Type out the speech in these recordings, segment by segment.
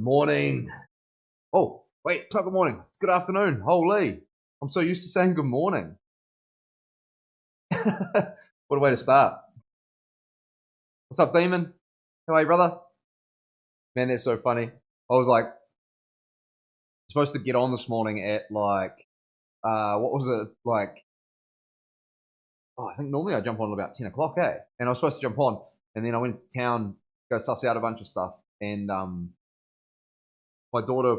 morning. Oh, wait, it's not good morning. It's good afternoon. Holy. I'm so used to saying good morning. What a way to start. What's up, Demon? How are you, brother? Man, that's so funny. I was like, supposed to get on this morning at what was it? I think normally I jump on at about 10 o'clock, eh? And I was supposed to jump on. And then I went to town, go suss out a bunch of stuff. And my daughter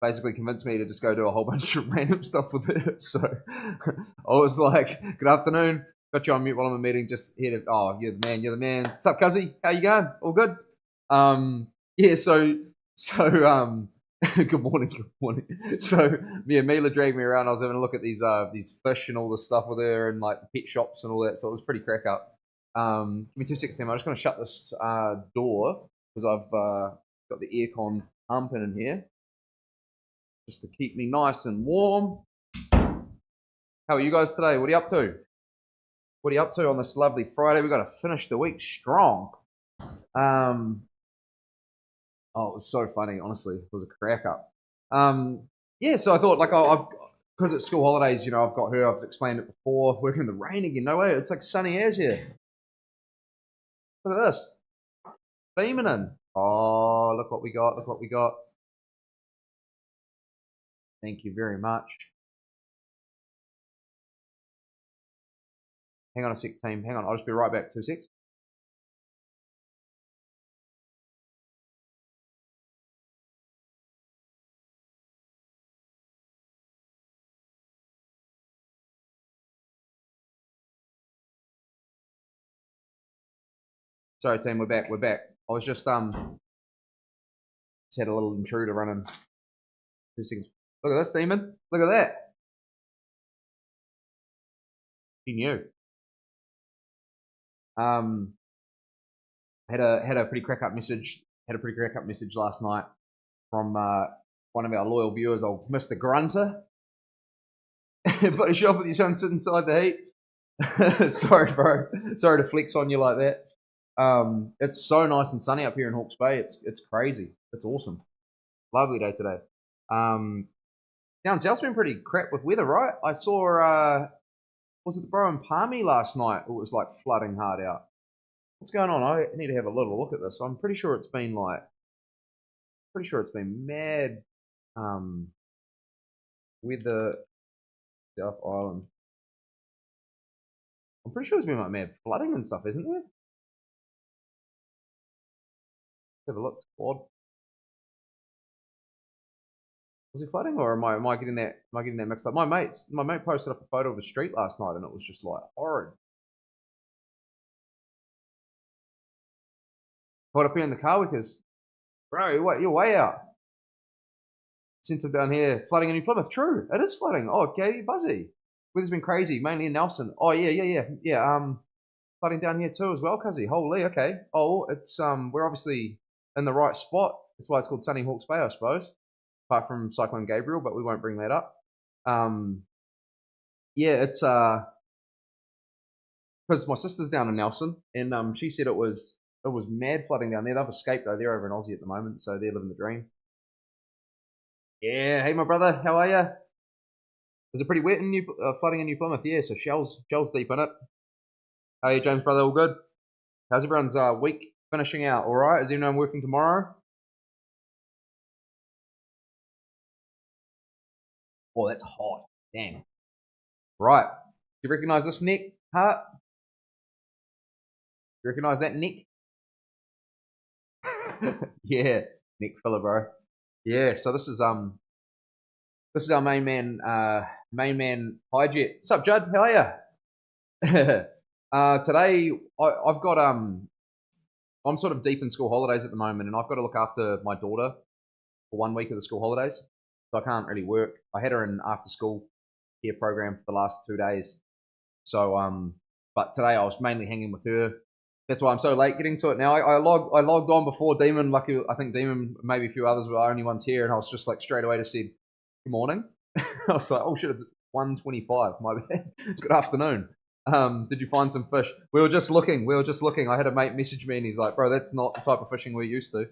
basically convinced me to just go do a whole bunch of random stuff with her. So I was like, good afternoon. Got you on mute while I'm in a meeting. Just here to, oh, you're the man. What's up, cuzzy? How you going? All good? Yeah, so good morning. So me and Mila dragged me around. I was having a look at these fish and all this stuff with her and like pet shops and all that. So it was pretty crack up. Give me 2 seconds, Tim. I'm just going to shut this door because I've got the aircon pumping in here just to keep me nice and warm. How are you guys today? What are you up to? What are you up to on this lovely Friday? We've got to finish the week strong. Oh, it was so funny, honestly. It was a crack up. Yeah, so I thought, like, because it's school holidays, you know, I've got her, I've explained it before, working in the rain again. No way, it's like sunny as here. Look at this. Beaming in. Oh, look what we got. Thank you very much. Hang on a sec, team. Hang on, I'll just be right back. 2 secs. Sorry, team, we're back. I was just had a little intruder running. 2 seconds. Look at this, Demon. Look at that. She knew. Had a pretty crack up message. Had a pretty crack up message last night from one of our loyal viewers, old Mr. Grunter. But a shop with your son sitting inside the heat. Sorry, bro. Sorry to flex on you like that. It's so nice and sunny up here in Hawke's Bay. It's crazy. It's awesome. Lovely day today. Down south's been pretty crap with weather, right? I saw was it the bro in Palmy last night? It was like flooding hard out. What's going on? I need to have a little look at this. I'm pretty sure it's been mad weather South Island. I'm pretty sure it's been like mad flooding and stuff, isn't there? Let's have a look, squad. Was it flooding, or am I getting that mixed up? My mate posted up a photo of the street last night, and it was just like horrid. Caught up here in the car because, bro, you're way out. Since I'm down here, flooding in New Plymouth. True, it is flooding. Oh, okay, buzzy. Weather's been crazy, mainly in Nelson. Oh yeah. Flooding down here too as well, cuzzy. Holy, okay. Oh, it's we're obviously in the right spot. That's why it's called Sunny Hawke's Bay, I suppose. Apart from Cyclone Gabriel, but we won't bring that up. Yeah, it's because my sister's down in Nelson, and she said it was mad flooding down there. They've escaped though. They're over in Aussie at the moment, so they're living the dream. Yeah, hey my brother, how are you? Is it pretty wet in flooding in New Plymouth? Yeah, so shells deep in it. How are you, James, brother? All good? How's everyone's week finishing out? All right? Is anyone working tomorrow? Oh, that's hot. Damn. Right. Do you recognize this neck, Hart? You recognize that neck? Yeah, neck filler, bro. Yeah, so this is our main man Highjet. What's up, Judd? How are you? Today I've got I'm sort of deep in school holidays at the moment, and I've got to look after my daughter for 1 week of the school holidays. So I can't really work. I had her in after school care program for the last 2 days. So but today I was mainly hanging with her. That's why I'm so late getting to it now. I logged on before Demon. Lucky, I think Demon, maybe a few others were the only ones here, and I was just like straight away to say good morning. I was like, oh shit, it's 1:25. My bad. Good afternoon. Did you find some fish? We were just looking. I had a mate message me, and he's like, bro, that's not the type of fishing we're used to.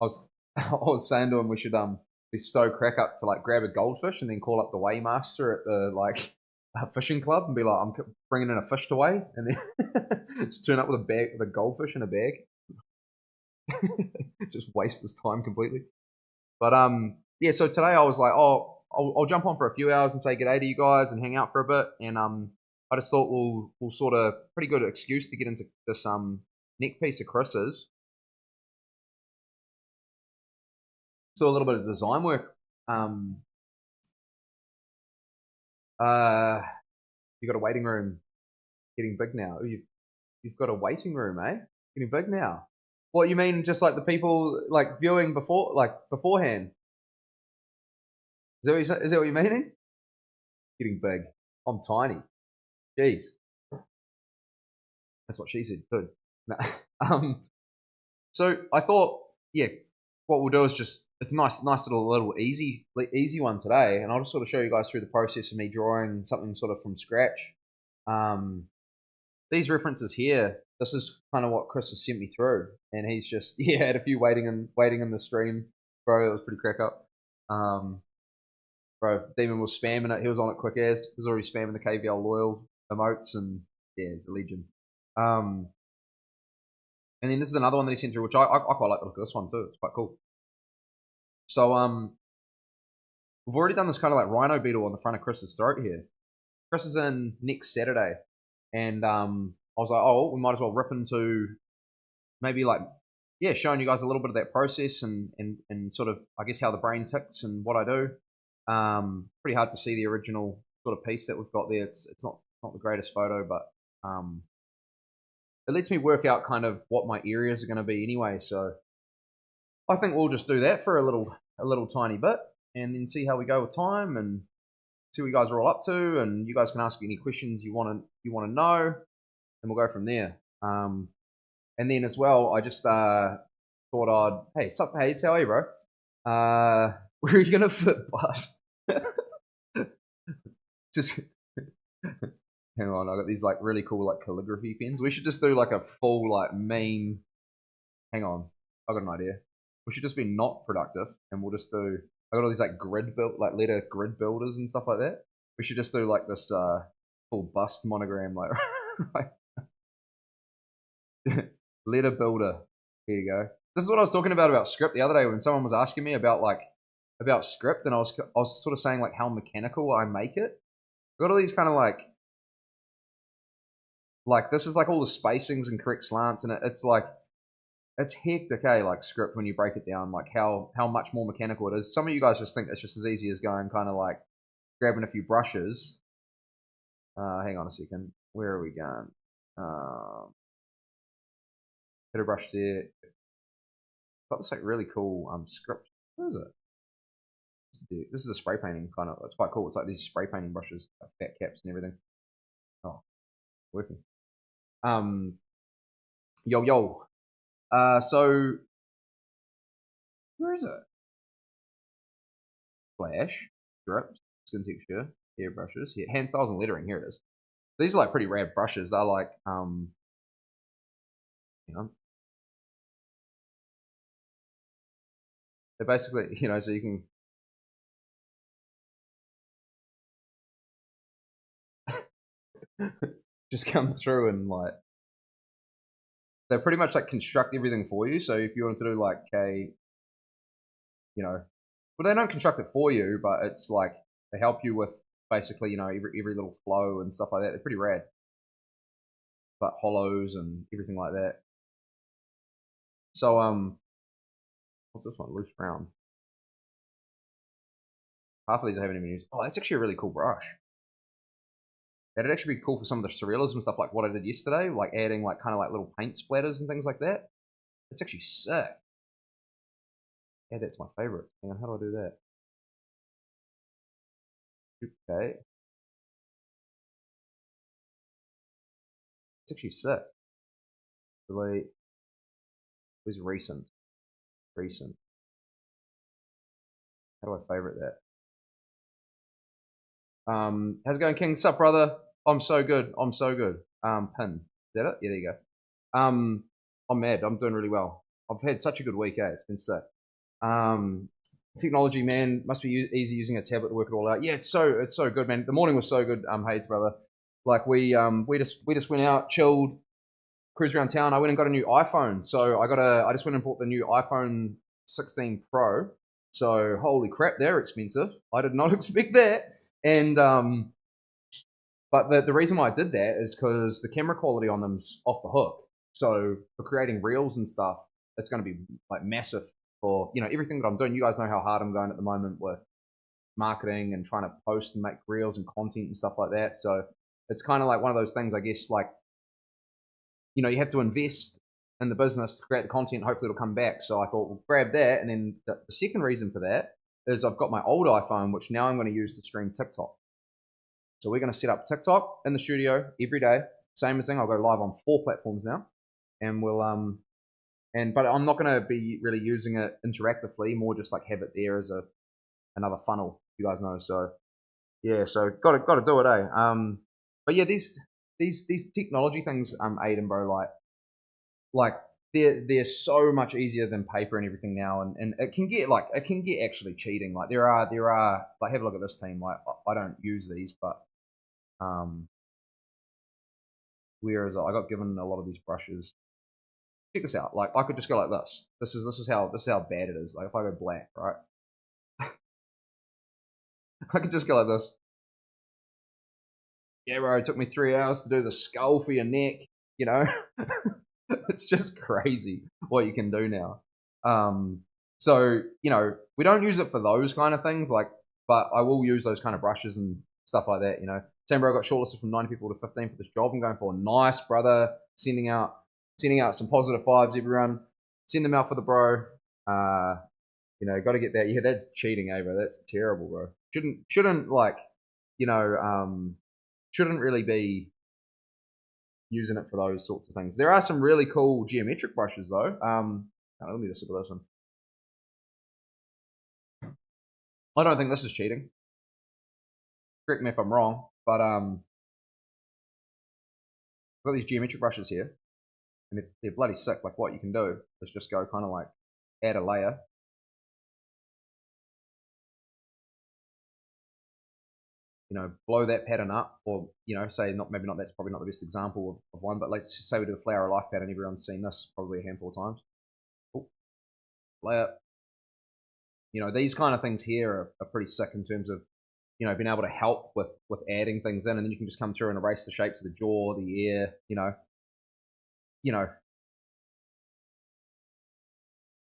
I was I was saying to him we should be so crack up to like grab a goldfish and then call up the weighmaster at the like fishing club and be like, I'm bringing in a fish to weigh, and then just turn up with a bag with a goldfish in a bag. Just waste this time completely. But yeah. So today I was like, oh, I'll jump on for a few hours and say g'day to you guys and hang out for a bit. And I just thought we'll sort of pretty good excuse to get into this neck piece of Chris's. Do a little bit of design work. You got a waiting room getting big now. You've got a waiting room, eh? Getting big now. What you mean? Just like the people like viewing beforehand? Is that what you're meaning? Getting big. I'm tiny. Jeez. That's what she said too. No. So I thought, yeah, what we'll do is just it's a nice little easy one today, and I'll just sort of show you guys through the process of me drawing something sort of from scratch. These references here, this is kind of what Chris has sent me through, and he's just had a few waiting in the stream, bro. It was pretty crack up. Bro, Demon was spamming it. He was on it quick as. He was already spamming the KVL loyal emotes, and yeah, it's a legend. And then this is another one that he sent through, which I quite like the look of this one too. It's quite cool. So we've already done this kind of like rhino beetle on the front of Chris's throat here. Chris is in next Saturday, and I was like, oh, we might as well rip into maybe like showing you guys a little bit of that process and sort of I guess how the brain ticks and what I do. Pretty hard to see the original sort of piece that we've got there. It's not the greatest photo, but it lets me work out kind of what my areas are going to be anyway. So I think we'll just do that for a little tiny bit, and then see how we go with time and see what you guys are all up to, and you guys can ask any questions you want to know, and we'll go from there. And then as well, I just thought hey, it's how are you, bro? Where are you gonna fit bust? Just hang on, I got these like really cool like calligraphy pens. We should just do like a full like main. Hang on, I got an idea. We should just be not productive, and we'll just do. I got all these like letter grid builders and stuff like that. We should just do like this full bust monogram, like right. Letter builder. Here you go. This is what I was talking about script the other day when someone was asking me about script, and I was sort of saying like how mechanical I make it. I've got all these kind of like this is like all the spacings and correct slants, and it's like it's hectic, okay, like script when you break it down, like how much more mechanical it is. Some of you guys just think it's just as easy as going kind of like grabbing a few brushes. Hang on a second. Where are we going? Hit a brush there. Got this like really cool script. What is it? This is a spray painting kind of. It's quite cool. It's like these spray painting brushes, like fat caps and everything. Oh, working. Yo. So where is it? Flash, strips, skin texture, hair brushes, hand styles and lettering. Here it is. These are like pretty rare brushes. They're like they're basically so you can just come through and like they pretty much like construct everything for you. So if you want to do like well, they don't construct it for you, but it's like they help you with basically every little flow and stuff like that. They're pretty rad, but hollows and everything like that. So what's this one? Loose round. Half of these I haven't even used. Oh, that's actually a really cool brush. That'd actually be cool for some of the surrealism stuff, like what I did yesterday, like adding like kind of like little paint splatters and things like that. It's actually sick. Yeah, that's my favorite. Hang on, how do I do that? Okay. It's actually sick. Delete. Where's recent? Recent. How do I favorite that? How's it going, King? Sup, brother? I'm so good. Pin. Is that it? Yeah, there you go. I'm mad. I'm doing really well. I've had such a good week, It's been sick. Technology, man, must be easy using a tablet to work it all out. Yeah, it's so good, man. The morning was so good, Hayes, brother. Like we just went out, chilled, cruised around town. I went and got a new iPhone. So I just went and bought the new iPhone 16 Pro. So holy crap, they're expensive. I did not expect that. And but the reason why I did that is because the camera quality on them's off the hook. So for creating reels and stuff, it's going to be like massive for everything that I'm doing. You guys know how hard I'm going at the moment with marketing and trying to post and make reels and content and stuff like that. So it's kind of like one of those things, I guess, like you have to invest in the business to create the content. Hopefully it'll come back. So I thought we'll grab that. And then the second reason for that is I've got my old iPhone, which now I'm going to use to stream TikTok. So we're going to set up TikTok in the studio every day. Same as thing. I'll go live on 4 platforms now, and we'll but I'm not going to be really using it interactively. More just like have it there as another funnel. You guys know. So yeah. So got to do it, eh? But yeah, these technology things, Aiden, bro, like they're so much easier than paper and everything now, and it can get actually cheating. Like there are like, have a look at this team. Like I don't use these, but whereas I got given a lot of these brushes. Check this out. Like I could just go like this. This is how bad it is. Like if I go black, right? I could just go like this. Yeah, bro, it took me 3 hours to do the skull for your neck. It's just crazy what you can do now. So we don't use it for those kind of things, but I will use those kind of brushes and stuff like that. Same, bro, I got shortlisted from 9 people to 15 for this job. I'm going for nice, brother. Sending out some positive vibes, everyone. Send them out for the bro. Got to get that. Yeah, that's cheating, bro. That's terrible, bro. Shouldn't really be using it for those sorts of things. There are some really cool geometric brushes though. Let me just look at this one. I don't think this is cheating. Correct me if I'm wrong, but I've got these geometric brushes here, and they're bloody sick. Like what you can do is just go kind of like add a layer. Blow that pattern up, or say maybe not. That's probably not the best example of one, but let's just say we do a flower of life pattern. Everyone's seen this probably a handful of times. Oh, layer. These kind of things here are pretty sick in terms of being able to help with adding things in, and then you can just come through and erase the shapes of the jaw, the ear.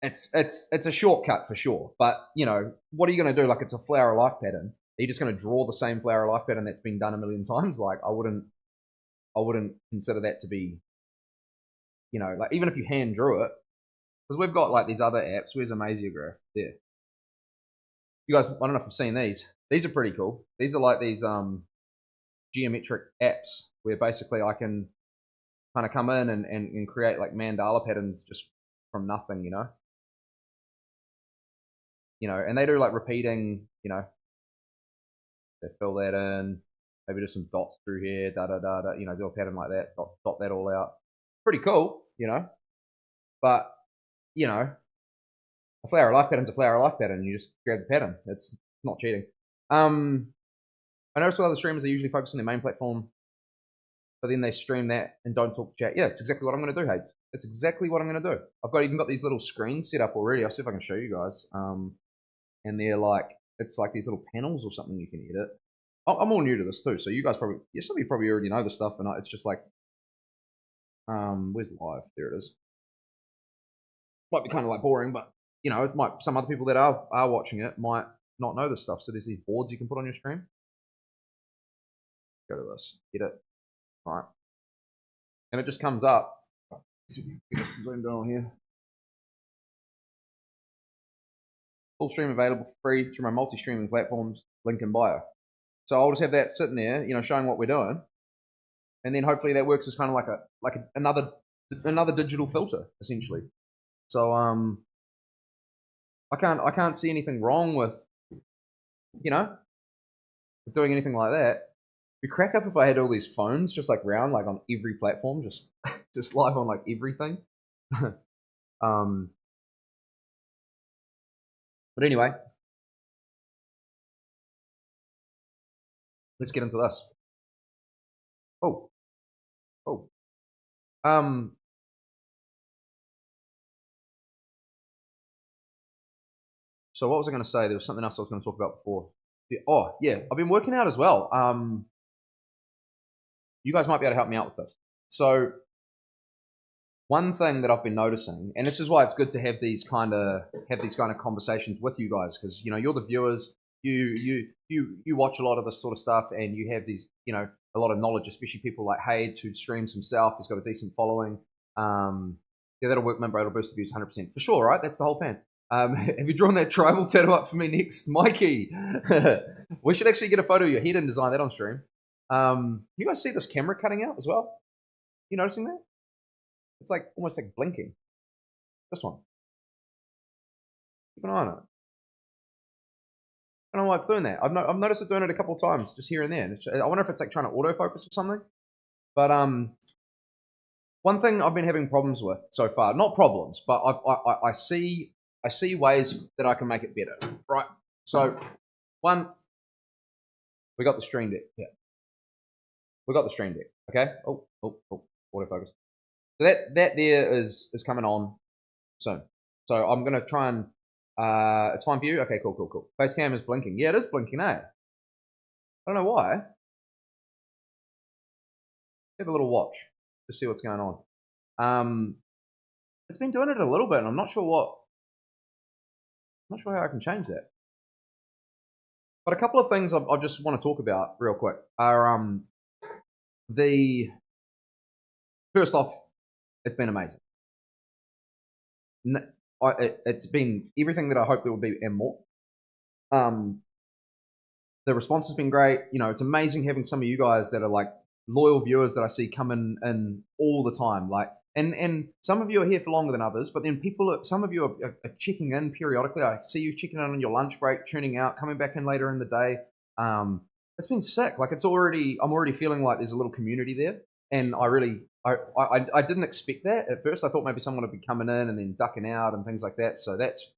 It's a shortcut for sure. But what are you going to do? Like it's a flower of life pattern. Are you just going to draw the same flower of life pattern that's been done a million times? Like I wouldn't consider that to be, like even if you hand drew it, because we've got like these other apps. Where's Amaziograph? There. You guys, I don't know if you've seen these. These are pretty cool. These are like these geometric apps where basically I can kind of come in and create like mandala patterns just from nothing, and they do like repeating, they fill that in, maybe do some dots through here, do a pattern like that, dot that all out. Pretty cool, but a flower of life pattern's a flower of life pattern. You just grab the pattern. It's not cheating. I noticed with other streamers, they usually focus on their main platform, but then they stream that and don't talk chat. Yeah, it's exactly what I'm going to do, Hades. It's exactly what I'm going to do. I've even got these little screens set up already. I'll see if I can show you guys. And they're like, it's like these little panels or something you can edit. I'm all new to this too, so you guys some of you probably already know this stuff, and it's just like, where's live? There it is. Might be kind of like boring, but some other people that are watching it might not know this stuff. So there's these boards you can put on your stream. Go to this, edit, all right, and it just comes up. Let's see if you can get this zoomed on here. Full stream available for free through my multi-streaming platforms. Link in bio. So I'll just have that sitting there, showing what we're doing, and then hopefully that works as kind of like another digital filter essentially. So I can't see anything wrong with doing anything like that. It'd be crack up if I had all these phones just like round, like on every platform, just live on like everything. But anyway, let's get into this. Oh, oh. Um, so what was I going to say? There was something else I was going to talk about before. Yeah, oh, yeah, I've been working out as well. You guys might be able to help me out with this. So one thing that I've been noticing, and this is why it's good to have these kind of conversations with you guys, because you're the viewers. You watch a lot of this sort of stuff, and you have these a lot of knowledge, especially people like Hayes, who streams himself. He's got a decent following. Yeah, that'll work, member. It'll boost the views 100% for sure, right? That's the whole plan. Have you drawn that tribal tattoo up for me next, Mikey? We should actually get a photo of your head and design that on stream. You guys see this camera cutting out as well? You noticing that? It's like almost like blinking. This one. Keep an eye on it. I don't know why it's doing that. I've noticed it doing it a couple of times, just here and there. I wonder if it's like trying to autofocus or something. But one thing I've been having problems with so far, not problems, but I see ways that I can make it better. Right. So one, we got the Stream Deck. Yeah. We got the Stream Deck. Okay. Oh, autofocus. So that there is coming on soon. So I'm gonna try and it's fine for you? Okay, cool. Face cam is blinking. Yeah, it is blinking, eh? I don't know why. Have a little watch to see what's going on. It's been doing it a little bit, and I'm not sure how I can change that. But a couple of things I just want to talk about real quick are the first off, it's been amazing. It's been everything that I hoped it would be and more. The response has been great. It's amazing having some of you guys that are like loyal viewers that I see coming in all the time. Like, and some of you are here for longer than others, but then some of you are checking in periodically. I see you checking in on your lunch break, tuning out, coming back in later in the day. It's been sick. Like I'm already feeling like there's a little community there, and I didn't expect that at first. I thought maybe someone would be coming in and then ducking out and things like that. So that's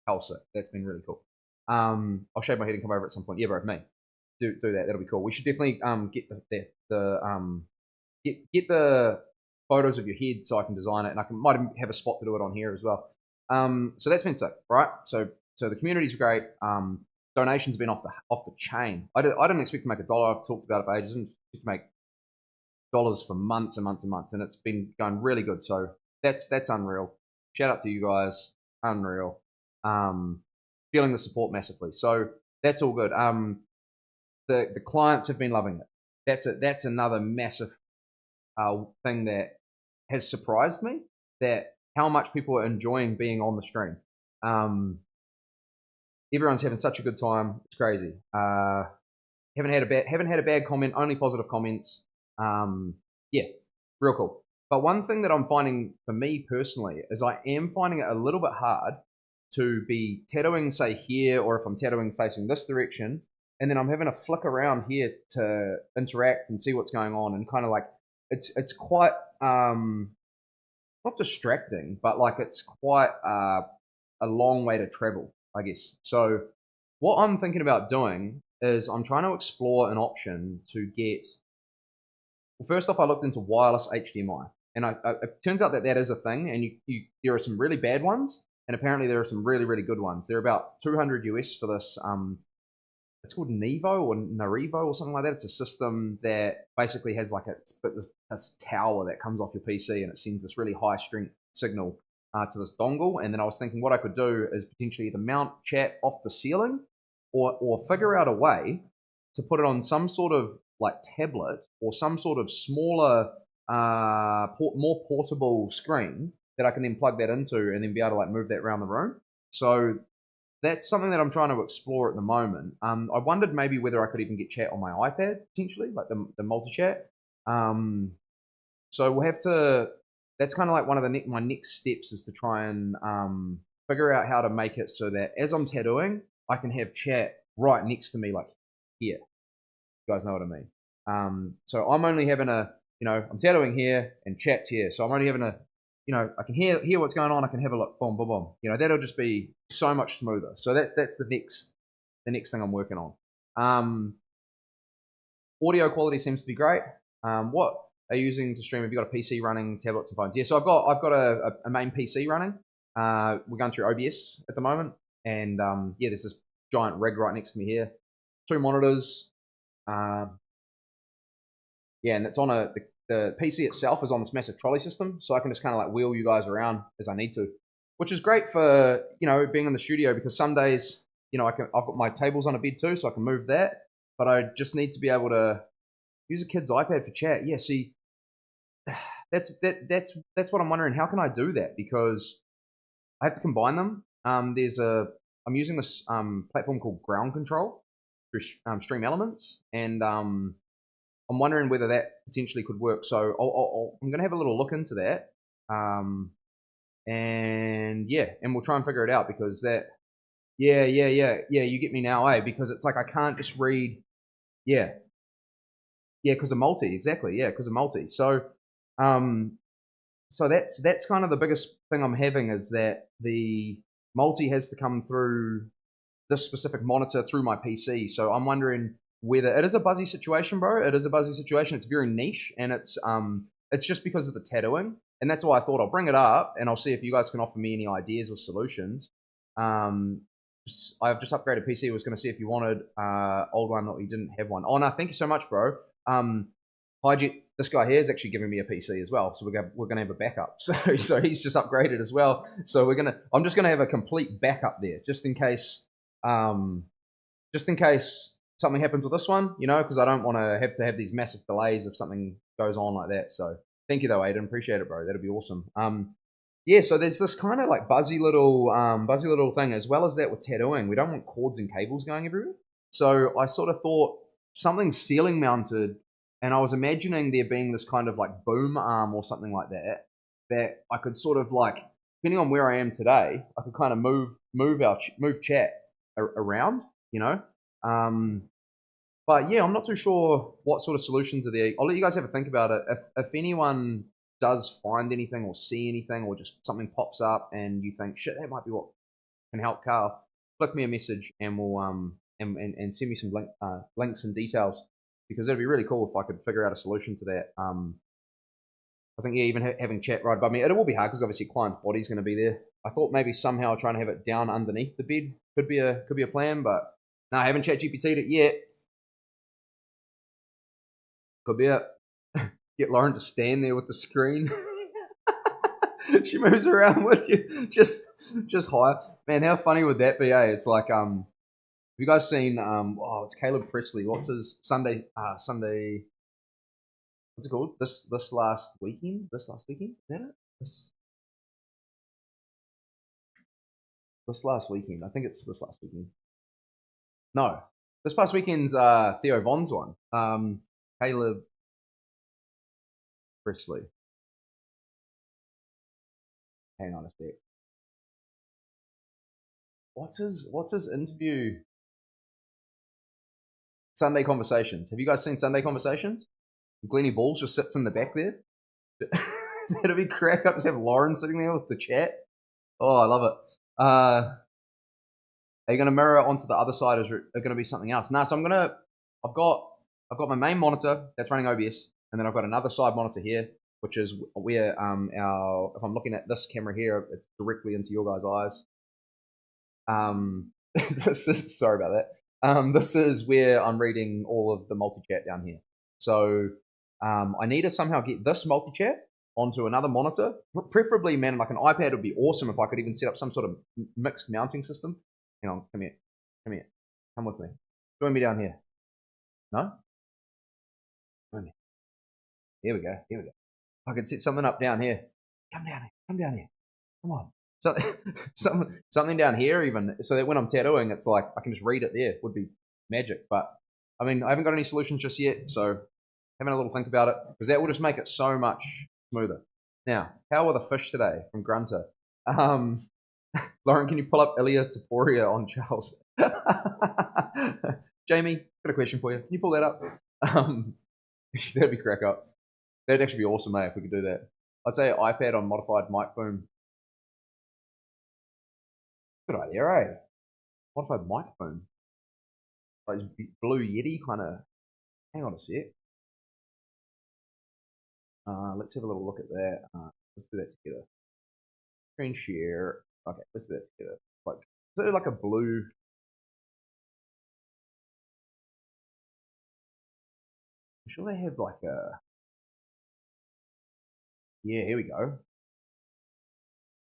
hell sick. That's been really cool. I'll shave my head and come over at some point. Yeah, bro, me. Do that. That'll be cool. We should definitely get the photos of your head so I can design it, and I might have a spot to do it on here as well. So that's been sick, right? So the community's great. Donations have been off the chain. I didn't expect to make $1. I've talked about it for ages. I didn't expect to make dollars for months and months and months, and it's been going really good. So that's unreal. Shout out to you guys. Unreal. Feeling the support massively. So that's all good. The clients have been loving it. That's another massive thing that has surprised me, that how much people are enjoying being on the stream. Everyone's having such a good time. It's crazy. Haven't had a bad comment. Only positive comments. Yeah, real cool. But one thing that I'm finding for me personally is I am finding it a little bit hard to be tattooing, say here, or if I'm tattooing facing this direction, and then I'm having to flick around here to interact and see what's going on, and kind of like it's quite not distracting, but like it's quite a long way to travel, I guess. So what I'm thinking about doing is I'm trying to explore an option to get. Well, first off, I looked into wireless HDMI, and it turns out that is a thing, and there are some really bad ones, and apparently there are some really, really good ones. They're about 200 US for this. It's called Nevo or Narivo or something like that. It's a system that basically has like this tower that comes off your PC, and it sends this really high strength signal to this dongle. And then I was thinking what I could do is potentially either mount chat off the ceiling or figure out a way to put it on some sort of like tablet or some sort of smaller, more portable screen that I can then plug that into and then be able to like move that around the room. So that's something that I'm trying to explore at the moment. I wondered maybe whether I could even get chat on my iPad potentially, like the multi-chat. So we'll have to. That's kind of like one of my next steps is to try and figure out how to make it so that as I'm tattooing, I can have chat right next to me, like here. You guys know what I mean. So I'm only having I'm tattooing here and chat's here. So I'm only having to you know, I can hear what's going on. I can have a look. Boom, boom, boom. You know, that'll just be so much smoother. So that's the next thing I'm working on. Audio quality seems to be great. What are you using to stream? Have you got a PC running, tablets and phones? Yeah, so I've got a main PC running. We're going through OBS at the moment, and yeah, there's this giant rig right next to me here. 2 monitors. Yeah, and it's on the PC itself is on this massive trolley system, so I can just kind of like wheel you guys around as I need to, which is great for, you know, being in the studio, because some days, you know, I've got my tables on a bed too, so I can move that, but I just need to be able to use a kid's iPad for chat. Yeah, see, that's what I'm wondering. How can I do that? Because I have to combine them. I'm using this platform called Ground Control through Stream Elements, and I'm wondering whether that potentially could work. So I'm going to have a little look into that. And yeah, and we'll try and figure it out, because yeah, you get me now, eh? Because it's like I can't just read, yeah, because of multi, exactly, yeah, because of multi. So, so that's kind of the biggest thing I'm having, is that the multi has to come through this specific monitor through my PC. So I'm wondering whether it is a buzzy situation, bro. It is a buzzy situation. It's very niche, and it's just because of the tattooing, and that's why I thought I'll bring it up, and I'll see if you guys can offer me any ideas or solutions. I've just upgraded PC. I was going to see if you wanted old one, or you didn't have one. Oh no, thank you so much, bro. Hijet, this guy here is actually giving me a PC as well, so we're gonna have a backup. So he's just upgraded as well. So I'm just gonna have a complete backup there, just in case something happens with this one, you know, because I don't want to have these massive delays if something goes on like that. So thank you though, Aiden. Appreciate it, bro. That'd be awesome. Yeah, so there's this kind of like buzzy little thing, as well as that with tattooing. We don't want cords and cables going everywhere. So I sort of thought something ceiling mounted, and I was imagining there being this kind of like boom arm or something like that I could sort of like, depending on where I am today, I could kind of move chat around, you know. But yeah, I'm not too sure what sort of solutions are there. I'll let you guys have a think about it. If anyone does find anything or see anything, or just something pops up and you think, shit, that might be what can help Carl, flick me a message, and we'll and send me some links and details, because it'd be really cool if I could figure out a solution to that. I think, yeah, even having chat right above me, it will be hard because obviously client's body's going to be there. I thought maybe somehow trying to have it down underneath the bed could be a plan, but no, I haven't chat GPT'd it yet. Could be it. Get Lauren to stand there with the screen. She moves around with you, just higher. Man, how funny would that be? It's like, have you guys seen? It's Caleb Presley. What's his Sunday? Sunday. What's it called? This last weekend. This last weekend. Is that it? This last weekend. I think it's this last weekend. No, this past weekend's Theo Von's one. Caleb Presley. Hang on a sec. What's his interview? Sunday Conversations. Have you guys seen Sunday Conversations? Glennie Balls just sits in the back there. That'd be crack up. Just have Lauren sitting there with the chat. Oh, I love it. Are you going to mirror it onto the other side? Or is it going to be something else? No, so I've got my main monitor that's running OBS, and then I've got another side monitor here, which is where if I'm looking at this camera here, it's directly into your guys' eyes. Sorry about that. This is where I'm reading all of the multi-chat down here. So I need to somehow get this multi-chat onto another monitor. Preferably, man, like an iPad would be awesome if I could even set up some sort of mixed mounting system. Hang on, come here. Come with me. Join me down here. No? Join me. Here we go. I can set something up down here. Come down here. Come on. So, something down here even, so that when I'm tattooing, it's like I can just read it there. Would be magic. But I mean, I haven't got any solutions just yet, so having a little think about it, because that will just make it so much smoother. Now, how are the fish today from Grunter? Lauren, can you pull up Ilya Taporia on Charles? Jamie, got a question for you. Can you pull that up? That'd be crack up. That'd actually be awesome, mate, if we could do that. I'd say iPad on modified mic boom. Good idea, eh? Modified mic boom. Those blue Yeti kind of. Hang on a sec. Let's have a little look at that. Let's do that together. Screen share. Okay, let's do that together. Like, is it like a blue? I'm sure they have like a. Yeah, here we go.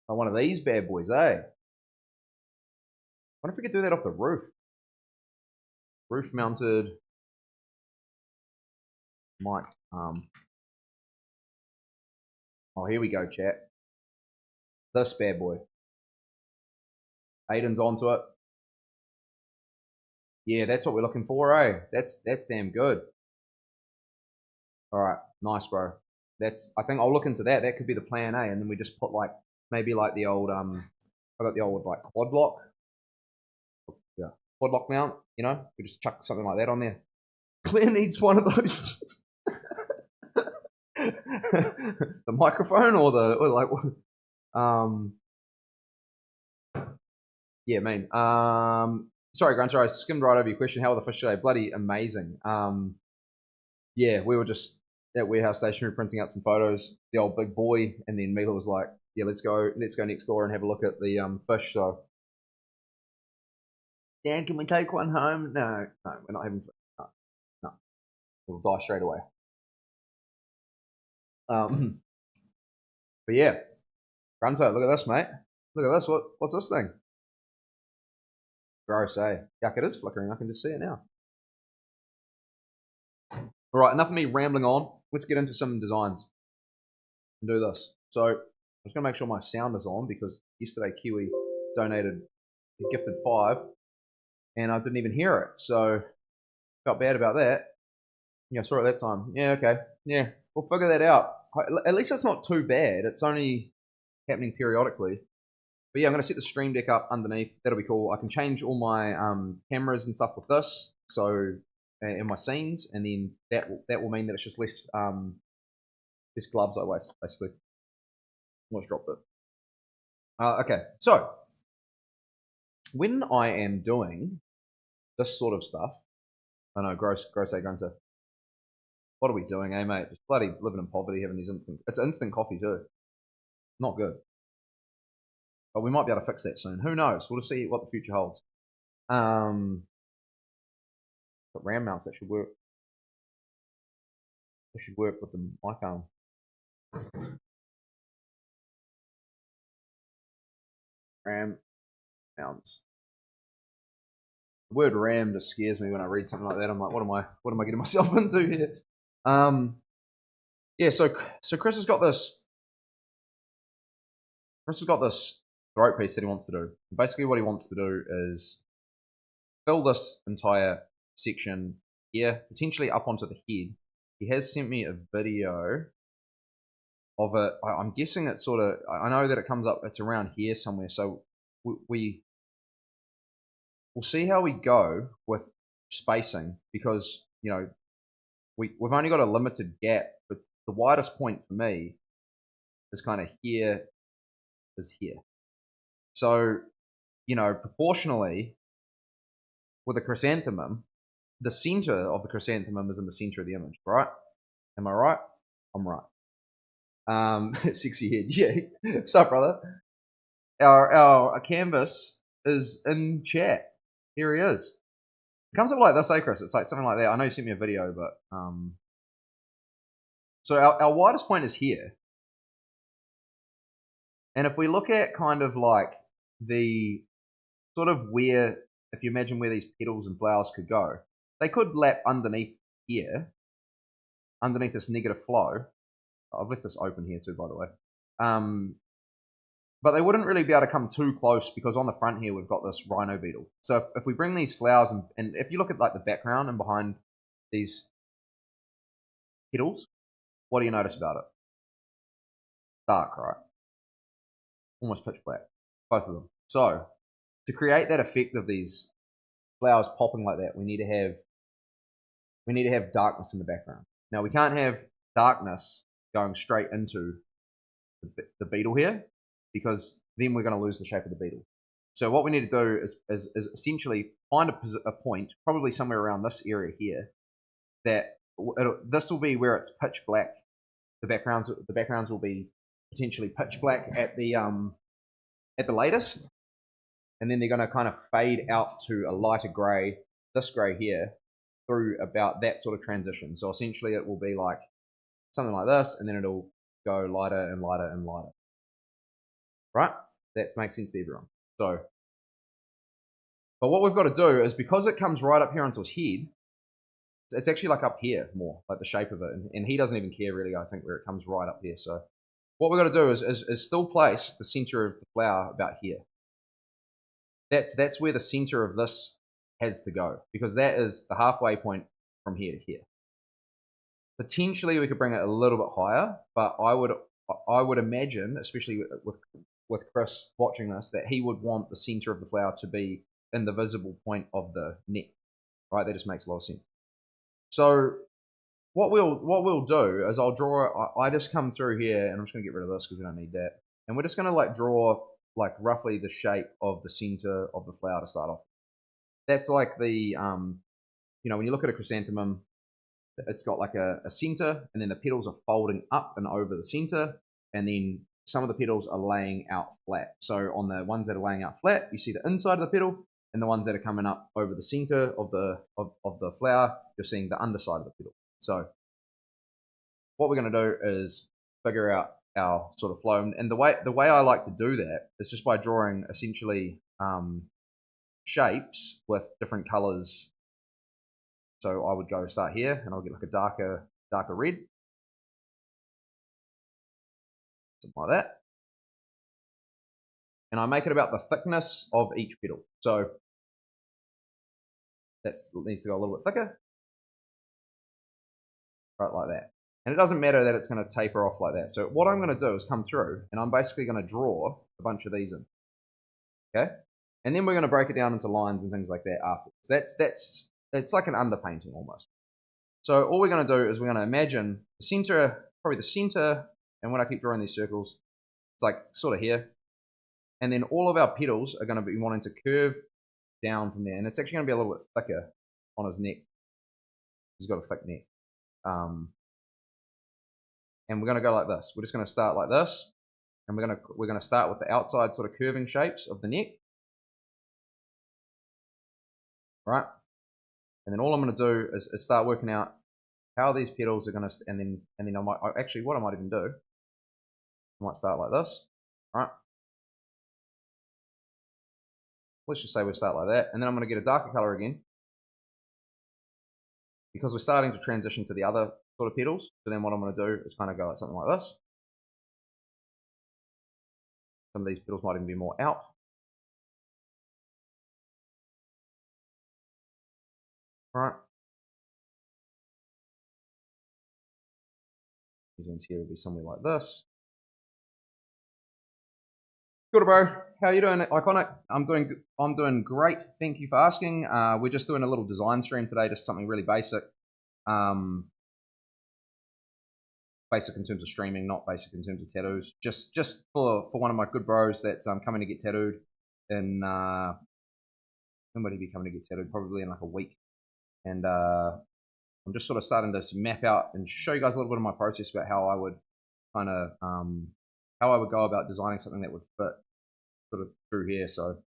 Oh, one of these bad boys, eh? Wonder if we could do that off the roof. Roof mounted mic. Oh, here we go, chat. This bad boy. Aiden's onto it. Yeah, that's what we're looking for, eh? That's damn good. All right, nice, bro. I think I'll look into that. That could be the plan A, and then we just put like maybe like the old I got the old like quad lock. Yeah, quad lock mount. You know, we just chuck something like that on there. Claire needs one of those. The microphone or like yeah, man. Sorry, Grunter, I skimmed right over your question. How are the fish today? Bloody amazing. Yeah, we were just at warehouse stationery printing out some photos. The old big boy, and then Mila was like, "Yeah, let's go next door and have a look at the fish." So, Dan, can we take one home? No, we're not having. No, we'll die straight away. But yeah, Grunter, look at this, mate. Look at this. What's this thing? Gross, eh? Yuck, it is flickering. I can just see it now. All right, enough of me rambling on. Let's get into some designs and do this. So I'm just going to make sure my sound is on because yesterday Kiwi donated, gifted 5, and I didn't even hear it. So felt bad about that. Yeah, I saw it that time. Yeah, okay. Yeah, we'll figure that out. At least it's not too bad. It's only happening periodically. But yeah, I'm going to set the stream deck up underneath. That'll be cool. I can change all my cameras and stuff with this. So in my scenes, and then that will mean that it's just less gloves I waste, basically. Almost dropped it. Okay, so when I am doing this sort of stuff, I know, gross, grunter. What are we doing, eh, mate? Just bloody living in poverty, having these it's instant coffee too. Not good. But we might be able to fix that soon. Who knows? We'll just see what the future holds. But RAM mounts, that should work. That should work with the mic arm. RAM mounts. The word RAM just scares me when I read something like that. I'm like, what am I getting myself into here? Yeah, so Chris has got this throat piece that he wants to do. Basically what he wants to do is fill this entire section here, potentially up onto the head. He has sent me a video of it. I'm guessing it's sort of, I know that it comes up, it's around here somewhere. So we'll see how we go with spacing because, you know, we've only got a limited gap, but the widest point for me is kind of here, is here. So, you know, proportionally with a chrysanthemum, the center of the chrysanthemum is in the center of the image, right? Am I right? I'm right. Sexy head, yeah. What's up, brother? Our canvas is in chat. Here he is. It comes up like this, eh, Chris? It's like something like that. I know you sent me a video, but so our widest point is here. And if we look at kind of like the sort of where, if you imagine where these petals and flowers could go, they could lap underneath here, underneath this negative flow. I've left this open here too, by the way. But they wouldn't really be able to come too close because on the front here we've got this rhino beetle. So if we bring these flowers and if you look at like the background and behind these petals, what do you notice about it? Dark, right? Almost pitch black, both of them. So to create that effect of these flowers popping like that, we need to have darkness in the background. Now we can't have darkness going straight into the beetle here, because then we're going to lose the shape of the beetle. So what we need to do is essentially find a point, probably somewhere around this area here, that this will be where it's pitch black. The backgrounds will be potentially pitch black at the latest, and then they're going to kind of fade out to a lighter grey, this grey here, through about that sort of transition. So essentially it will be like something like this, and then it'll go lighter and lighter and lighter. Right? That makes sense to everyone. So, but what we've got to do is, because it comes right up here onto his head, it's actually like up here more, like the shape of it. And he doesn't even care really, I think, where it comes right up here. So what we've got to do is still place the center of the flower about here. That's where the center of this has to go, because that is the halfway point from here to here. Potentially we could bring it a little bit higher, but I would imagine, especially with Chris watching this, that he would want the center of the flower to be in the visible point of the neck. Right? That just makes a lot of sense. So what we'll do is I'll draw. I just come through here, and I'm just going to get rid of this because we don't need that. And we're just going to like draw like roughly the shape of the center of the flower to start off. That's like the you know, when you look at a chrysanthemum, it's got like a center, and then the petals are folding up and over the center, and then some of the petals are laying out flat. So on the ones that are laying out flat, you see the inside of the petal, and the ones that are coming up over the center of the flower, you're seeing the underside of the petal. So what we're going to do is figure out our sort of flow, and the way I like to do that is just by drawing essentially shapes with different colors. So I would go start here, and I'll get like a darker red, something like that, and I make it about the thickness of each petal. So that needs to go a little bit thicker, right, like that. And it doesn't matter that it's going to taper off like that. So what I'm going to do is come through, and I'm basically going to draw a bunch of these in. Okay, and then we're going to break it down into lines and things like that after. So it's like an underpainting almost. So all we're going to do is we're going to imagine the center, probably the center, and when I keep drawing these circles, it's like sort of here. And then all of our petals are going to be wanting to curve down from there. And it's actually going to be a little bit thicker on his neck. He's got a thick neck. And we're going to go like this. We're just going to start like this. And we're going to start with the outside sort of curving shapes of the neck. Right? And then all I'm going to do is start working out how these petals are going to, and then I might, actually what I might even do, I might start like this. All right? Let's just say we start like that, and then I'm going to get a darker color again, because we're starting to transition to the other sort of petals. So then what I'm going to do is kind of go like something like this. Some of these petals might even be more out. All right. These ones here will be somewhere like this. Good, bro. How you doing, Iconic? I'm doing great. Thank you for asking. We're just doing a little design stream today, just something really basic. Basic in terms of streaming, not basic in terms of tattoos. Just for one of my good bros that's coming to get tattooed in when would he be coming to get tattooed? Probably in like a week. And I'm just sort of starting to map out and show you guys a little bit of my process about how I would kind of how I would go about designing something that would fit sort of through here. So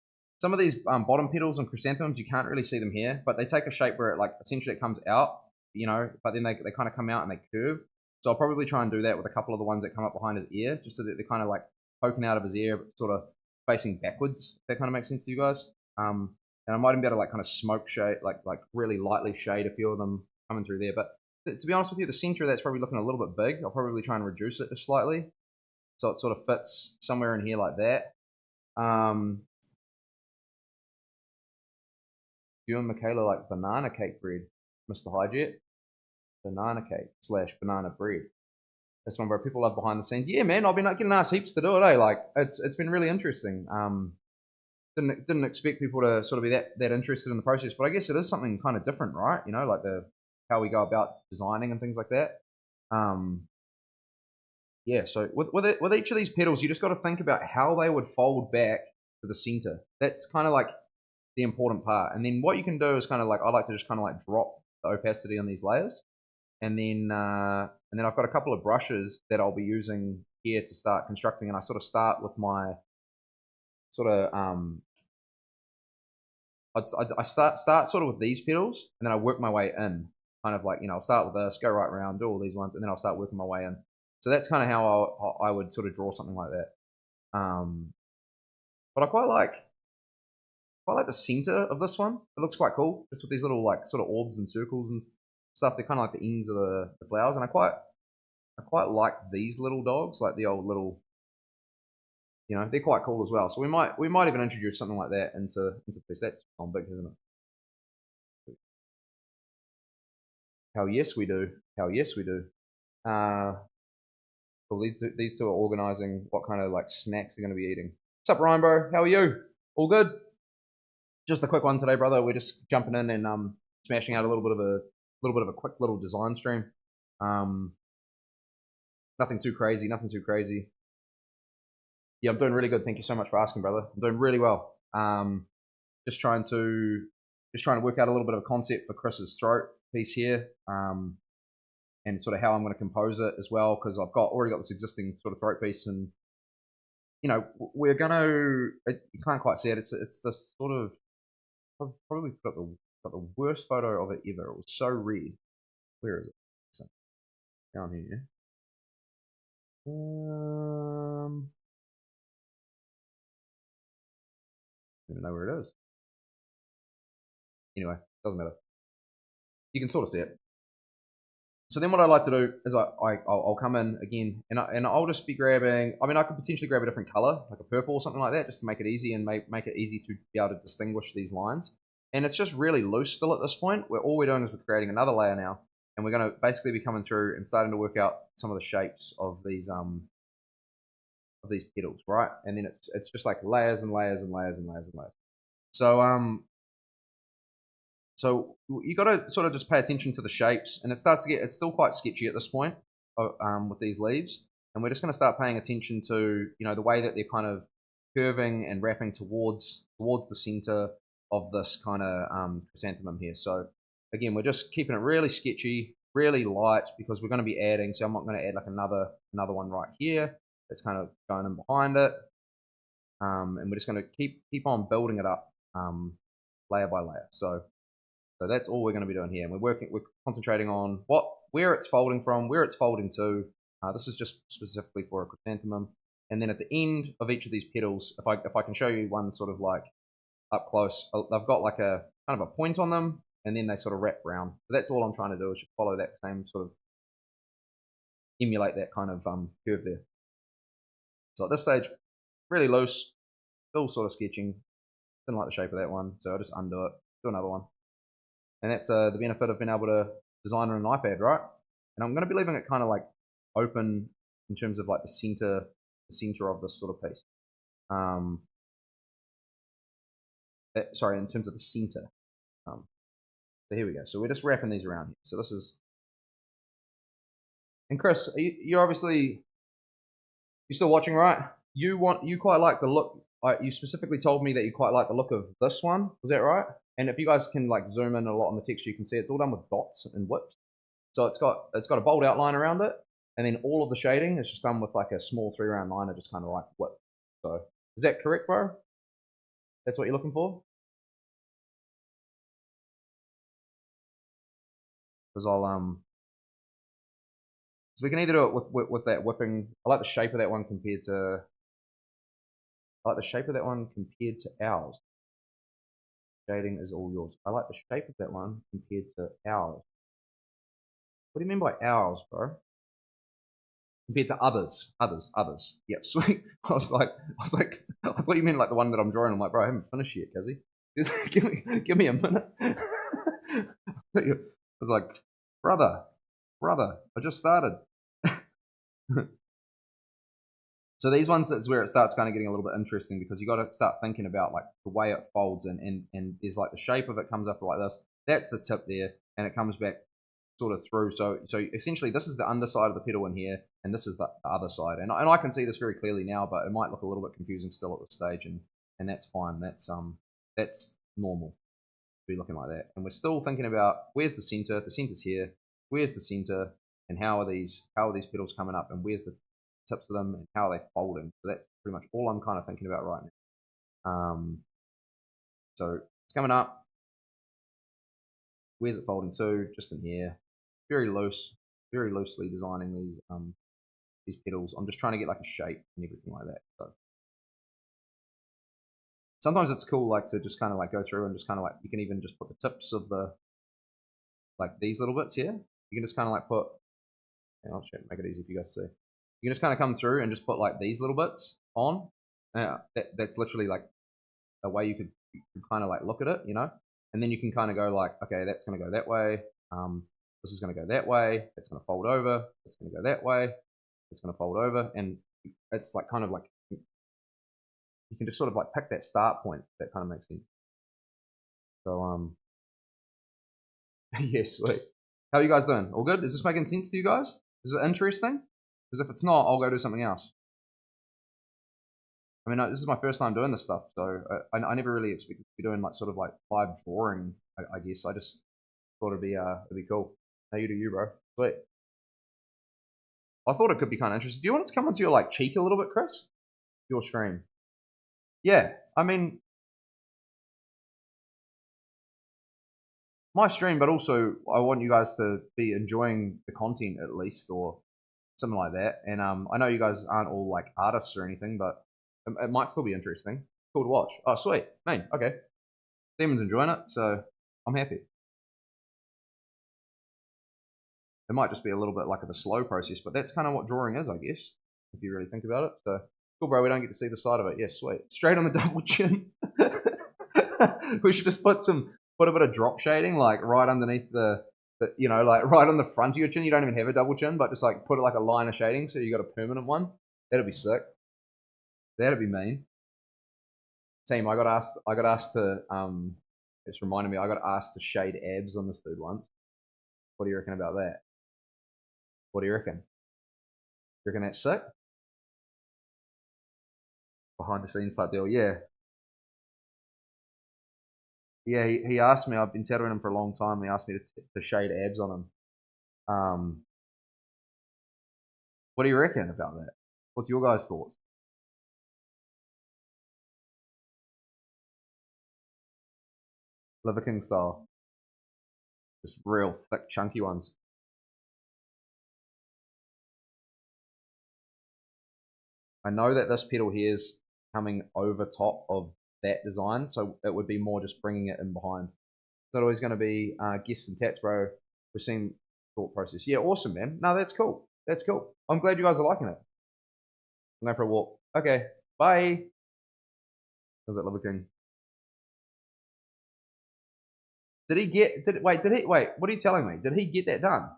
some of these bottom petals and chrysanthemums, you can't really see them here, but they take a shape where it like essentially it comes out, you know, but then they kind of come out and they curve. So I'll probably try and do that with a couple of the ones that come up behind his ear, just so that they're kind of like poking out of his ear, but sort of facing backwards. If that kind of makes sense to you guys. And I might even be able to like kind of smoke shade, like really lightly shade a few of them coming through there. But to be honest with you, the center of that's probably looking a little bit big. I'll probably try and reduce it slightly, so it sort of fits somewhere in here like that. You and Michaela like banana cake bread, Mr. Highjet. Banana cake / banana bread. That's one where people love behind the scenes. Yeah, man, I've been getting asked heaps to do it. Like it's been really interesting. Didn't expect people to sort of be that interested in the process, but I guess it is something kind of different, right? You know, like how we go about designing and things like that. yeah, so with each of these petals, you just got to think about how they would fold back to the center. That's kind of like the important part. And then what you can do is kind of like, I like to just kind of like drop the opacity on these layers. And then I've got a couple of brushes that I'll be using here to start constructing. And I sort of start with my sort of, I start sort of with these petals, and then I work my way in. Kind of like, I'll start with this, go right around, do all these ones, and then I'll start working my way in. So that's kind of how I would sort of draw something like that. But I quite like the center of this one. It looks quite cool, just with these little like sort of orbs and circles and stuff. They're kind of like the ends of the flowers, and I quite like these little dogs, like the old little, they're quite cool as well. So we might even introduce something like that into this. That's on big, isn't it? Hell yes, we do. Hell yes, we do. Well, these two are organizing what kind of like snacks they're going to be eating. What's up, Ryan, bro? How are you? All good? Just a quick one today, brother. We're just jumping in and smashing out a little bit of a quick little design stream. Nothing too crazy. Yeah, I'm doing really good. Thank you so much for asking, brother. I'm doing really well. Just trying to work out a little bit of a concept for Chris's throat piece here, and sort of how I'm going to compose it as well, because I've already got this existing sort of throat piece, and we're gonna. You can't quite see it. It's this sort of. I've probably got the worst photo of it ever. It was so red. Where is it? So, down here. I don't even know where it is. Anyway, doesn't matter. You can sort of see it. So then what I like to do is I'll come in again, and I'll just be grabbing. I mean, I could potentially grab a different color, like a purple or something like that, just to make it easy and make it easy to be able to distinguish these lines. And it's just really loose still at this point. Where all we're doing is we're creating another layer now, and we're going to basically be coming through and starting to work out some of the shapes of these petals, right? And then it's just like layers and layers and layers and layers and layers. So you got to sort of just pay attention to the shapes, and it's still quite sketchy at this point with these leaves, and we're just going to start paying attention to the way that they're kind of curving and wrapping towards the center of this kind of chrysanthemum here. So again, we're just keeping it really sketchy, really light, because we're going to be adding. So I'm not going to add like another one right here. That's kind of going in behind it, and we're just going to keep on building it up layer by layer. So that's all we're going to be doing here. And we're concentrating on where it's folding from, where it's folding to. This is just specifically for a chrysanthemum. And then at the end of each of these petals, if I can show you one sort of like up close, they've got like a kind of a point on them, and then they sort of wrap around. So that's all I'm trying to do, is just follow that same sort of, emulate that kind of curve there. So at this stage, really loose, still sort of sketching. Didn't like the shape of that one, so I'll just undo it, do another one. And that's the benefit of being able to design on an iPad, right? And I'm going to be leaving it kind of like open in terms of like the center of this sort of piece. Sorry, in terms of the center. So here we go. So we're just wrapping these around here. So this is. And Chris, you're obviously still watching, right? You quite like the look. You specifically told me that you quite like the look of this one. Was that right? And if you guys can like zoom in a lot on the texture, you can see it's all done with dots and whips. So it's got a bold outline around it, and then all of the shading is just done with like a small 3-round liner, just kind of like whip. So is that correct, bro? That's what you're looking for? Because so we can either do it with that whipping. I like the shape of that one compared to ours. Shading is all yours. I like the shape of that one compared to ours. What do you mean by ours, bro? Compared to others. Yeah, sweet. I was like, I thought you meant like the one that I'm drawing. I'm like, bro, I haven't finished yet, Kazzy. Just give me a minute. I was like, brother, I just started. So these ones, that's where it starts kind of getting a little bit interesting, because you got to start thinking about like the way it folds, and there's like the shape of it comes up like this. That's the tip there, and it comes back sort of through. So essentially, this is the underside of the pedal in here, and this is the other side. And I can see this very clearly now, but it might look a little bit confusing still at this stage, and that's fine. That's normal to be looking like that. And we're still thinking about where's the center. The center's here. Where's the center? And how are these pedals coming up? And where's the tips of them? And how are they folding? So that's pretty much all I'm kind of thinking about right now. So it's coming up. Where's it folding to? Just in here. Very loosely designing these pedals. I'm just trying to get like a shape and everything like that. So sometimes it's cool like to just kind of like go through and just kind of like, you can even just put the tips of the, like these little bits here. You can just kind of like put, I'll make it easy for you guys to see. You can just kind of come through and just put like these little bits on. That's literally like a way you could kind of like look at it, you know? And then you can kind of go like, okay, that's going to go that way. This is going to go that way. It's going to fold over. It's going to go that way. It's going to fold over. And it's like kind of like, you can just sort of like pick that start point. That kind of makes sense. So, yeah, sweet. How are you guys doing? All good? Is this making sense to you guys? Is it interesting? Because if it's not, I'll go do something else. I mean, this is my first time doing this stuff, so I never really expected to be doing like sort of like live drawing. I guess I just thought it'd be cool. How you do, you bro? Sweet. I thought it could be kind of interesting. Do you want it to come onto your like cheek a little bit, Chris? Your stream. Yeah, I mean, my stream, but also I want you guys to be enjoying the content at least, or something like that. And I know you guys aren't all like artists or anything, but it might still be interesting. Cool to watch. Oh, sweet. Man, okay. Demon's enjoying it, so I'm happy. It might just be a little bit like of a slow process, but that's kind of what drawing is, I guess, if you really think about it. So, cool, bro. We don't get to see the side of it. Yeah, sweet. Straight on the double chin. We should just put a bit of drop shading, like right underneath the, you know, like right on the front of your chin. You don't even have a double chin, but just like put it like a line of shading so you got a permanent one. That'd be sick. That'd be mean. Team, I got asked to it's reminded me, I got asked to shade abs on this dude once. What do you reckon about that? What do you reckon? You reckon that's sick? Behind the scenes type deal, yeah. Yeah, he asked me, I've been tattooing him for a long time, he asked me to shade abs on him. What do you reckon about that? What's your guys' thoughts? Liver King style. Just real thick, chunky ones. I know that this pedal here is coming over top of that design, so it would be more just bringing it in behind. It's not always going to be guests and tats, bro. We're seeing thought process. Yeah, awesome, man. No, that's cool. That's cool. I'm glad you guys are liking it. I'm going for a walk. Okay, bye. How's that, Liver King? Wait, what are you telling me? Did he get that done?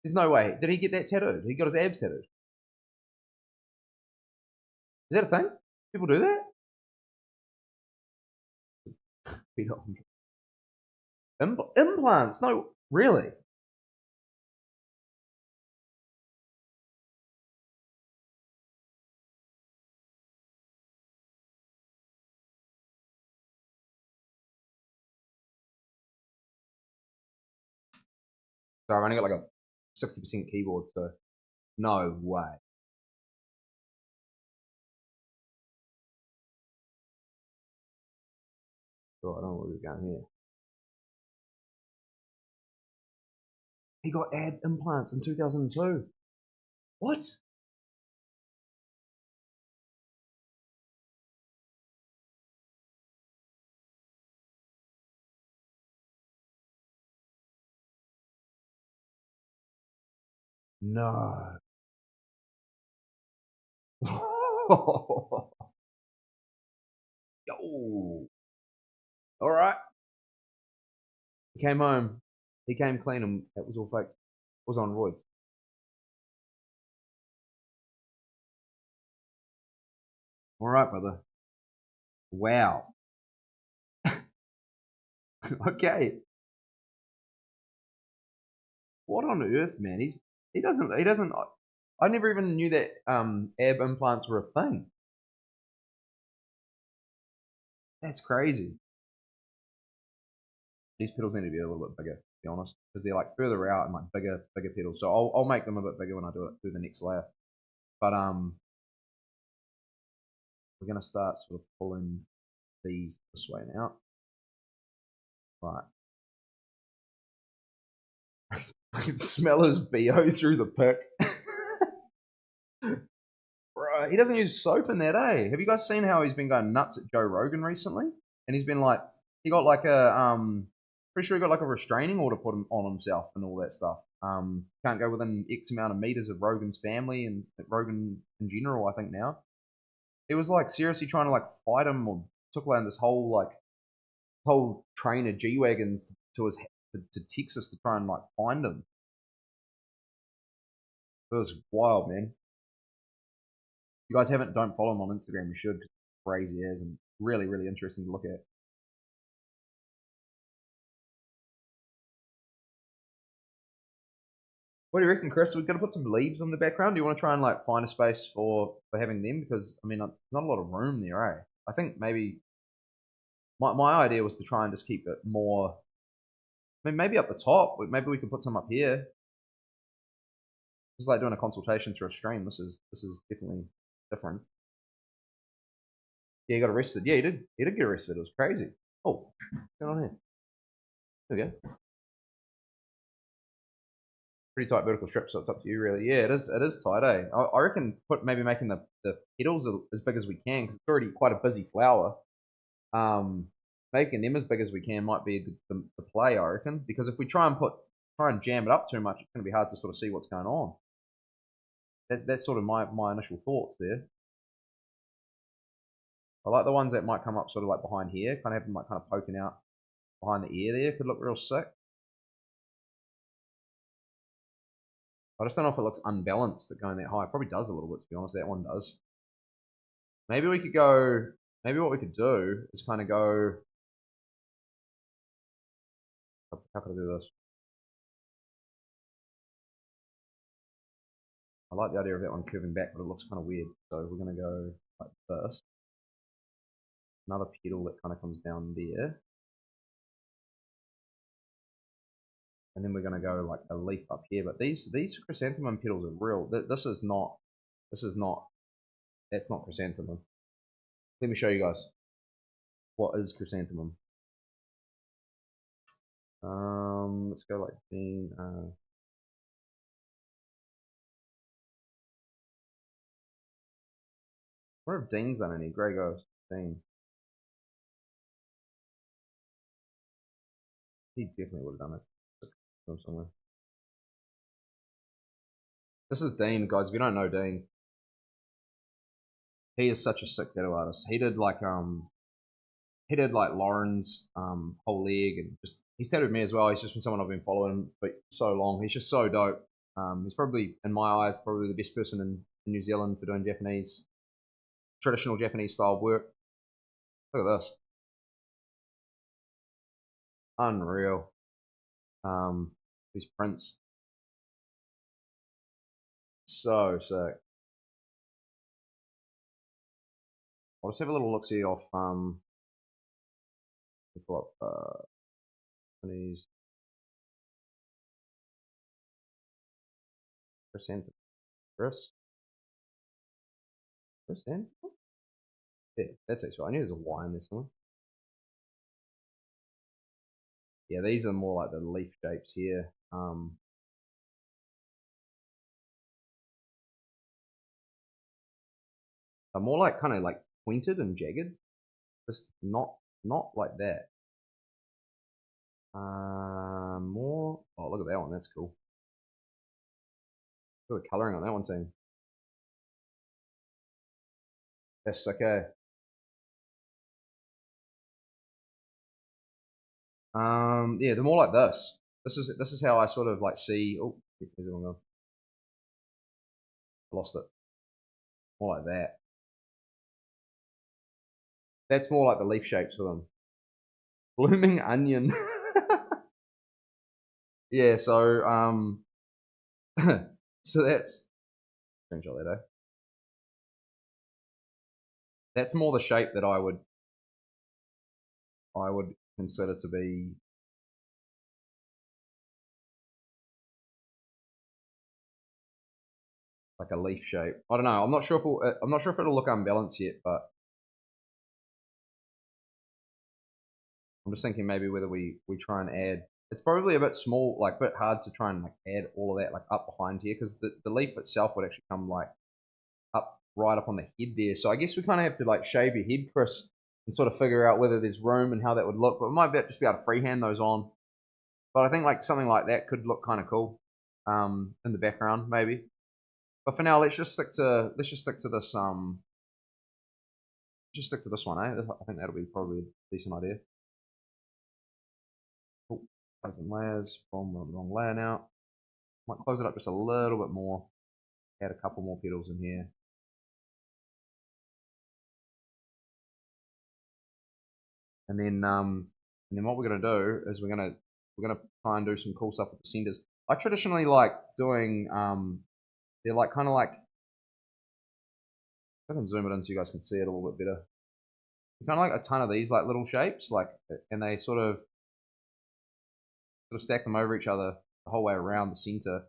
There's no way. Did he get that tattooed? He got his abs tattooed. Is that a thing? People do that? Implants? No, really? So I've only got like a 60% keyboard, so no way. So I don't know where we're going here. He got ab implants in 2002. What? No. Yo. All right. He came home. He came clean, and it was all fake. It was on roids. All right, brother. Wow. Okay. what on earth, man? He doesn't. I never even knew that ab implants were a thing. That's crazy. These pedals need to be a little bit bigger, to be honest, because they're like further out and like bigger pedals. So I'll make them a bit bigger when I do the next layer. But we're gonna start sort of pulling these this way now. Right. I can smell his BO through the pick. Bro, he doesn't use soap in that, eh? Have you guys seen how he's been going nuts at Joe Rogan recently? And he's been like, he got like a, pretty sure he got like a restraining order put on himself and all that stuff. Can't go within X amount of meters of Rogan's family and Rogan in general, I think now. He was like seriously trying to like fight him or took around this whole train of G-Wagons to Texas to try and like find him. It was wild, man. If you guys don't follow him on Instagram, you should, because it's crazy as and really, really interesting to look at. What do you reckon, Chris? We're gonna put some leaves in the background. Do you want to try and like find a space for having them? Because I mean, there's not a lot of room there, eh? I think maybe my idea was to try and just keep it more. I mean, maybe up the top. Maybe we could put some up here. It's like doing a consultation through a stream. This is definitely different. Yeah, he got arrested. Yeah, he did. He did get arrested. It was crazy. Oh, what's going on here? There we go. Pretty tight vertical strip, so it's up to you, really. Yeah, it is. It is tight, eh? I reckon maybe making the petals as big as we can, because it's already quite a busy flower. Making them as big as we can might be the play, I reckon. Because if we try and jam it up too much, it's going to be hard to sort of see what's going on. That's sort of my initial thoughts there. I like the ones that might come up sort of like behind here, kind of have them like kind of poking out behind the ear there. Could look real sick. I just don't know if it looks unbalanced that going that high. It probably does a little bit, to be honest. That one does. Maybe we could go. Maybe what we could do is kind of go. How could I do this? I like the idea of that one curving back, but it looks kind of weird. So we're going to go like this. Another petal that kind of comes down there. And then we're going to go like a leaf up here. But these chrysanthemum petals are real. That's not chrysanthemum. Let me show you guys. What is chrysanthemum? Let's go like Dean. I wonder if Dean's done any. Gregos. Dean. He definitely would have done it. From somewhere. This is Dean, guys. If you don't know Dean, he is such a sick tattoo artist. He did like Lauren's whole leg, and just he's tattooed me as well. He's just been someone I've been following for so long. He's just so dope. He's probably, in my eyes, probably the best person in New Zealand for doing traditional Japanese style work. Look at this, unreal. These prints, so sick. I'll just have a little look see off pull up Japanese percent. Percent. Yeah, that's actually. I knew there's a Y in this one. Yeah, these are more like the leaf shapes here. Are more like kind of like pointed and jagged. Just not like that. More. Oh, look at that one. That's cool. Look at the coloring on that one, team. That's okay. Yeah, they're more like this. This is how I sort of like see. Oh, where's it gone? I lost it. More like that. That's more like the leaf shapes for them. Blooming onion. Yeah, so so that's screenshot that, eh? That's more the shape that I would consider to be like a leaf shape. I don't know. I'm not sure if it'll look unbalanced yet, but I'm just thinking maybe whether we try and add. It's probably a bit small, like a bit hard to try and like add all of that like up behind here because the leaf itself would actually come like up right up on the head there. So I guess we kind of have to like shave your head, Chris, and sort of figure out whether there's room and how that would look. But we might just be able to freehand those on. But I think like something like that could look kind of cool in the background maybe. But for now, let's just stick to this just stick to this one, eh? I think that'll be probably a decent idea. Oh, open layers from the wrong layer now. Might close it up just a little bit more. Add a couple more petals in here. And then what we're gonna do is we're gonna try and do some cool stuff with the centers. I traditionally like doing they're like kind of like I can zoom it in so you guys can see it a little bit better. Kind of like a ton of these like little shapes, like, and they sort of stack them over each other the whole way around the center.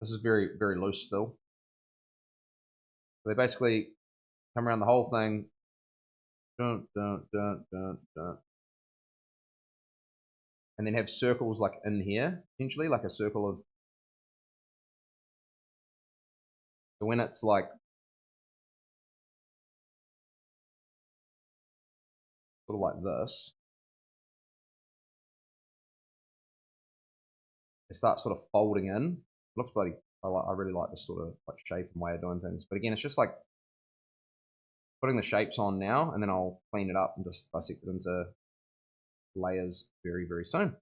This is very very loose still. So they basically come around the whole thing, dun, dun, dun, dun, dun, and then have circles like in here, essentially like a circle of. So when it's like sort of like this, it starts sort of folding in. It looks bloody. I really like this sort of like shape and way of doing things. But again, it's just like putting the shapes on now, and then I'll clean it up and just dissect it into layers very very soon.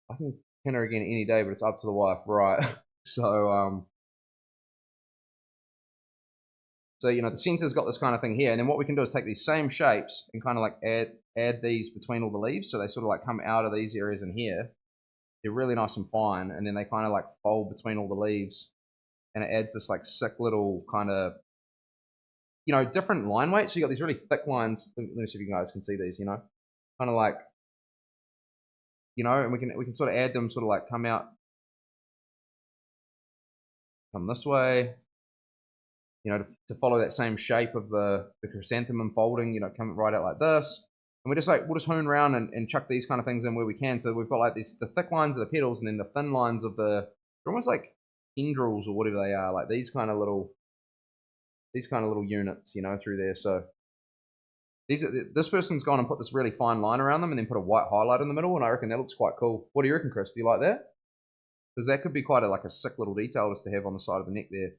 I can pin her again any day, but it's up to the wife, right? So so the center's got this kind of thing here, and then what we can do is take these same shapes and kind of like add these between all the leaves, so they sort of like come out of these areas in here. They're really nice and fine, and then they kind of like fold between all the leaves, and it adds this like sick little kind of different line weight. So you got these really thick lines. Let me see if you guys can see these. Kind of like and we can sort of add them, sort of like come this way. To follow that same shape of the chrysanthemum folding, come right out like this. And we'll just hone around and chuck these kind of things in where we can. So we've got like the thick lines of the petals and then the thin lines of they're almost like tendrils or whatever they are, like these kind of little units, through there. So this person's gone and put this really fine line around them and then put a white highlight in the middle, and I reckon that looks quite cool. What do you reckon, Chris? Do you like that? Because that could be quite like a sick little detail just to have on the side of the neck there.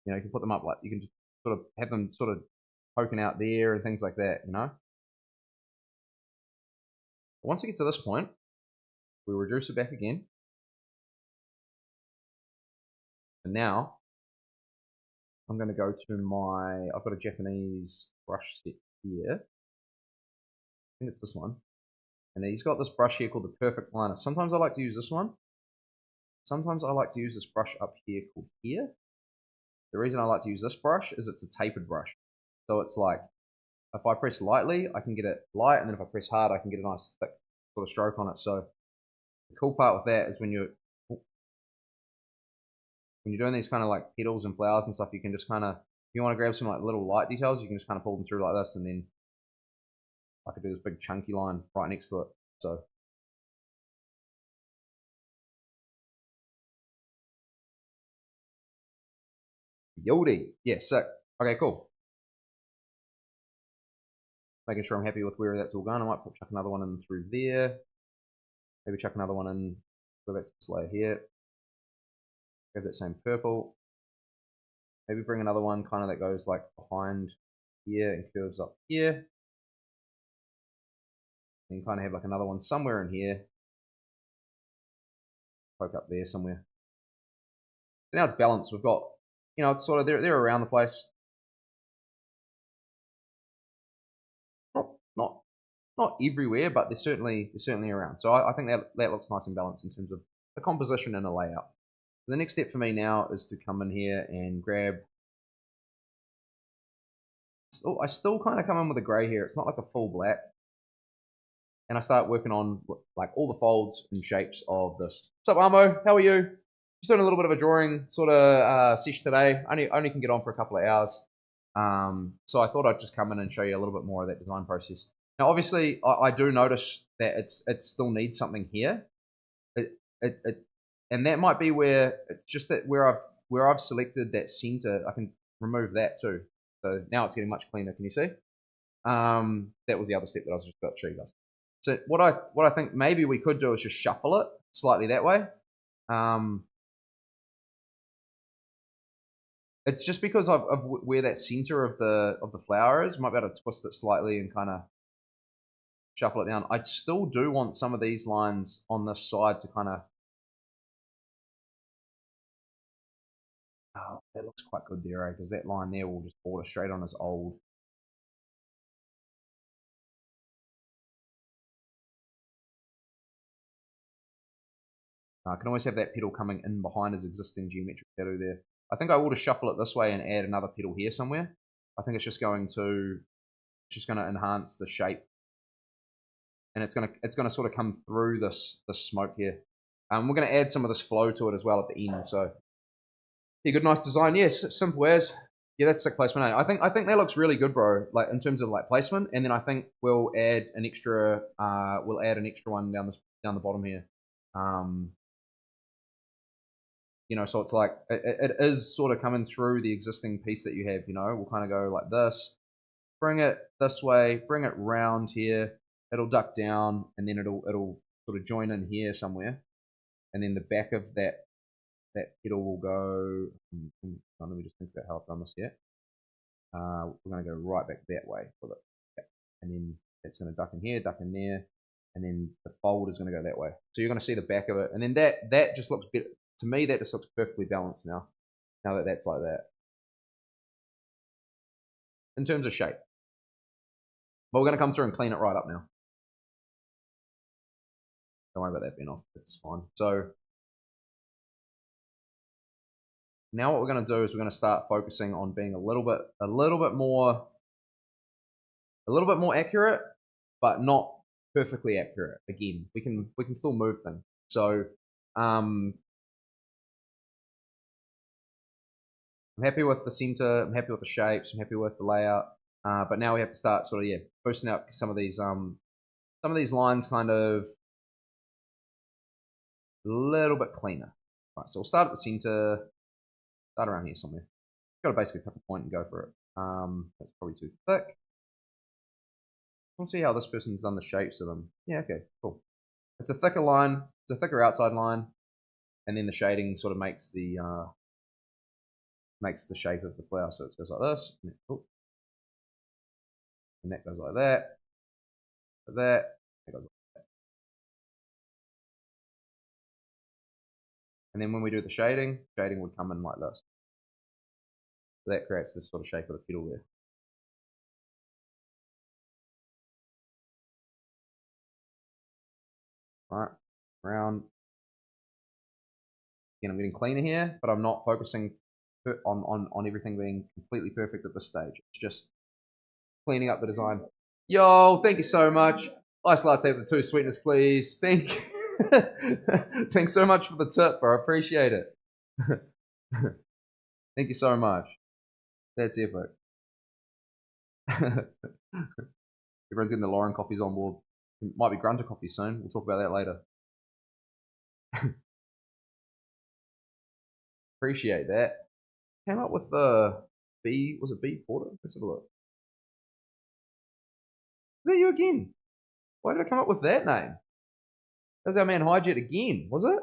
You can put them up like you can just sort of have them sort of poking out there and things like that. Once we get to this point, we reduce it back again. And now I'm going to go to I've got a Japanese brush set here. I think it's this one. And he's got this brush here called the Perfect Liner. Sometimes I like to use this one. Sometimes I like to use this brush up here called here. The reason I like to use this brush is it's a tapered brush. So it's like, if I press lightly, I can get it light, and then if I press hard, I can get a nice thick sort of stroke on it. So the cool part with that is when you're doing these kind of like petals and flowers and stuff, you can just kind of, if you want to grab some like little light details, you can just kind of pull them through like this, and then I could do this big chunky line right next to it. So Yodi, yeah, sick. Okay, cool. Making sure I'm happy with where that's all going. I might chuck another one in through there. Maybe chuck another one in. Go back to this layer here. Grab that same purple. Maybe bring another one kind of that goes like behind here and curves up here. And kind of have like another one somewhere in here. Poke up there somewhere. So now it's balanced. We've got you know, it's sort of they're around the place. Not not not everywhere, but they're certainly around. So I think that looks nice and balanced in terms of the composition and the layout. The next step for me now is to come in here and grab. I still kind of come in with a grey here. It's not like a full black, and I start working on like all the folds and shapes of this. What's up, Amo? How are you? Just doing a little bit of a drawing sort of sesh today. Only can get on for a couple of hours. So I thought I'd just come in and show you a little bit more of that design process. Now, obviously, I do notice that it still needs something here. It and that might be where it's just that where I've selected that center, I can remove that too. So now it's getting much cleaner. Can you see? That was the other step that I was just about to show you guys. So what I think maybe we could do is just shuffle it slightly that way. It's just because of where that center of the flower is. Might be able to twist it slightly and kind of shuffle it down. I still do want some of these lines on this side to kind of. Oh, that looks quite good there, because that line there will just border straight on his old. I can always have that petal coming in behind his existing geometric tattoo there. I think I will just shuffle it this way and add another petal here somewhere. I think it's just going to enhance the shape, and it's going to sort of come through this smoke here. We're going to add some of this flow to it as well at the end. So yeah, good, nice design. Yes, simple as. Yeah, that's sick placement. I think that looks really good, bro. Like in terms of like placement, and then I think we'll add an extra one down the bottom here. You know, so it's like it is sort of coming through the existing piece that you have. You know, we'll kind of go like this, bring it this way, bring it round here. It'll duck down, and then it'll sort of join in here somewhere, and then the back of that petal will go. Let me just think about how I've done this here. We're going to go right back that way with it, and then it's going to duck in here, duck in there, and then the fold is going to go that way. So you're going to see the back of it, and then that just looks better. To me, that just looks perfectly balanced now. Now that that's like that. In terms of shape. But we're going to come through and clean it right up now. Don't worry about that being off. It's fine. So now what we're going to do is we're going to start focusing on being a little bit more accurate, but not perfectly accurate. Again, we can still move things. So I'm happy with the center. I'm happy with the shapes. I'm happy with the layout. But now we have to start sort of boosting out some of these lines, kind of a little bit cleaner. Right, so we'll start at the center. Start around here somewhere. Got to basically pick a point and go for it. That's probably too thick. We'll see how this person's done the shapes of them. Yeah, okay, cool. It's a thicker line. It's a thicker outside line, and then the shading sort of makes the shape of the flower. So it goes like this, and that goes like that, that goes like that. And then when we do the shading would come in like this. So that creates this sort of shape of the petal there. All right, round. Again, I'm getting cleaner here, but I'm not focusing on everything being completely perfect at this stage. It's just cleaning up the design. Yo, thank you so much. Ice latte with the 2 sweetness, please. Thanks so much for the tip, bro. I appreciate it. Thank you so much. That's epic. Everyone's getting the Lauren coffees on board. It might be Grunter coffee soon. We'll talk about that later. Appreciate that. Came up with the B. Was it B Porter? Let's have a look. Is that you again? Why did I come up with that name? That was our man Highjet again, was it?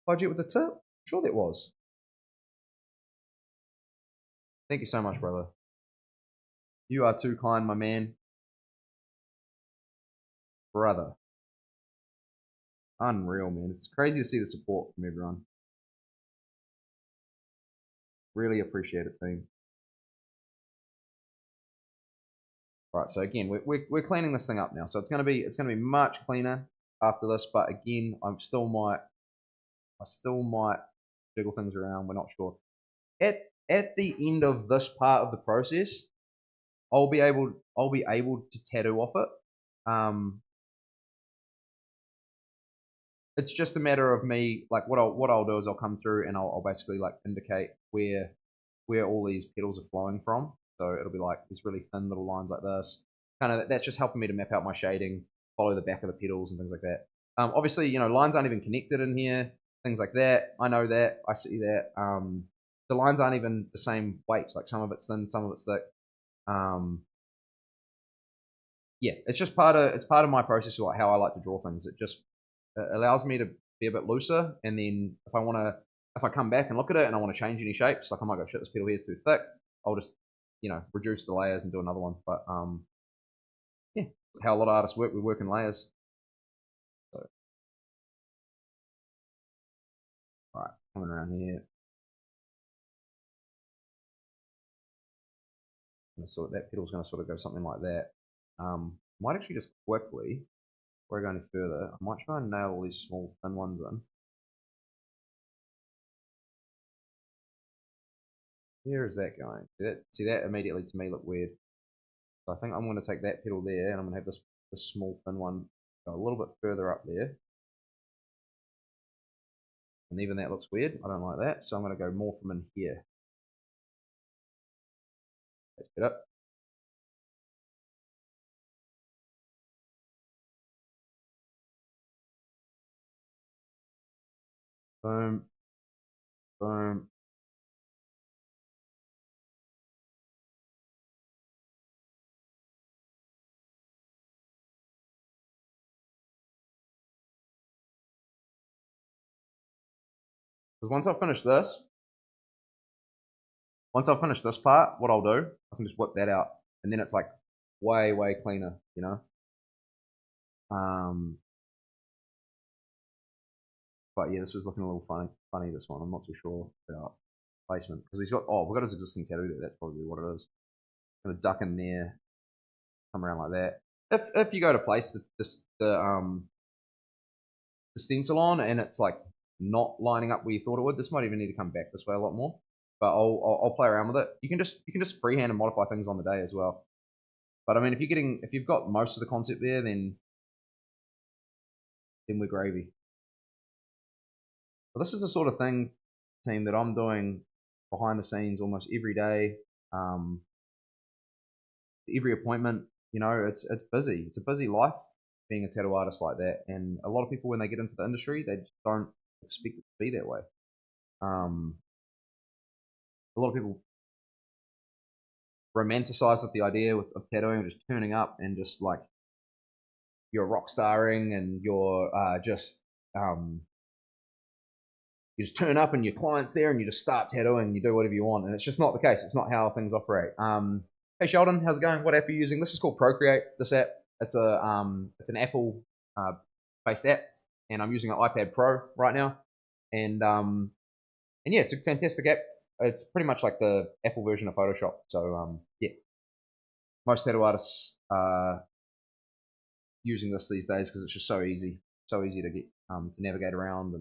Highjet with the tip? I'm sure that was. Thank you so much, brother. You are too kind, my man. Brother. Unreal, man. It's crazy to see the support from everyone. Really appreciate it, team. Right, so again, we're cleaning this thing up now. So it's gonna be much cleaner after this. But again, I still might jiggle things around. We're not sure. At the end of this part of the process, I'll be able to tattoo off it. It's just a matter of me, like what I'll do is I'll come through and I'll basically like indicate where all these petals are flowing from. So it'll be like these really thin little lines like this. Kind of that's just helping me to map out my shading, follow the back of the petals and things like that. Obviously, you know, lines aren't even connected in here, things like that. I know that, I see that. The lines aren't even the same weight. Like some of it's thin, some of it's thick. Yeah, it's just part of my process of how I like to draw things. It just allows me to be a bit looser, and then if I come back and look at it and I want to change any shapes, like I might go, shit, this petal here is too thick. I'll just, you know, reduce the layers and do another one. But yeah, how a lot of artists work. We work in layers. So, all right, coming around here. So that petal's going to sort of go something like that. Might actually just quickly, before I go any further, I might try and nail all these small thin ones in. Where is that going? See that immediately to me look weird. So I think I'm going to take that petal there, and I'm going to have this small thin one go a little bit further up there. And even that looks weird. I don't like that. So I'm going to go more from in here. That's better. Boom. Boom. Because once I finish this part, what I'll do, I can just whip that out. And then it's like way, way cleaner, you know? But yeah, this is looking a little funny, this one. I'm not too sure about placement. Because we've got his existing tattoo there. That's probably what it is. Gonna duck in there, come around like that. If you go to place the stencil on and it's like not lining up where you thought it would, this might even need to come back this way a lot more. But I'll play around with it. You can just freehand and modify things on the day as well. But I mean, if you've got most of the concept there, then we're gravy. But this is the sort of thing, team, that I'm doing behind the scenes almost every day. Every appointment, you know, it's busy. It's a busy life being a tattoo artist like that. And a lot of people, when they get into the industry, they just don't expect it to be that way. A lot of people romanticize with the idea of tattooing, just turning up and just like you're rock starring and you're you just turn up and your client's there and you just start tattooing and you do whatever you want. And it's just not the case. It's not how things operate. Hey Sheldon, how's it going? What app are you using? This is called Procreate. This app, it's an Apple based app, and I'm using an iPad Pro right now. And yeah, it's a fantastic app. It's pretty much like the Apple version of Photoshop. So yeah, most tattoo artists are using this these days because it's just so easy to get to navigate around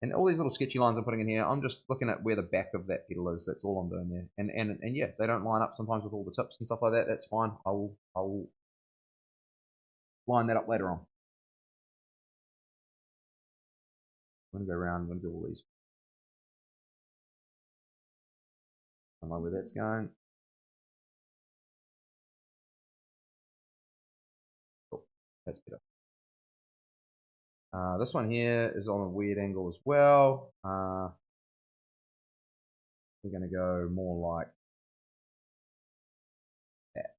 and all these little sketchy lines I'm putting in here. I'm just looking at where the back of that petal is. That's all I'm doing there. And yeah, they don't line up sometimes with all the tips and stuff like that. That's fine. I will line that up later on. I'm gonna go around. I'm gonna do all these. I know where that's going. Cool. That's better. This one here is on a weird angle as well. We're going to go more like that.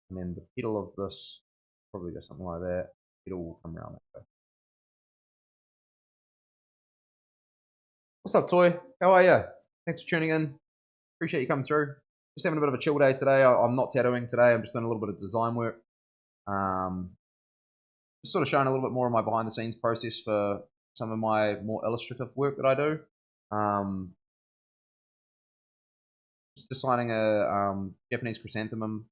And then the petal of this, probably go something like that. Petal will come around that way. What's up, Toy? How are you? Thanks for tuning in. Appreciate you coming through. Just having a bit of a chill day today. I'm not tattooing today. I'm just doing a little bit of design work. Just sort of showing a little bit more of my behind the scenes process for some of my more illustrative work that I do. Just designing a Japanese chrysanthemum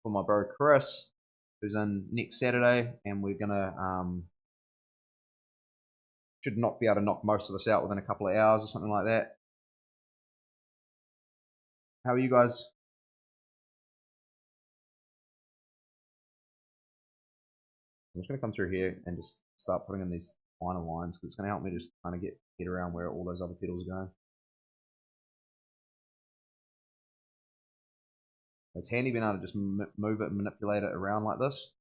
for my bro Chris, who's in next Saturday, and we're gonna should not be able to knock most of this out within a couple of hours or something like that. How are you guys? I'm just going to come through here and just start putting in these finer lines because it's going to help me just kind of get around where all those other petals are going. It's handy being able to just move it and manipulate it around like this.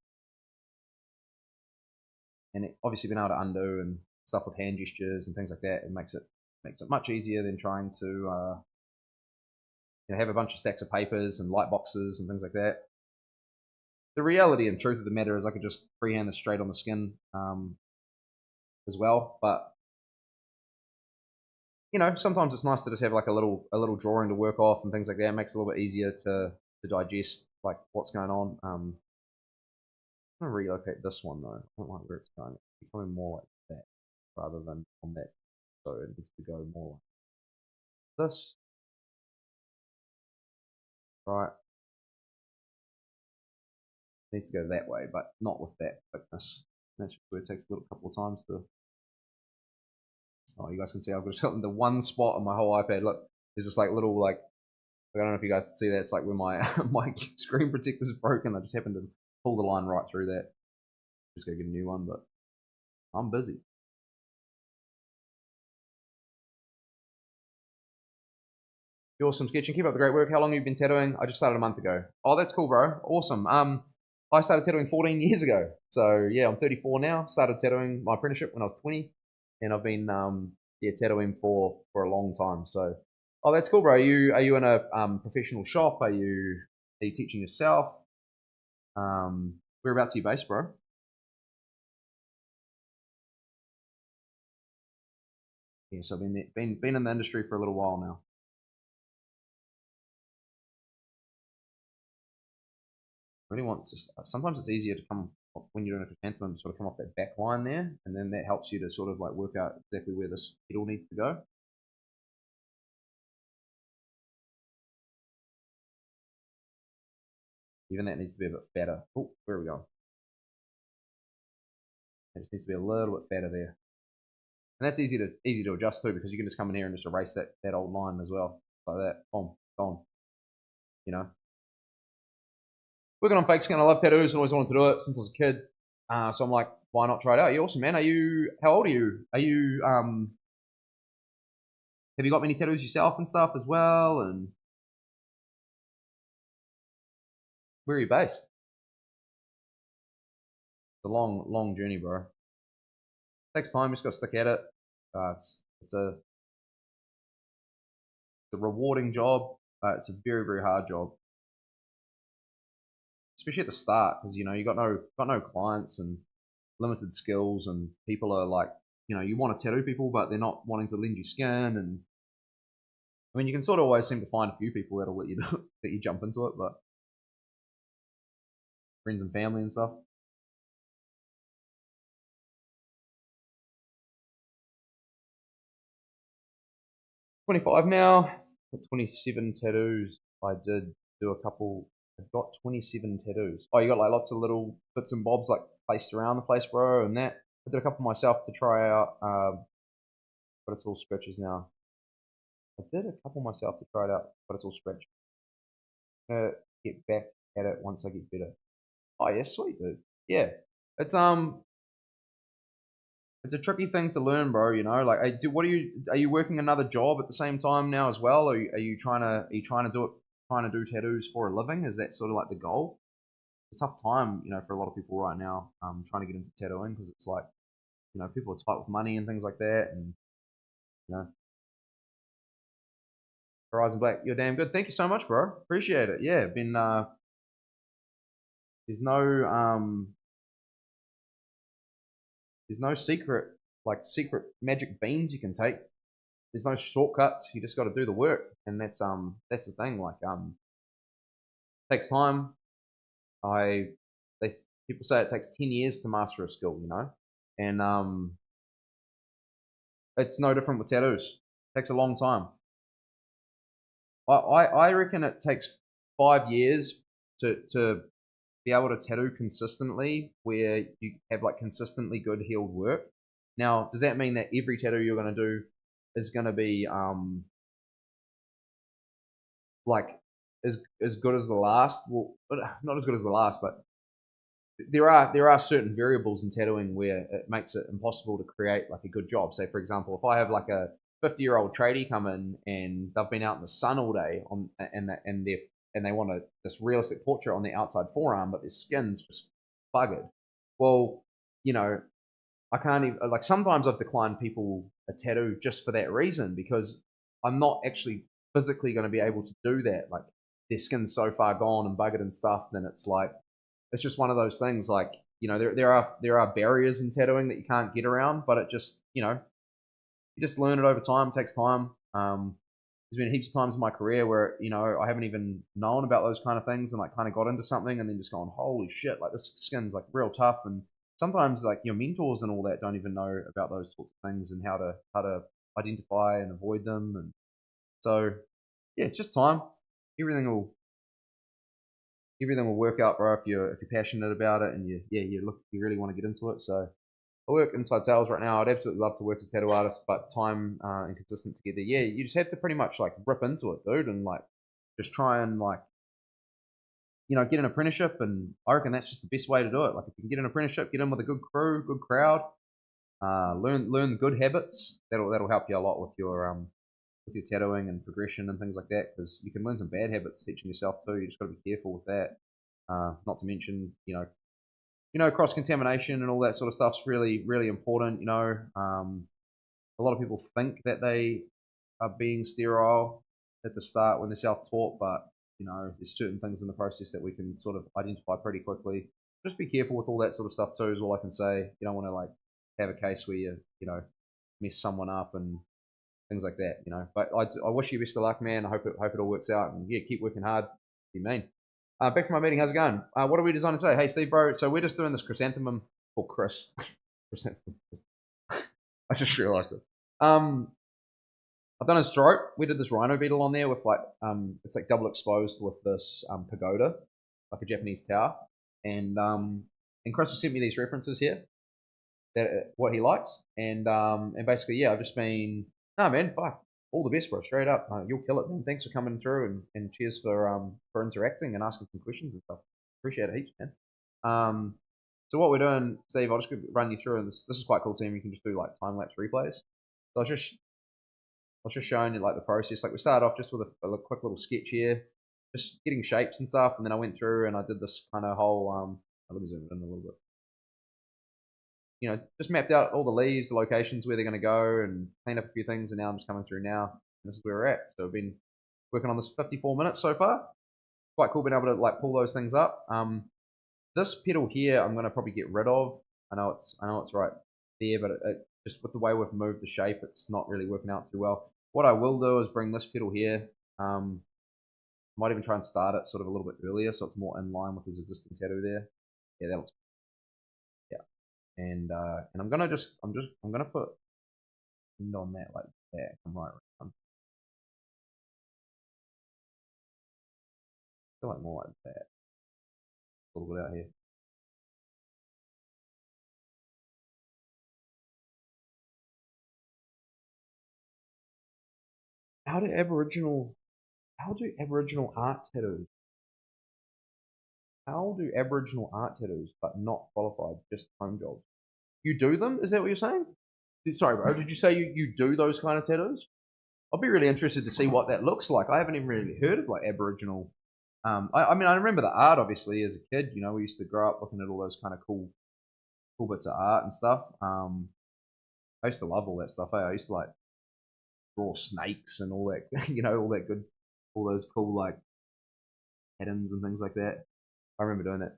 And obviously being able to undo and stuff with hand gestures and things like that, it makes it much easier than trying to have a bunch of stacks of papers and light boxes and things like that. The reality and truth of the matter is I could just freehand this straight on the skin as well, but sometimes it's nice to just have like a little drawing to work off and things like that. It makes it a little bit easier to digest like what's going on. I'm gonna relocate this one though. I don't like where it's going. It's becoming more like that rather than on that. So it needs to go more like this. Right. It needs to go that way, but not with that thickness. That's where it takes a little couple of times to. Oh, you guys can see I've just got the one spot on my whole iPad. Look, there's this like little like I don't know if you guys can see that. It's like where my my screen protector is broken. I just happened to pull the line right through that. Just go get a new one, but I'm busy. Awesome sketching. Keep up the great work. How long have you been tattooing? I just started a month ago. Oh, that's cool, bro. Awesome. I started tattooing 14 years ago. So yeah, I'm 34 now. Started tattooing my apprenticeship when I was 20, and I've been tattooing for a long time. So, oh, that's cool, bro. Are you in a professional shop? Are you teaching yourself? Whereabouts are you based, bro? Yeah, so I've been in the industry for a little while now. Really want to. Sometimes it's easier to come when you're doing a chrysanthemum, sort of come off that back line there, and then that helps you to sort of like work out exactly where this petal needs to go. Even that needs to be a bit fatter. Oh, where are we going? It just needs to be a little bit fatter there. And that's easy to adjust too because you can just come in here and just erase that old line as well. Like that. Boom, gone. You know. Working on fake skin, I love tattoos and always wanted to do it since I was a kid. So I'm like, why not try it out? You're awesome, man. How old are you? Have you got many tattoos yourself and stuff as well? And where are you based? It's a long journey, bro. It takes time. You just got to stick at it. It's a rewarding job. It's a very hard job, especially at the start because you got no clients and limited skills, and people are like, you want to tattoo people, but they're not wanting to lend you skin. And I mean, you can sort of always seem to find a few people that'll let you that you jump into it, but friends and family and stuff. 25 now. Got 27 tattoos. I did do a couple. I've got 27 tattoos. Oh, you got like lots of little bits and bobs like placed around the place, bro, and that. I did a couple myself to try out, but it's all scratches now. I did a couple myself to try it out, but it's all scratch. I'm gonna get back at it once I get better. Oh yeah, sweet dude. Yeah, it's it's a tricky thing to learn, bro. Like, are you working another job at the same time now as well? Are you trying to do tattoos for a living? Is that sort of like the goal? It's a tough time, for a lot of people right now, trying to get into tattooing because it's like, people are tight with money and things like that, and you know, Horizon Black, you're damn good. Thank you so much, bro. Appreciate it. Yeah, been there's no secret magic beans you can take. There's no shortcuts. You just got to do the work, and that's the thing. Like takes time. People people say it takes 10 years to master a skill, and it's no different with tattoos. It takes a long time. I reckon it takes 5 years to be able to tattoo consistently, where you have like consistently good healed work. Now, does that mean that every tattoo you're going to do is going to be like as good as the last? Well, not as good as the last, but there are certain variables in tattooing where it makes it impossible to create like a good job. Say, for example, if I have like a 50-year-old tradie come in and they've been out in the sun all day and they want this realistic portrait on their outside forearm, but their skin's just buggered. Well, you know, I can't even like sometimes I've declined people a tattoo just for that reason because I'm not actually physically going to be able to do that. Like their skin's so far gone and buggered and stuff, then it's like it's just one of those things. Like there are barriers in tattooing that you can't get around, but it just you just learn it over time. It takes time. There's been heaps of times in my career where I haven't even known about those kind of things and like kind of got into something and then just gone, holy shit, like this skin's like real tough. And sometimes like your mentors and all that don't even know about those sorts of things and how to identify and avoid them. And so yeah, it's just time. Everything will work out, bro. If you're passionate about it and you really want to get into it. So I work inside sales right now. I'd absolutely love to work as a tattoo artist, but time and consistent together. Yeah, you just have to pretty much like rip into it, dude, and like just try and like get an apprenticeship. And I reckon that's just the best way to do it. Like if you can get an apprenticeship, get in with a good crew, good crowd, learn good habits. That'll help you a lot with your tattooing and progression and things like that. Because you can learn some bad habits teaching yourself too. You just got to be careful with that. Not to mention, cross contamination and all that sort of stuff's really, really important. A lot of people think that they are being sterile at the start when they're self-taught, but there's certain things in the process that we can sort of identify pretty quickly. Just be careful with all that sort of stuff too. Is all I can say. You don't want to like have a case where you mess someone up and things like that. But I wish you best of luck, man. I hope it all works out, and yeah, keep working hard. You mean. Back from my meeting, how's it going? What are we designing today? Hey, Steve, bro. So we're just doing this chrysanthemum for Chris. Chrysanthemum. I just realized it. I've done his throat. We did this rhino beetle on there with like, it's like double exposed with this pagoda, like a Japanese tower. And Chris has sent me these references here, that what he likes. And basically, yeah, I've just been, nah, man, fuck. All the best, bro. Straight up, you'll kill it, man. Thanks for coming through and cheers for interacting and asking some questions and stuff. Appreciate it heaps, man. So what we're doing, Steve, I'll just run you through, and this is quite cool, team. You can just do like time lapse replays. So I was just showing you like the process. Like we started off just with a quick little sketch here, just getting shapes and stuff, and then I went through and I did this kind of whole. Let me zoom it in a little bit. Just mapped out all the leaves, the locations where they're going to go, and cleaned up a few things. And now I'm just coming through now. And this is where we're at. So I've been working on this 54 minutes so far. Quite cool being able to like pull those things up. This pedal here, I'm going to probably get rid of. I know it's right there, but it just with the way we've moved the shape, it's not really working out too well. What I will do is bring this pedal here. Might even try and start it sort of a little bit earlier, so it's more in line with his existing tattoo there. Yeah, that looks. And I'm gonna put end on that like that. I'm right around. I feel like more like that. A little bit out here. How do Aboriginal art tattoos? How do Aboriginal art tattoos but not qualified, just home jobs? You do them? Is that what you're saying? Sorry, bro. Did you say you do those kind of tattoos? I'll be really interested to see what that looks like. I haven't even really heard of like Aboriginal. I mean, I remember the art obviously as a kid. We used to grow up looking at all those kind of cool bits of art and stuff. I used to love all that stuff. I used to like draw snakes and all that, all that good, all those cool like patterns and things like that. I remember doing that.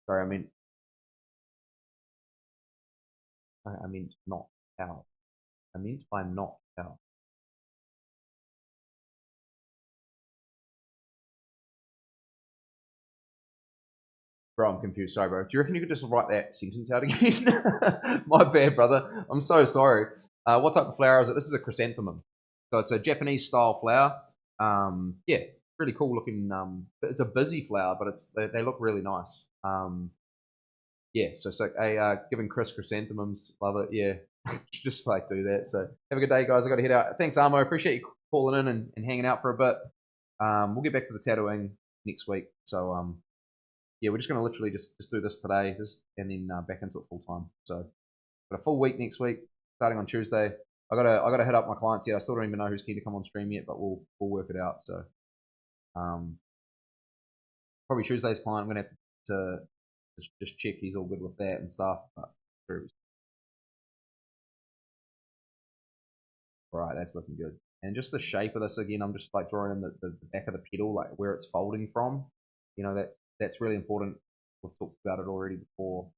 Sorry, I meant not cow. I meant by not cow. Bro, I'm confused. Sorry, bro. Do you reckon you could just write that sentence out again? My bad, brother. I'm so sorry. What type of flower is it? This is a chrysanthemum. So it's a Japanese style flower. Yeah, really cool looking. It's a busy flower, but they look really nice. Yeah, so giving Chris chrysanthemums, love it. Yeah, just like do that. So have a good day, guys. I got to head out. Thanks, Armo. Appreciate you calling in and hanging out for a bit. We'll get back to the tattooing next week. So yeah, we're just gonna literally just do this today, and then back into it full time. So got a full week next week, starting on Tuesday. I gotta hit up my clients here. I still don't even know who's keen to come on stream yet, but we'll work it out. So um, probably Tuesday's client. I'm gonna have to just check he's all good with that and stuff. But right, that's looking good. And just the shape of this again, I'm just like drawing in the back of the pedal, like where it's folding from. You know, that's really important. We've talked about it already before.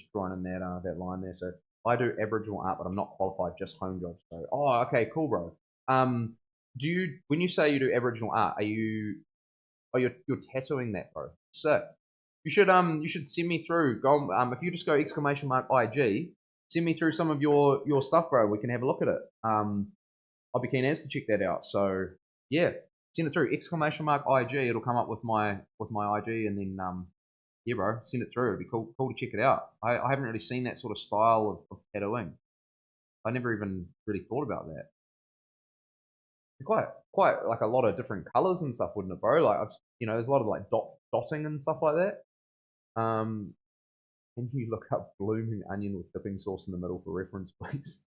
Just drawing in that line there. So I do Aboriginal art, but I'm not qualified, just home jobs. So okay, cool, bro. Do you when you say you do Aboriginal art, you're tattooing that, bro? Sick. You should send me through. Go if you just go exclamation mark IG, send me through some of your stuff, bro. We can have a look at it. I'll be keen as to check that out. So yeah, send it through exclamation mark IG. It'll come up with my IG, and then yeah, bro, send it through. It'd be cool to check it out. I haven't really seen that sort of style of tattooing. I never even really thought about that. Quite like a lot of different colors and stuff, wouldn't it, bro? Like there's a lot of like dotting and stuff like that. Can you look up blooming onion with dipping sauce in the middle for reference, please?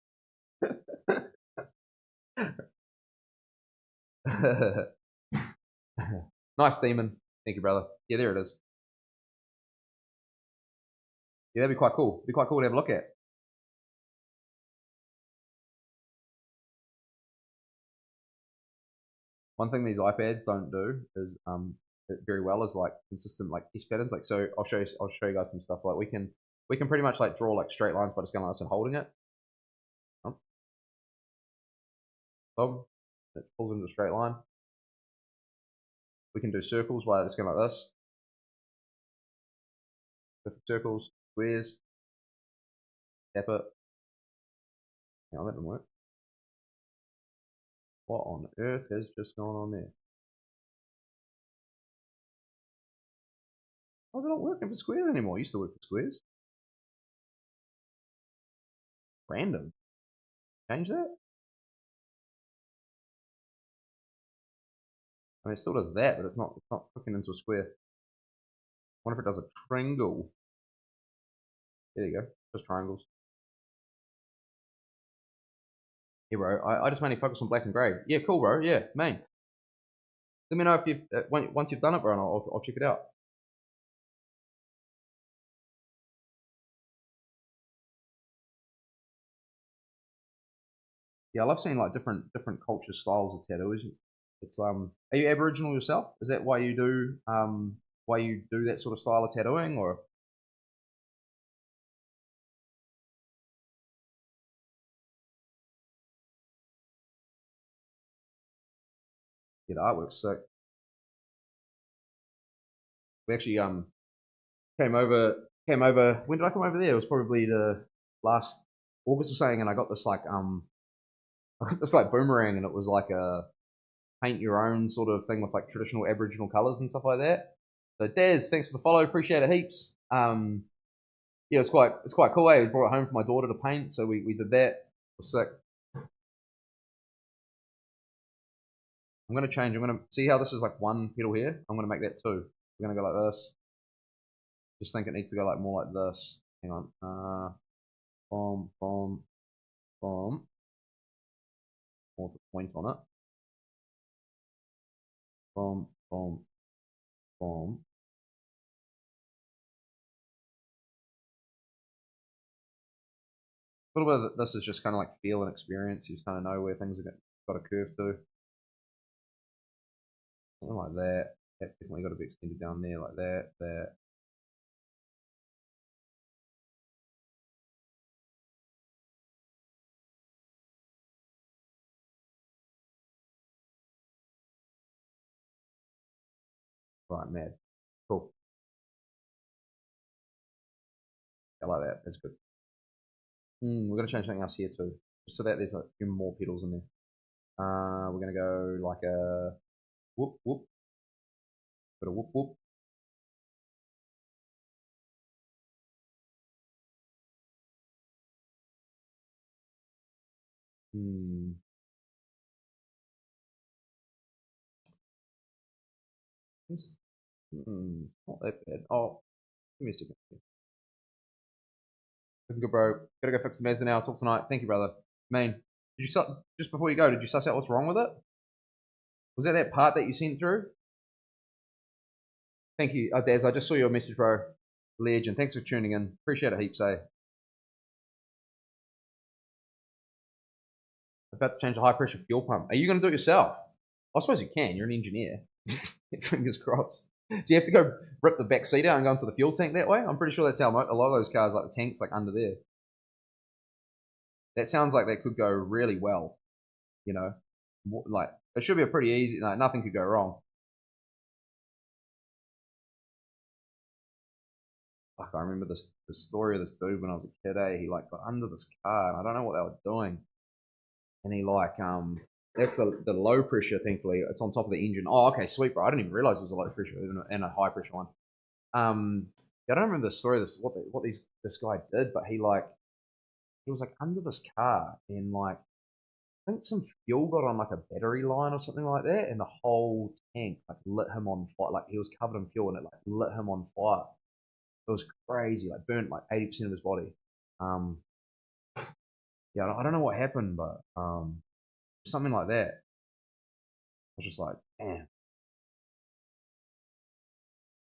Nice demon. Thank you, brother. Yeah, there it is. Yeah, that'd be quite cool. Be quite cool to have a look at. One thing these iPads don't do is very well is like consistent like piece patterns. Like so, I'll show you guys some stuff. Like we can pretty much like draw like straight lines by just going like this and holding it. Boom, it pulls into a straight line. We can do circles by just going like this. Perfect circles, squares. Tap it. Hang on, that didn't work. What on earth has just gone on there? Why is it not working for squares anymore? It used to work for squares. Random. Change that? I mean, it still does that, but it's not clicking into a square. I wonder if it does a triangle. There you go. Just triangles. Yeah, bro. I just mainly focus on black and grey. Yeah, cool, bro. Yeah, main. Let me know if you've once you've done it, bro, and I'll check it out. Yeah, I love seeing like different culture styles of tattoos. It's Are you Aboriginal yourself? Is that why you do that sort of style of tattooing, or yeah, the artwork's sick. We actually came over. When did I come over there? It was probably the last August or something, and I got this like I got this like boomerang, and it was like a paint your own sort of thing with like traditional Aboriginal colors and stuff like that. So Daz, thanks for the follow, appreciate it heaps. Yeah, it's quite cool. I brought it home for my daughter to paint, so we did that. It was sick. I'm gonna change. I'm gonna see how this is like one pedal here. I'm gonna make that two. We're gonna go like this. Just think it needs to go like more like this. Hang on. Boom, boom, boom. More with a point on it. Boom, boom, boom. A little bit of this is just kind of like feel and experience. You just kind of know where things are got a curve to. Something like that. That's definitely got to be extended down there like that. That. Right, mad. Cool. I like that. That's good. We're gonna change something else here too, just so that there's a few more pedals in there. We're gonna go like a whoop whoop, bit of whoop whoop. Hmm. It's, not that bad. Oh, give me a second. Looking good, bro. Gotta go fix the Mazda now. Talk tonight. Thank you, brother. Man, did you just before you go? Did you suss out what's wrong with it? Was that part that you sent through? Thank you, Daz. I just saw your message, bro. Legend. Thanks for tuning in. Appreciate it heaps, eh? About to change the high pressure fuel pump. Are you going to do it yourself? I suppose you can. You're an engineer. Fingers crossed. Do you have to go rip the back seat out and go into the fuel tank that way? I'm pretty sure that's how a lot of those cars, like the tanks, like under there. That sounds like that could go really well. You know, like it should be a pretty easy. No, nothing could go wrong. Fuck, I remember the story of this dude when I was a kid. He like got under this car, and I don't know what they were doing. And he like that's the low pressure. Thankfully, it's on top of the engine. Oh, okay, sweet, bro. I didn't even realize it was a low pressure and a high pressure one. Yeah, I don't remember the story of this this guy did, but he was like under this car and like I think some fuel got on like a battery line or something like that, and the whole tank like lit him on fire. Like he was covered in fuel and it like lit him on fire. It was crazy, like burnt like 80% of his body. Um, yeah, I don't know what happened, but something like that. I was just like, damn.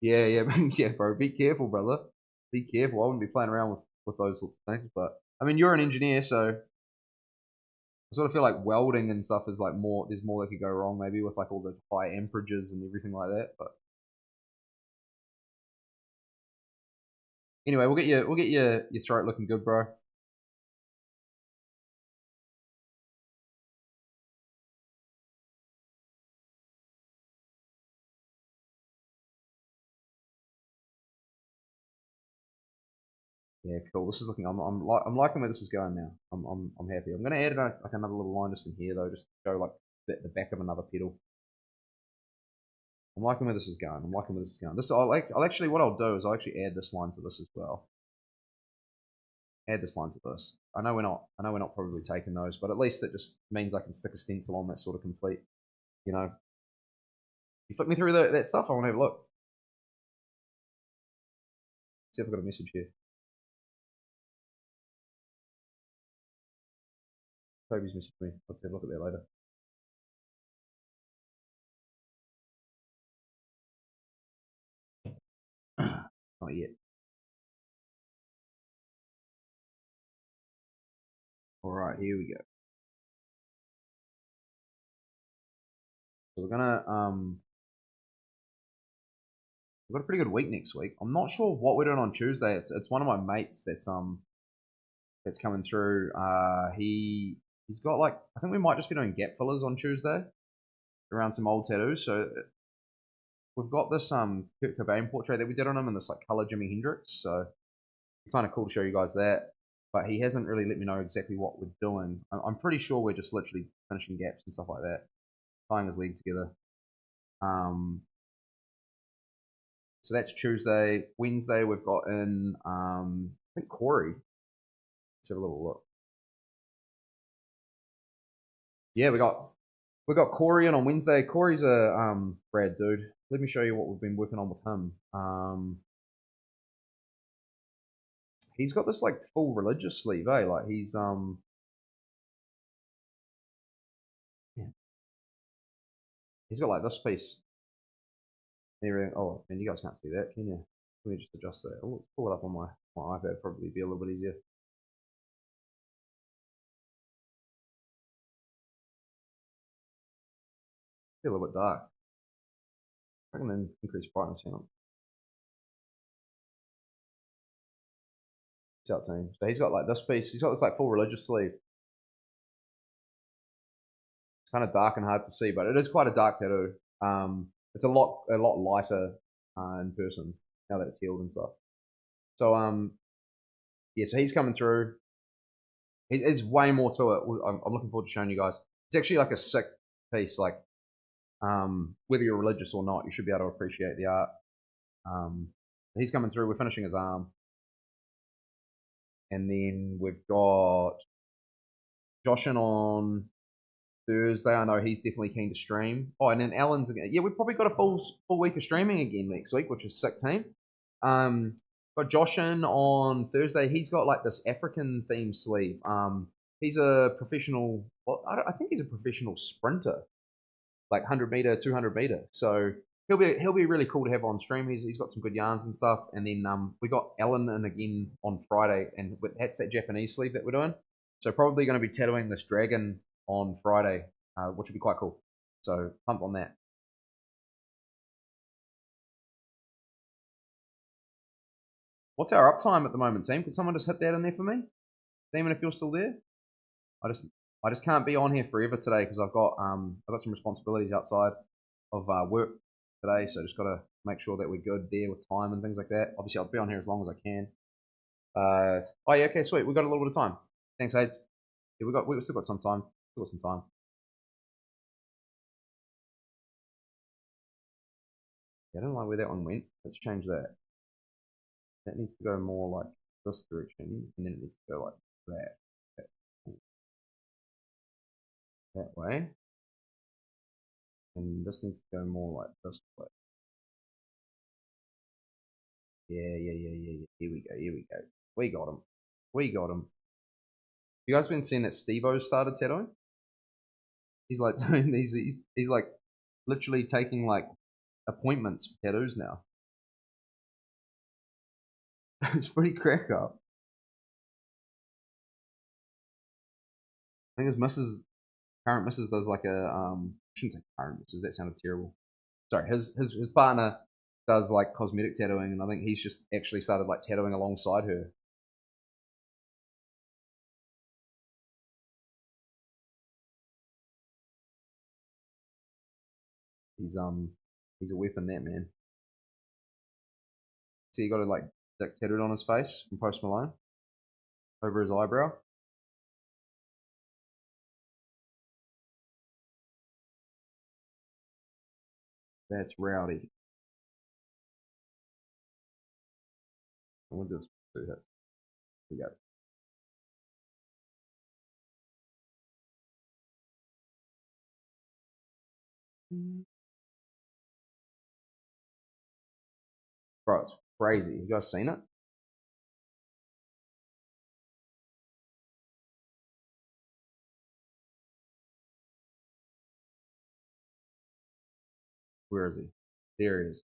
Yeah, yeah, yeah, bro. Be careful, brother. Be careful. I wouldn't be playing around with those sorts of things. But I mean, you're an engineer, so I sort of feel like welding and stuff is like more. There's more that could go wrong, maybe with like all the high amperages and everything like that. But anyway, we'll get your throat looking good, bro. Yeah, cool. This is looking. I'm liking where this is going now. I'm happy. I'm gonna add like another little line just in here though, just to show like the back of another pedal. I'm liking where this is going. I'm liking where this is going. I'll actually what I'll do is I'll actually add this line to this as well. Add this line to this. I know we're not probably taking those, but at least it just means I can stick a stencil on that sort of complete. You know, you flick me through that stuff. I want to have a look. See if I've got a message here. Toby's messaged me. I'll have a look at that later. Not yet. All right, here we go. So we're gonna we've got a pretty good week next week. I'm not sure what we're doing on Tuesday. It's one of my mates that's coming through. He's got like I think we might just be doing gap fillers on Tuesday around some old tattoos. So we've got this Kurt Cobain portrait that we did on him in this like color Jimi Hendrix. So it's kind of cool to show you guys that. But he hasn't really let me know exactly what we're doing. I'm pretty sure we're just literally finishing gaps and stuff like that, tying his leg together. So that's Tuesday. Wednesday we've got in I think Corey. Let's have a little look. Yeah, we got Corey in on Wednesday. Corey's a Brad dude. Let me show you what we've been working on with him. He's got this like full religious sleeve, eh? Like yeah. He's got like this piece. Here, oh, man, you guys can't see that, can you? Let me just adjust that. Oh, let's pull it up on my iPad. Probably be a little bit easier. Be a little bit dark. I can then increase brightness. Hang on. It's out team. So he's got like this piece. He's got this like full religious sleeve. It's kind of dark and hard to see, but it is quite a dark tattoo. It's a lot lighter in person now that it's healed and stuff. So yeah, so he's coming through. There's way more to it. I'm looking forward to showing you guys. It's actually like a sick piece. Like, whether you're religious or not, you should be able to appreciate the art. He's coming through. We're finishing his arm, and then we've got Joshin on Thursday. I know he's definitely keen to stream. Oh, and then Alan's again. Yeah, we've probably got a full week of streaming again next week, which is sick team. Got Joshin on Thursday. He's got like this African theme sleeve. He's a professional. Well, I think he's a professional sprinter, like 100 meter, 200 meter. So he'll be really cool to have on stream. He's got some good yarns and stuff. And then we got Alan in again on Friday, and that's that Japanese sleeve that we're doing. So probably going to be tattooing this dragon on Friday, which would be quite cool. So pumped on that. What's our uptime at the moment, team? Could someone just hit that in there for me? Damon, if you're still there, I just can't be on here forever today because I've got some responsibilities outside of work today, so just got to make sure that we're good there with time and things like that. Obviously, I'll be on here as long as I can. Oh yeah, okay, sweet. We got a little bit of time. Thanks, Aids. Yeah, we still got some time. Still got some time. Yeah, I don't like where that one went. Let's change that. That needs to go more like this direction, and then it needs to go like that. That way. And this needs to go more like this way. Yeah. Here we go. We got him. You guys been seeing that Steve-O started tattooing? He's like doing these. He's like literally taking like appointments for tattoos now. It's pretty crack up. I think his current missus does like a I shouldn't say current missus, that sounded terrible. Sorry, his partner does like cosmetic tattooing, and I think he's just actually started like tattooing alongside her. He's a weapon, that man. So he got a like dick tattooed on his face from Post Malone over his eyebrow. That's rowdy. We'll do 2 hits. We go. Bro, it's crazy. You guys seen it? Where is he? There he is.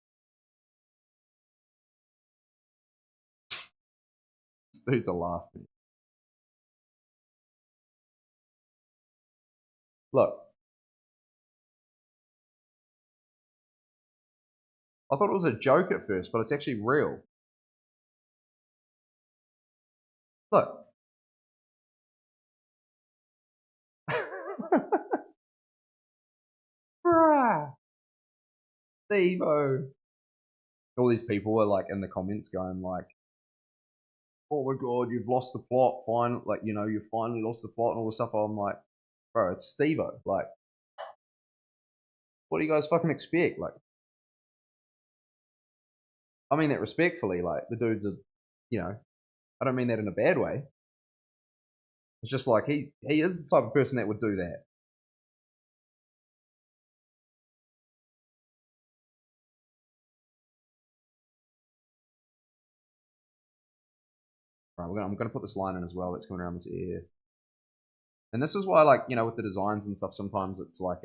This dude's a laugh. Man. Look, I thought it was a joke at first, but it's actually real. Look. Bruh. Steve-O. All these people are like in the comments going like, "Oh my god, you've lost the plot." Fine, like you finally lost the plot and all this stuff. I'm like, bro, it's Steve-O. Like, what do you guys fucking expect? Like, I mean that respectfully. Like, the dude's I don't mean that in a bad way. It's just like he is the type of person that would do that. Right, I'm gonna put this line in as well. That's coming around this ear. And this is why, like, with the designs and stuff, sometimes it's like,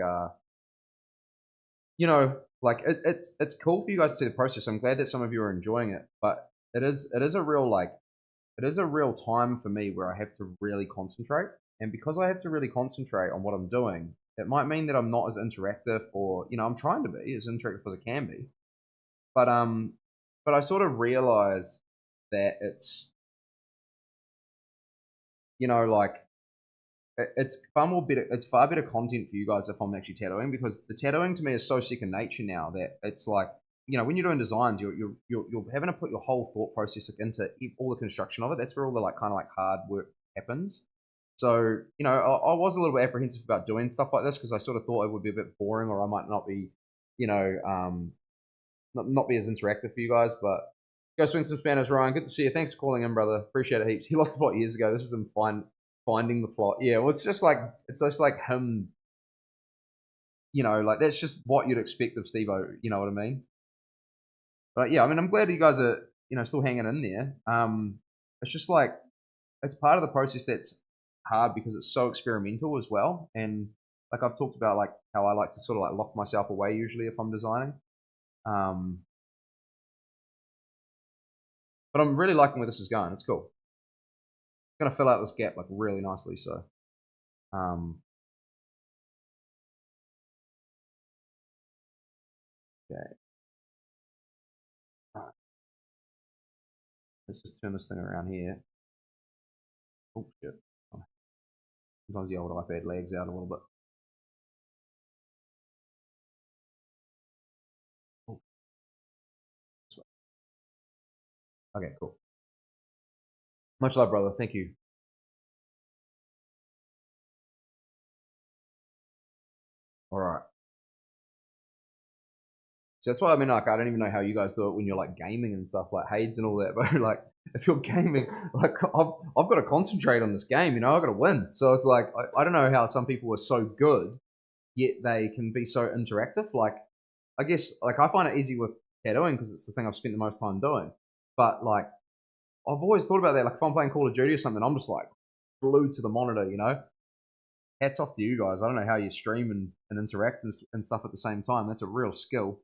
like it's cool for you guys to see the process. I'm glad that some of you are enjoying it, but it is a real time for me where I have to really concentrate. And because I have to really concentrate on what I'm doing, it might mean that I'm not as interactive, or I'm trying to be as interactive as I can be. But I sort of realize that it's like it's far better content for you guys if I'm actually tattooing, because the tattooing to me is so second nature now that it's like when you're doing designs, you're having to put your whole thought process into all the construction of it. That's where all the like kind of like hard work happens. So I was a little bit apprehensive about doing stuff like this because I sort of thought it would be a bit boring, or I might not be, not be as interactive for you guys. But go swing some Spanish, Ryan. Good to see you. Thanks for calling in, brother. Appreciate it heaps. He lost the plot years ago. This is him finding the plot. Yeah, well, it's just like him. Like that's just what you'd expect of Steve-O. You know what I mean? But yeah, I mean, I'm glad you guys are still hanging in there. It's just like it's part of the process that's hard because it's so experimental as well. And like I've talked about, like how I like to sort of like lock myself away usually if I'm designing. But I'm really liking where this is going. It's cool. It's gonna fill out this gap like really nicely. So, okay. Let's just turn this thing around here. Oh shit! Sometimes the old iPad lags out a little bit. Oh. Okay, cool. Much love, brother. Thank you. All right. So that's why I mean, like, I don't even know how you guys do it when you're like gaming and stuff, like Hades and all that. But like, if you're gaming, like, I've got to concentrate on this game. I've got to win. So it's like, I don't know how some people are so good, yet they can be so interactive. Like, I guess, like, I find it easy with tattooing because it's the thing I've spent the most time doing. But like, I've always thought about that. Like, if I'm playing Call of Duty or something, I'm just like glued to the monitor. Hats off to you guys. I don't know how you stream and interact and stuff at the same time. That's a real skill.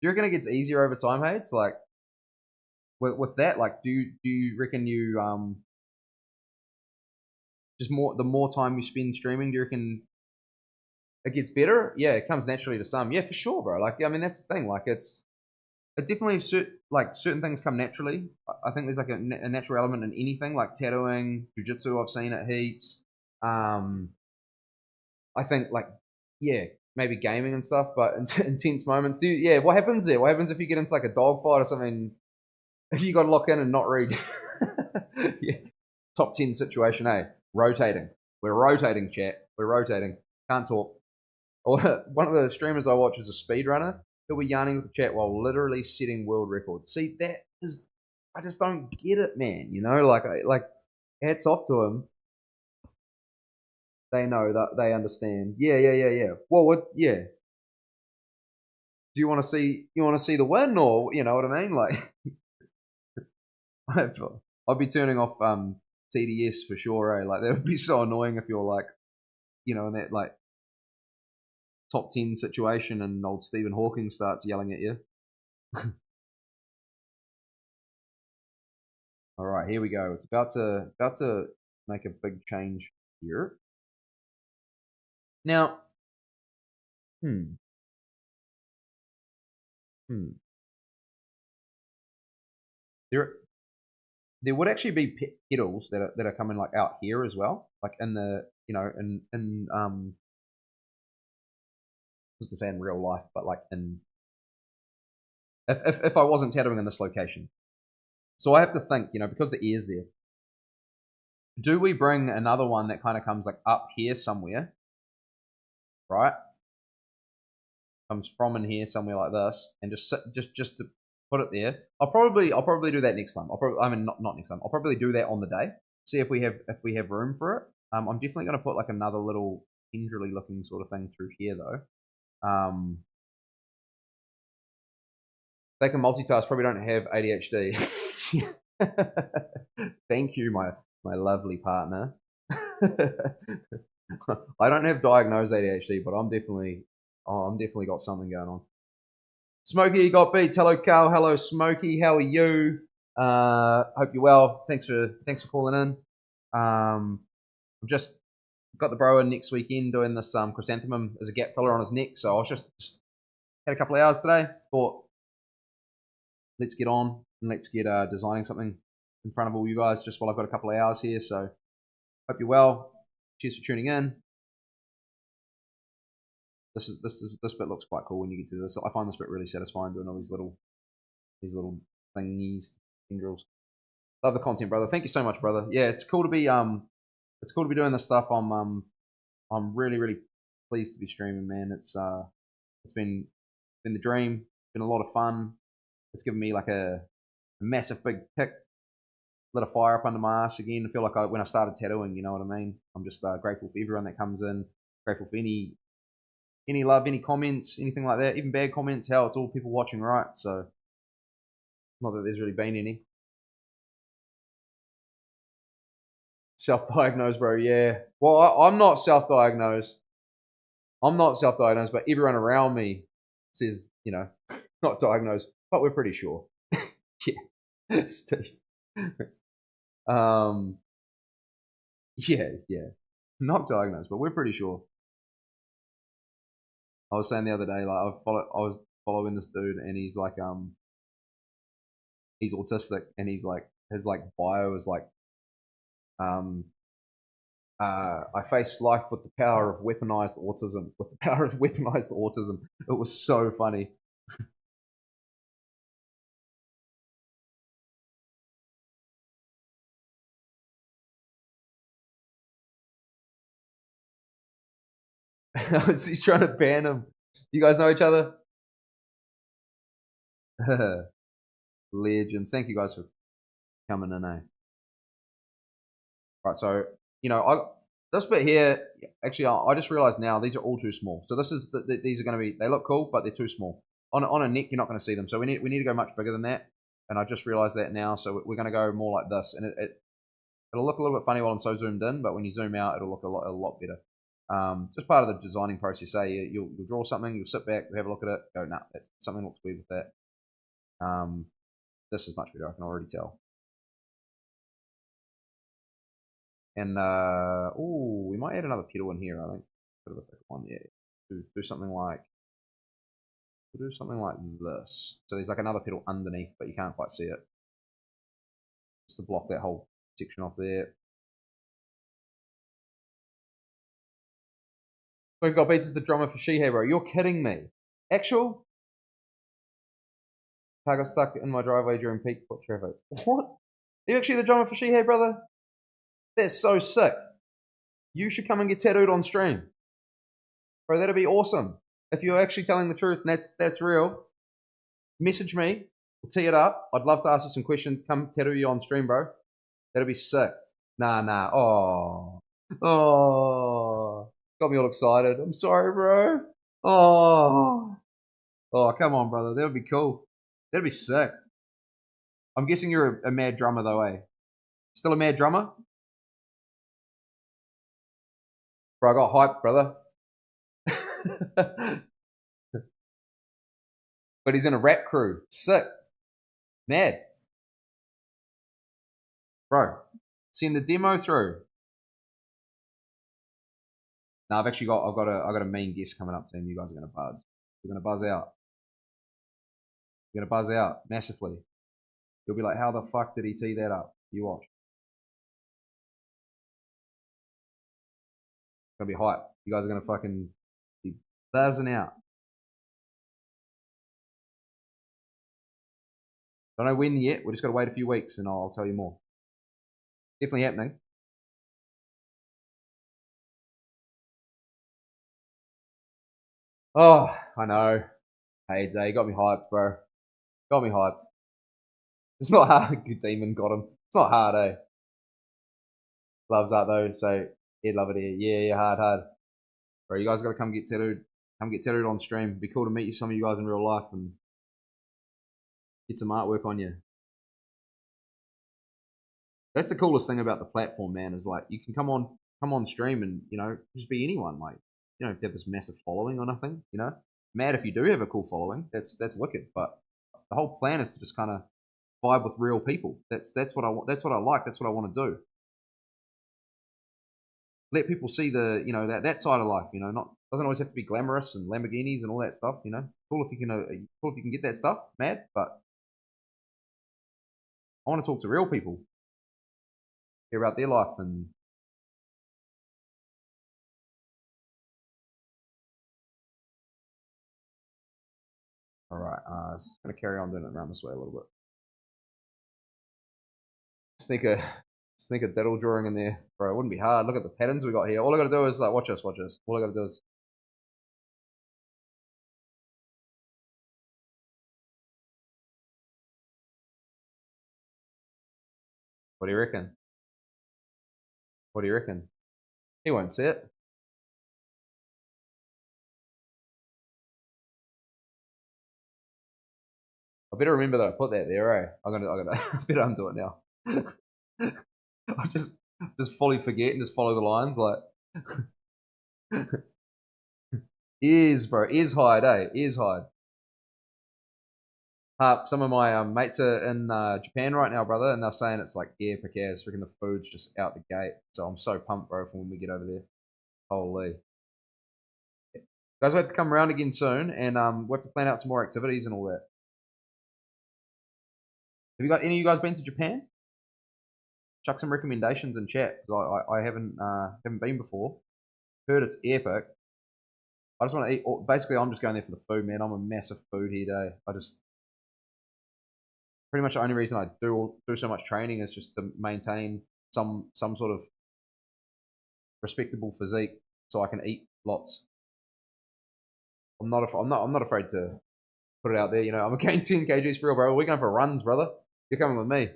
Do you reckon it gets easier over time, hey? It's like with that, like, do you reckon you just the more time you spend streaming, do you reckon it gets better? Yeah, it comes naturally to some. Yeah, for sure, bro. Like, I mean, that's the thing. Like, it definitely certain things come naturally. I think there's like a natural element in anything, like tattooing, jujitsu. I've seen it heaps. I think like yeah, maybe gaming and stuff, but intense moments. What happens there? What happens if you get into like a dog fight or something? If you got to lock in and not read. Yeah. Top 10 situation, eh? Rotating. We're rotating, chat. We're rotating. Can't talk. One of the streamers I watch is a speedrunner. He'll be yarning with the chat while literally setting world records. See, that is, I just don't get it, man. Like hats off to him. They know that they understand. Yeah. Well, what? Yeah. Do you want to see? You want to see the win, or you know what I mean? Like, I'd be turning off TDS for sure. Like, that would be so annoying if you're like, in that like top 10 situation, and old Stephen Hawking starts yelling at you. All right, here we go. It's about to make a big change here. Now, hmm. There would actually be pedals that are coming like out here as well, like in the in I was gonna say in real life, but like in if I wasn't tattooing in this location. So I have to think, because the ear's there. Do we bring another one that kind of comes like up here somewhere, right? Comes from in here somewhere like this, and just to put it there. I'll probably do that next time. I mean, not next time. I'll probably do that on the day. See if we have room for it. I'm definitely going to put like another little tendrily looking sort of thing through here though. They can multitask. Probably don't have ADHD. Thank you, my lovely partner. I don't have diagnosed ADHD, but I'm definitely got something going on. Smokey got beats. Hello, Carl. Hello, Smokey. How are you? Hope you're well. Thanks for calling in. I've just got the bro in next weekend doing this chrysanthemum as a gap filler on his neck. So I was just had a couple of hours today. Thought let's get on and let's get designing something in front of all you guys just while I've got a couple of hours here. So hope you're well. Cheers for tuning in. This bit looks quite cool when you get to this. I find this bit really satisfying doing all these little thingies, tendrils. Love the content, brother. Thank you so much, brother. Yeah, it's cool to be doing this stuff. I'm really really pleased to be streaming, man. It's been the dream. Been a lot of fun. It's given me like a massive big kick, lit a fire up under my ass again. I feel like when I started tattooing, you know what I mean. I'm just grateful for everyone that comes in. Grateful for any love, any comments, anything like that. Even bad comments. Hell, it's all people watching, right? So not that there's really been any. Self-diagnosed, bro. Yeah. Well, I'm not self-diagnosed. I'm not self-diagnosed, but everyone around me says, not diagnosed, but we're pretty sure. Yeah. Steve. Yeah. Not diagnosed, but we're pretty sure. I was saying the other day, like I was following this dude, and he's like, he's autistic, and he's like, his like bio is like, I face life with the power of weaponized autism. With the power of weaponized autism. It was so funny. He's trying to ban him. You guys know each other? Legends. Thank you guys for coming in, eh? Right, so this bit here, actually, I just realized now these are all too small. So these are going to be, they look cool, but they're too small. On a neck, you're not going to see them. So we need to go much bigger than that. And I just realized that now. So we're going to go more like this, and it'll look a little bit funny while I'm so zoomed in, but when you zoom out, it'll look a lot better. Just part of the designing process. Say you'll draw something, you'll sit back, have a look at it, go, nah, something looks weird with that. This is much better. I can already tell. And we might add another pedal in here. I think bit of a thick one. Yeah, do something like this. So there's like another pedal underneath, but you can't quite see it. Just to block that whole section off there. We've got Beats as the drummer for Shihei, bro. You're kidding me. Actual? I got stuck in my driveway during peak foot traffic. What? Are you actually the drummer for Shihei, brother? That's so sick. You should come and get tattooed on stream. Bro, that'd be awesome. If you're actually telling the truth and that's real, message me. We'll tee it up. I'd love to ask you some questions. Come tattoo you on stream, bro. That'd be sick. Nah. Oh. Got me all excited. I'm sorry, bro. Oh, come on, brother. That would be cool. That'd be sick. I'm guessing you're a mad drummer, though, eh? Still a mad drummer? Bro, I got hyped, brother. But he's in a rap crew. Sick. Mad. Bro, send the demo through. No, I've got a main guest coming up to him. You guys are gonna buzz. You're gonna buzz out. You're gonna buzz out massively. You'll be like, how the fuck did he tee that up? You watch. It's gonna be hype. You guys are gonna fucking be buzzing out. Don't know when yet. We just gotta wait a few weeks and I'll tell you more. Definitely happening. Oh, I know. Hey, Zay, got me hyped, bro. Got me hyped. It's not hard. Good demon got him. It's not hard, eh? Loves that though, so he'd love it here. Yeah, hard. Bro, you guys gotta come get tattooed. Come get tattooed on stream. It'd be cool to meet you, some of you guys in real life, and get some artwork on you. That's the coolest thing about the platform, man. Is like you can come on stream and just be anyone. Like you don't have to have this massive following or nothing. Mad if you do have a cool following. That's wicked. But the whole plan is to just kind of vibe with real people. That's what I want. That's what I like. That's what I want to do. Let people see the that side of life. Not doesn't always have to be glamorous and Lamborghinis and all that stuff. Cool if you can get that stuff, mad. But I want to talk to real people, hear about their life, and All right, just gonna carry on doing it around this way a little bit. Sneak a diddle drawing in there, bro. It wouldn't be hard. Look at the patterns we got here. All I gotta do is like watch this. All I gotta do is. What do you reckon? What do you reckon? He won't see it. I better remember that I put that there, eh? I better undo it now. I just fully forget and just follow the lines like ears, bro. Ears hide, eh? Ears hide. Some of my mates are in Japan right now, brother, and they're saying it's like epic as freaking the food's just out the gate. So I'm so pumped, bro, for when we get over there. Holy. Guys, we have to come around again soon, and we have to plan out some more activities and all that. Have you got any of you guys been to Japan? Chuck some recommendations in chat because I haven't been before. Heard it's epic. I just want to eat. Basically, I'm just going there for the food, man. I'm a massive food here, I just pretty much the only reason I do so much training is just to maintain some sort of respectable physique so I can eat lots. I'm not afraid to put it out there. You know, I'm gaining 10 kgs for real, bro. We're going for runs, brother. You're coming with me.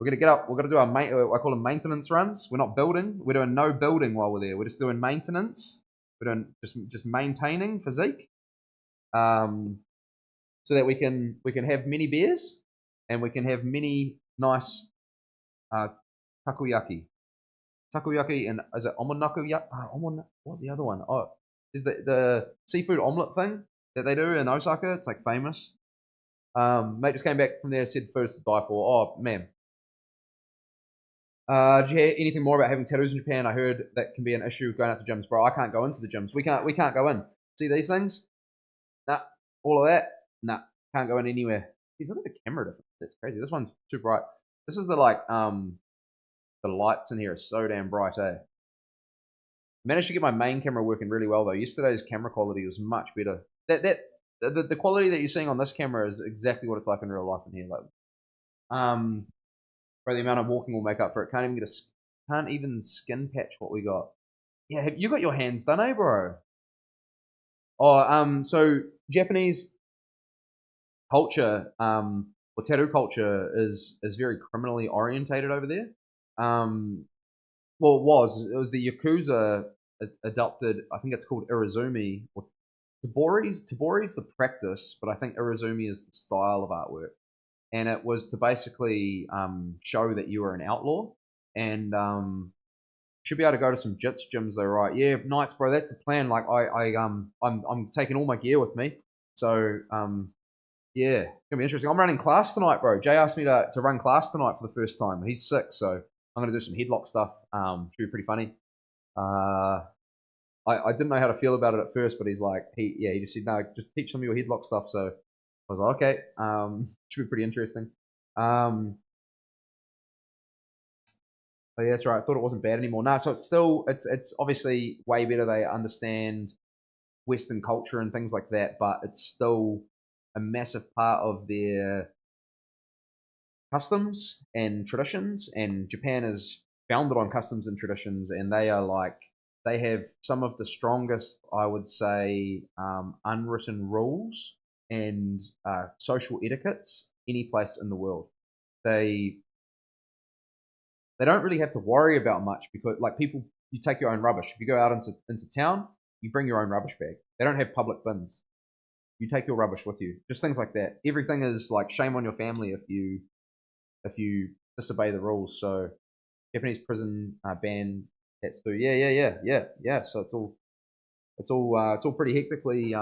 We're gonna get up. We're gonna do our I call them maintenance runs. We're not building. We're doing no building while we're there. We're just doing maintenance. We're doing just maintaining physique, so that we can have many beers and we can have many nice takoyaki. Takoyaki and is it omonakoyaki? What's the other one? Oh, is the seafood omelet thing that they do in Osaka? It's like famous. Mate just came back from there. Said first to die for. Oh man. Did you hear anything more about having tattoos in Japan? I heard that can be an issue going out to gyms, bro. I can't go into the gyms. We can't go in. See these things? Nah. All of that? Nah. Can't go in anywhere. Jeez, look at the camera difference. That's crazy. This one's too bright. This is the the lights in here are so damn bright, eh? Managed to get my main camera working really well though. Yesterday's camera quality was much better. The quality that you're seeing on this camera is exactly what it's like in real life in here. Like, bro, the amount of walking will make up for it. Can't even skin patch what we got. Yeah, have you got your hands done, eh, bro? Oh, so Japanese culture, or tattoo culture is very criminally orientated over there. Well, it was the Yakuza adopted. I think it's called Irizumi or Tabori's the practice, but I think Irizumi is the style of artwork. And it was to basically show that you were an outlaw, and should be able to go to some jits gyms though, right? Yeah, nights, bro. That's the plan. Like I'm taking all my gear with me, so yeah, it's gonna be interesting. I'm running class tonight, bro. Jay asked me to run class tonight for the first time. He's sick, so I'm gonna do some headlock stuff. Should be pretty funny. I didn't know how to feel about it at first, but he's like, he just said, no, just teach some of your headlock stuff. So I was like, okay, should be pretty interesting. But yeah, that's right. I thought it wasn't bad anymore. No, so it's obviously way better. They understand Western culture and things like that, but it's still a massive part of their customs and traditions. And Japan is founded on customs and traditions, and they have some of the strongest, I would say, unwritten rules and social etiquettes any place in the world. They don't really have to worry about much because, like, people, you take your own rubbish. If you go out into town, you bring your own rubbish bag. They don't have public bins. You take your rubbish with you. Just things like that. Everything is like shame on your family if you disobey the rules. So Japanese prison ban tattoo. Yeah. So it's all pretty hectically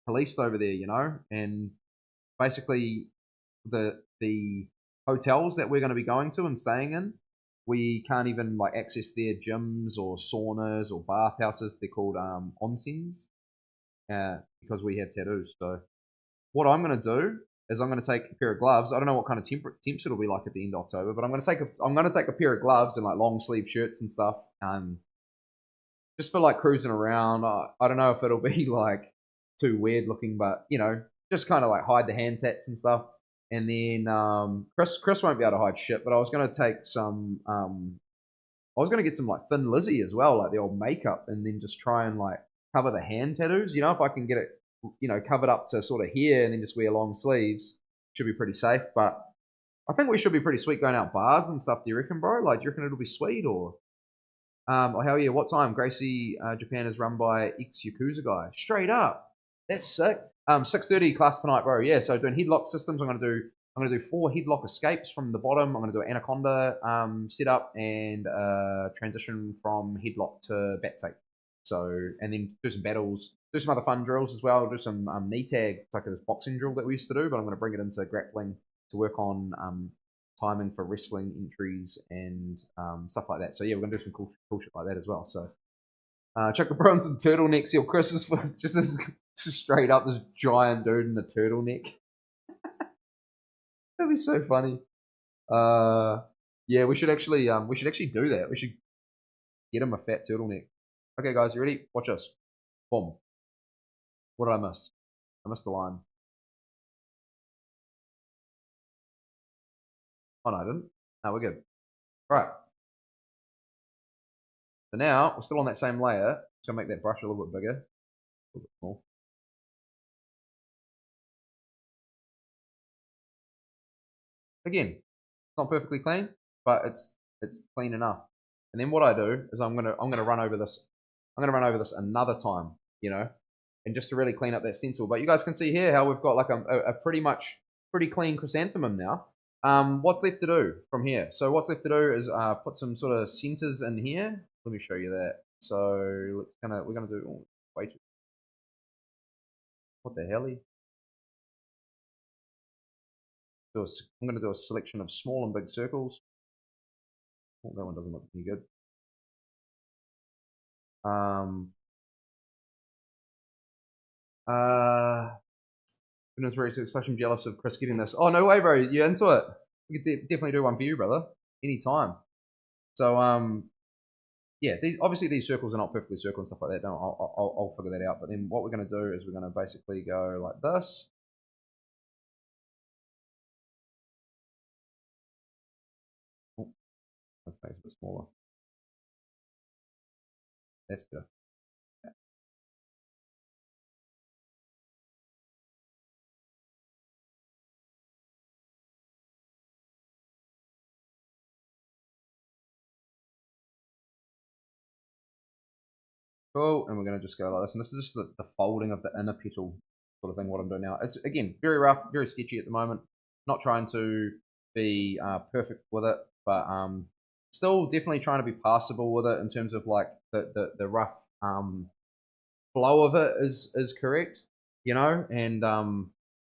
policed over there, you know. And basically the hotels that we're going to be going to and staying in, we can't even like access their gyms or saunas or bathhouses. They're called onsens, because we have tattoos. So what I'm going to do is I'm going to take a pair of gloves. I don't know what kind of temps it'll be like at the end of October, but I'm going to take a pair of gloves and like long sleeve shirts and stuff, just for like cruising around. I don't know if it'll be like too weird looking, but you know, just kind of like hide the hand tats and stuff. And then Chris won't be able to hide shit, but I was gonna take some I was gonna get some like Thin Lizzy as well, like the old makeup, and then just try and like cover the hand tattoos. You know, if I can get it, you know, covered up to sort of here and then just wear long sleeves, should be pretty safe. But I think we should be pretty sweet going out bars and stuff. Do you reckon, bro? Like, do you reckon it'll be sweet or? Oh, hell yeah. What time? Gracie, Japan is run by ex-Yakuza guy. Straight up. That's sick. 6:30 class tonight, bro. Yeah, so doing headlock systems. I'm gonna do 4 headlock escapes from the bottom. I'm gonna do an anaconda setup and transition from headlock to back take. So, and then do some battles, do some other fun drills as well. Do some knee tag. It's like this boxing drill that we used to do, but I'm gonna bring it into grappling to work on timing for wrestling entries and stuff like that. So yeah, we're gonna do some cool shit like that as well. So check the bro on some turtlenecks. Yo, Chris is just straight up this giant dude in a turtleneck. That'd be so funny. Yeah, we should actually do that. We should get him a fat turtleneck. Okay, guys, you ready? Watch this. Boom. What did I miss? I missed the line. Oh no, I didn't. No, we're good. All right. So now we're still on that same layer. Just gonna make that brush a little bit bigger, a little bit small. Again, it's not perfectly clean, but it's clean enough. And then what I do is I'm gonna run over this. I'm gonna run over this another time, you know, and just to really clean up that stencil. But you guys can see here how we've got like a pretty clean chrysanthemum now. What's left to do from here? So what's left to do is put some sort of centers in here. Let me show you that. So we're gonna do wait. What the hell? I'm gonna do a selection of small and big circles. Oh, that one doesn't look any good. Goodness gracious, I'm jealous of Chris getting this. Oh no way, bro! You're into it. We could definitely do one for you, brother. Anytime. So yeah, obviously these circles are not perfectly circle and stuff like that. No, I'll figure that out. But then what we're going to do is we're going to basically go like this. Oh, that makes it a bit smaller. That's better. Yeah. Cool, and we're going to just go like this. And this is just the folding of the inner petal sort of thing, what I'm doing now. It's, again, very rough, very sketchy at the moment. Not trying to be perfect with it, but still definitely trying to be passable with it in terms of like the rough flow of it is correct, you know, and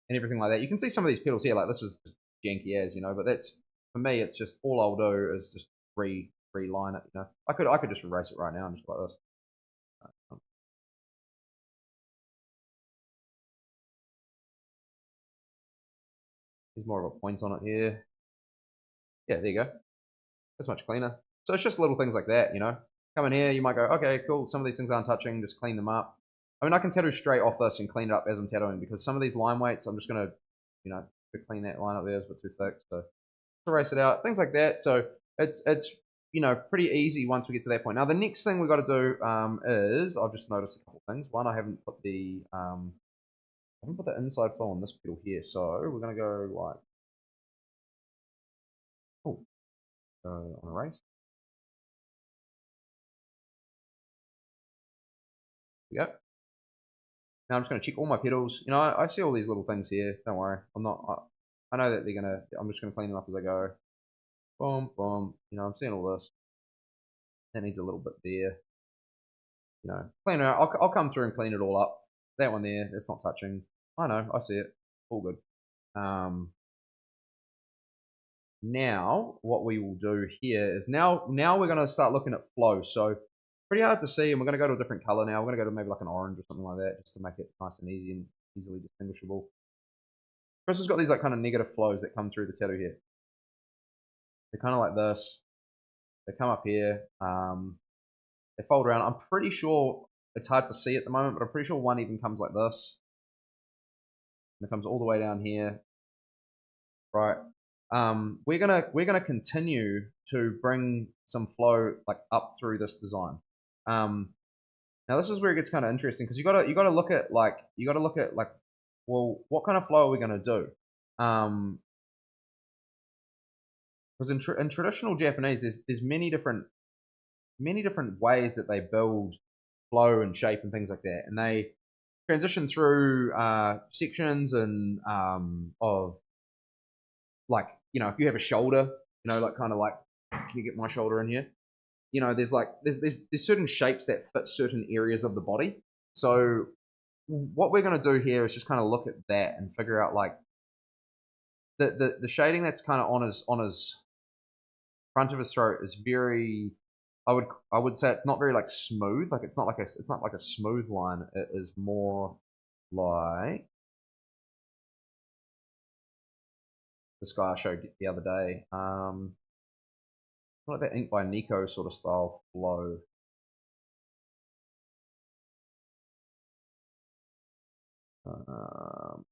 everything like that. You can see some of these pedals here, like this is just janky as, you know, but that's, for me, it's just, all I'll do is just reline it, you know. I could just erase it right now and just like this. There's more of a point on it here. Yeah, there you go. That's much cleaner. So it's just little things like that, you know. Come in here, you might go, okay, cool. Some of these things aren't touching, just clean them up. I mean, I can tattoo straight off this and clean it up as I'm tattooing because some of these line weights, I'm just going to, you know, to clean that line up there is a bit too thick. So erase it out, things like that. So it's you know, pretty easy once we get to that point. Now, the next thing we've got to do is, I've just noticed a couple things. One, I haven't put the inside fill on this pedal here. So we're going to go like, oh, on erase. There we go. Now I'm just going to check all my pedals. You know, I see all these little things here. Don't worry. I'm not, I know that they're going to, I'm just going to clean them up as I go. Boom, boom. You know, I'm seeing all this. That needs a little bit there. You know, clean it out. I'll come through and clean it all up. That one there, it's not touching. I know, I see it. All good. Now, what we will do here is now we're going to start looking at flow. So pretty hard to see, and we're going to go to a different color now. We're going to go to maybe like an orange or something like that, just to make it nice and easy and easily distinguishable. Chris has got these like kind of negative flows that come through the tattoo here. They're kind of like this. They come up here. They fold around. I'm pretty sure it's hard to see at the moment, but I'm pretty sure one even comes like this. And it comes all the way down here, right? We're gonna continue to bring some flow like up through this design. Now this is where it gets kind of interesting because you gotta look at like, well, what kind of flow are we gonna do? Because in traditional Japanese, there's many different ways that they build flow and shape and things like that, and they transition through sections and of like, if you have a shoulder, like kind of like, can you get my shoulder in here? There's like there's certain shapes that fit certain areas of the body. So what we're going to do here is just kind of look at that and figure out like the shading that's kind of on his front of his throat is very, I would say it's not very like smooth. Like it's not like a smooth line. It is more like this guy I showed you the other day. Like that Ink by Nico sort of style flow.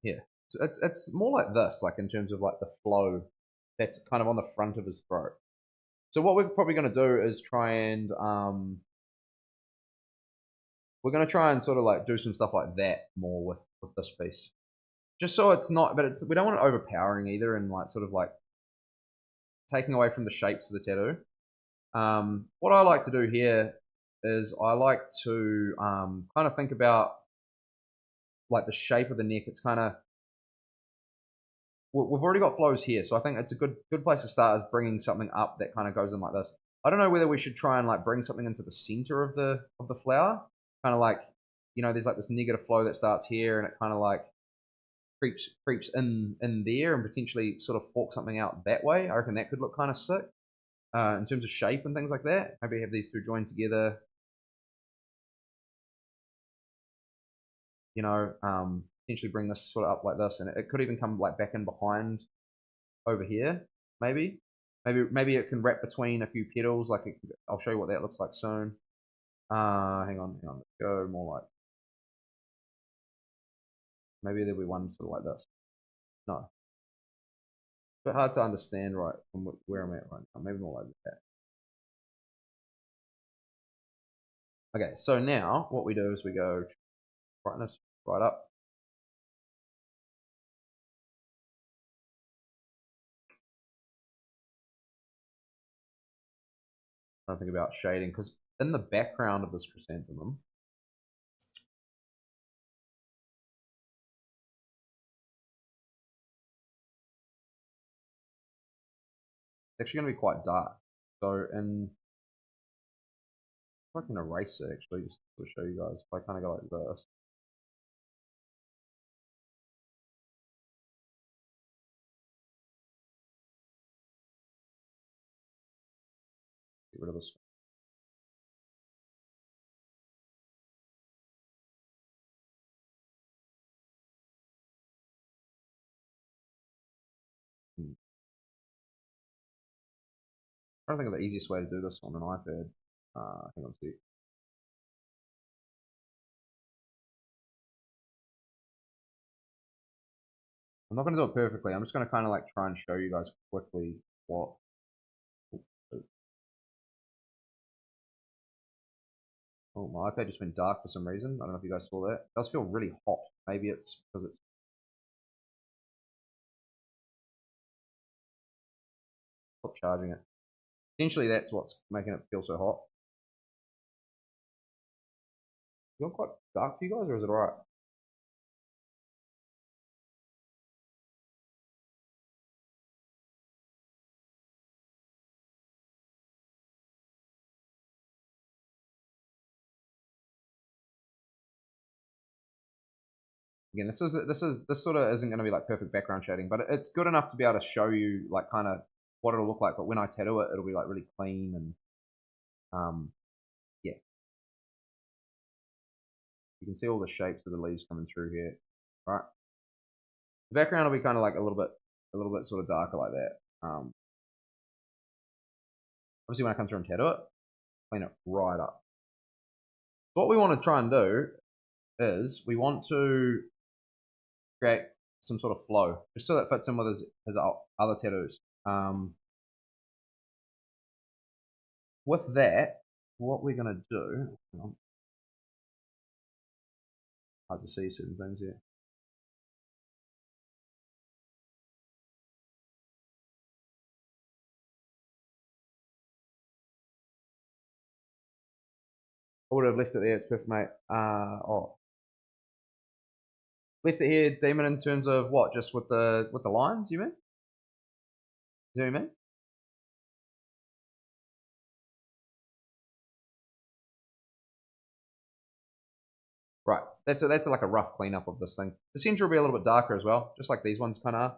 Here, so it's more like this, like in terms of like the flow that's kind of on the front of his throat. So what we're probably going to do is we're going to try and sort of like do some stuff like that more with this piece, just so it's not, but we don't want it overpowering either, and like sort of like taking away from the shapes of the tattoo. What I like to do here is I like to kind of think about like the shape of the neck. It's kind of, we've already got flows here, so I think it's a good place to start is bringing something up that kind of goes in like this. I don't know whether we should try and like bring something into the center of the flower, kind of like, there's like this negative flow that starts here, and it kind of like creeps in there, and potentially sort of fork something out that way. I reckon that could look kind of sick in terms of shape and things like that. Maybe have these two joined together. Potentially bring this sort of up like this, and it could even come like back in behind over here, maybe. Maybe it can wrap between a few petals. Like I'll show you what that looks like soon. Hang on. Let's go more like, maybe there'll be one sort of like this. No, but hard to understand right from where I'm at right now. Maybe more like that. Okay, so now what we do is we go brightness right up. I think about shading because in the background of this chrysanthemum, it's actually going to be quite dark. So, if I can erase it actually, just to show you guys, if I kind of go like this. Get rid of this. I don't think of the easiest way to do this on an iPad. Hang on, see. I'm not going to do it perfectly. I'm just going to kind of like try and show you guys quickly what. Oh, my iPad just went dark for some reason. I don't know if you guys saw that. It does feel really hot. Maybe it's because it's. Stop charging it. Essentially, that's what's making it feel so hot. Is it quite dark for you guys, or is it alright? Again, this sort of isn't going to be like perfect background shading, but it's good enough to be able to show you like kind of what it'll look like. But when I tattoo it, it'll be like really clean and yeah, you can see all the shapes of the leaves coming through here, right? The background will be kind of like a little bit sort of darker like that. Obviously, when I come through and tattoo it, clean it right up. what we want to try and do is we want to create some sort of flow, just so that fits in with his other tattoos. With that, what we're going to do, hard to see certain things here. I would have left it there. It's perfect, mate. Left it here, Demon, in terms of what? Just with the lines, you mean? Is that what you mean? Right. That's like a rough cleanup of this thing. The center will be a little bit darker as well, just like these ones kind of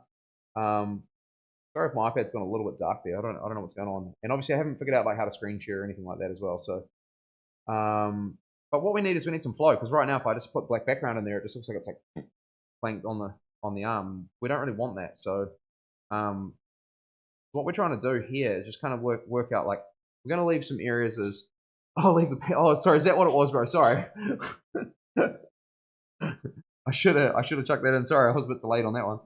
are. Sorry if my iPad's gone a little bit dark there. I don't know what's going on. And obviously I haven't figured out like how to screen share or anything like that as well. So but what we need is we need some flow, because right now if I just put black background in there, it just looks like it's like blanked on the arm. We don't really want that. So what we're trying to do here is just kind of work out, like, we're going to leave some areas as sorry, is that what it was, bro? Sorry. I should have chucked that in. Sorry, I was a bit delayed on that one.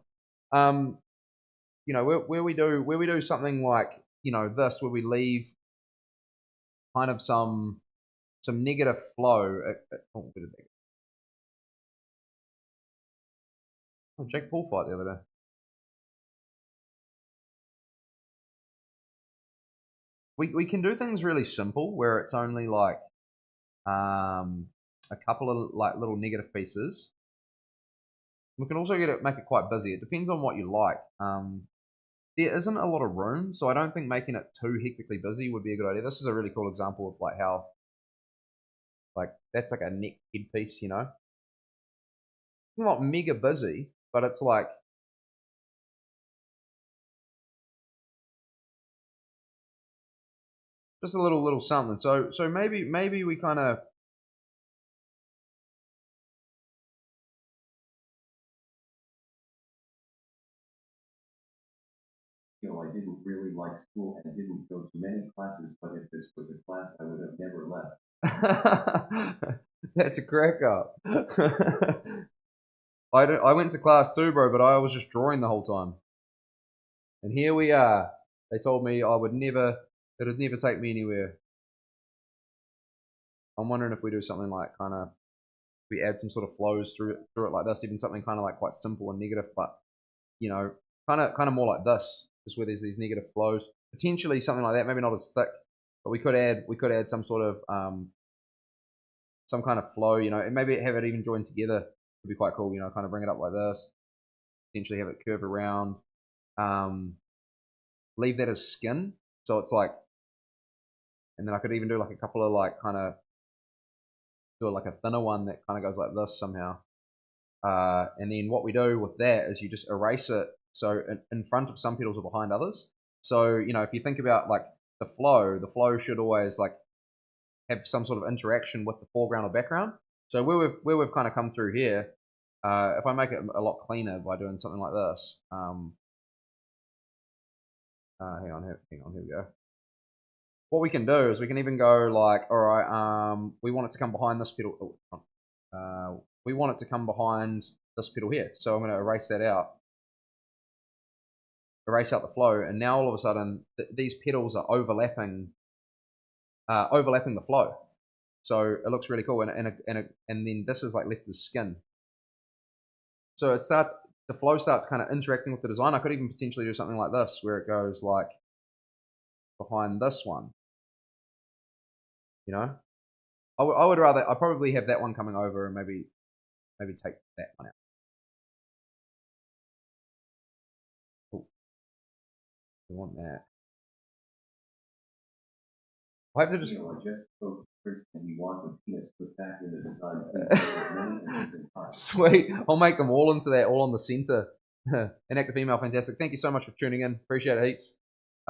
You know, where we do something like, you know, this, where we leave kind of some negative flow. Jake Paul fight the other day. We can do things really simple where it's only like a couple of like little negative pieces. We can also make it quite busy. It depends on what you like. There isn't a lot of room, so I don't think making it too hectically busy would be a good idea. This is a really cool example of like how, like, that's like a neck headpiece, you know. It's not mega busy, but it's like just a little something. So maybe we kind of, I didn't really like school and didn't go to many classes, but if this was a class, I would have never left. That's a crack up. I went to class too, bro, but I was just drawing the whole time. And here we are. They told me it'd never take me anywhere. I'm wondering if we do something like kind of, we add some sort of flows through it like this, even something kind of like quite simple and negative, but, you know, kind of more like this, just where there's these negative flows. Potentially something like that, maybe not as thick, but we could add some sort of some kind of flow, you know, and maybe have it even joined together would be quite cool, you know, kind of bring it up like this, potentially have it curve around, leave that as skin, so it's like, and then I could even do like a couple of like kind of do like a thinner one that kind of goes like this somehow. And then what we do with that is you just erase it, so in front of some petals or behind others. So, you know, if you think about like the flow should always like have some sort of interaction with the foreground or background. So where we've kind of come through here, if I make it a lot cleaner by doing something like this, hang on, here we go. What we can do is we can even go like, all right, we want it to come behind this petal. We want it to come behind this petal here. So I'm going to erase that out. Erase out the flow, and now all of a sudden these petals are overlapping the flow. So it looks really cool, and then this is like left as skin. So the flow starts kind of interacting with the design. I could even potentially do something like this, where it goes like behind this one. You know, I would rather, I probably have that one coming over and maybe take that one out. Cool. We want that. I have to just. Just spoke to Chris and he wanted penis put back in the design. Sweet. I'll make them all into that, all on the center. An active female, fantastic. Thank you so much for tuning in. Appreciate it heaps.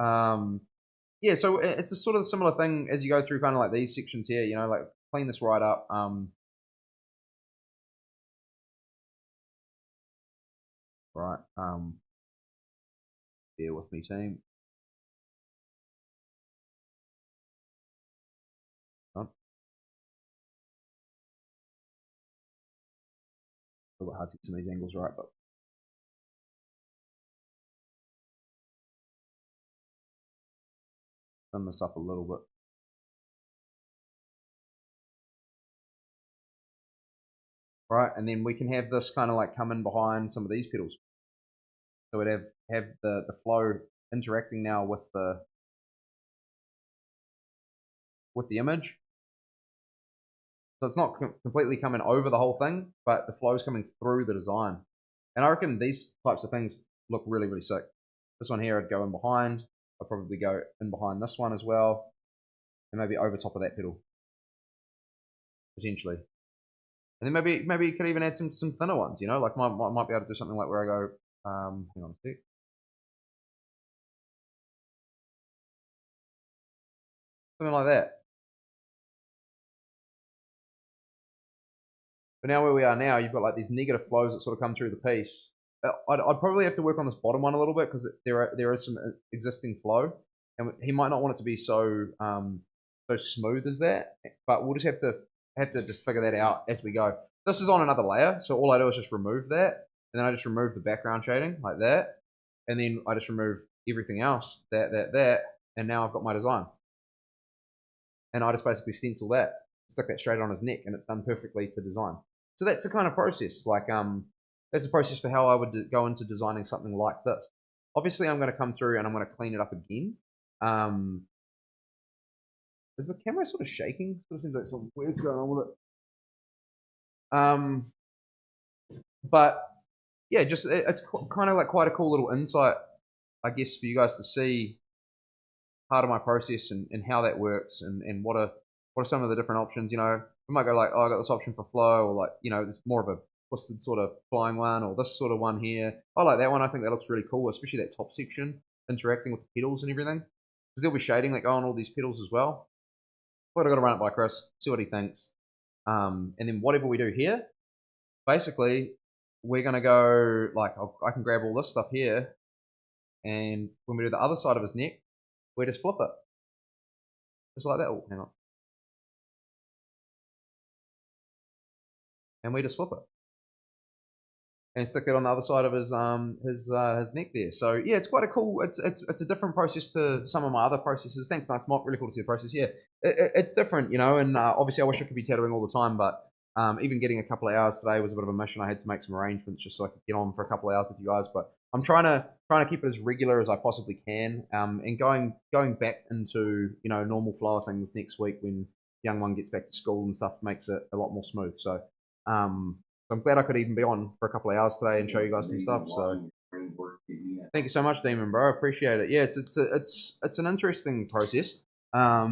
Yeah, so it's a sort of similar thing as you go through kind of like these sections here, you know, like clean this right up. Right. Bear with me, team. a little bit hard to get some of these angles right, but thin this up a little bit. Right, and then we can have this kind of like come in behind some of these pedals. So we'd have the flow interacting now with the image. So it's not completely coming over the whole thing, but the flow is coming through the design. And I reckon these types of things look really, really sick. This one here I'd go in behind. I'd probably go in behind this one as well. And maybe over top of that pedal. Potentially. And then maybe you could even add some thinner ones, you know, like might be able to do something like where I go, hang on a sec. Something like that. But now where we are now, you've got like these negative flows that sort of come through the piece. I'd probably have to work on this bottom one a little bit because there is some existing flow, and he might not want it to be so smooth as that. But we'll just have to just figure that out as we go. This is on another layer, so all I do is just remove that, and then I just remove the background shading like that, and then I just remove everything else, that, and now I've got my design. And I just basically stencil that, stick that straight on his neck, and it's done perfectly to design. So that's the kind of process. Like, that's the process for how I would go into designing something like this. Obviously, I'm going to come through and I'm going to clean it up again. Is the camera sort of shaking? Sort of seems like some weird's going on with it. But yeah, just it's kind of like quite a cool little insight, I guess, for you guys to see part of my process and how that works and what are some of the different options. You know, we might go like, oh, I got this option for flow, or like, you know, there's more of a twisted sort of flying one, or this sort of one here. I like that one. I think that looks really cool, especially that top section interacting with the pedals and everything, because there'll be shading that go on all these pedals as well. But I've got to run it by Chris, see what he thinks. And then whatever we do here, basically, we're going to go, like, I can grab all this stuff here, and when we do the other side of his neck, we just flip it. Just like that. Oh, hang on. And we just flip it. And stick it on the other side of his neck there. So yeah, it's quite a cool. It's a different process to some of my other processes. Thanks, Nights Mock. Really cool to see the process. Yeah, it's different, you know. And obviously, I wish I could be tattooing all the time, but even getting a couple of hours today was a bit of a mission. I had to make some arrangements just so I could get on for a couple of hours with you guys. But I'm trying to keep it as regular as I possibly can. And going back into, you know, normal flow of things next week when young one gets back to school and stuff makes it a lot more smooth. So. I'm glad I could even be on for a couple of hours today and show you guys some stuff. So thank you so much, Demon Bro. I appreciate it. Yeah, it's an interesting process. But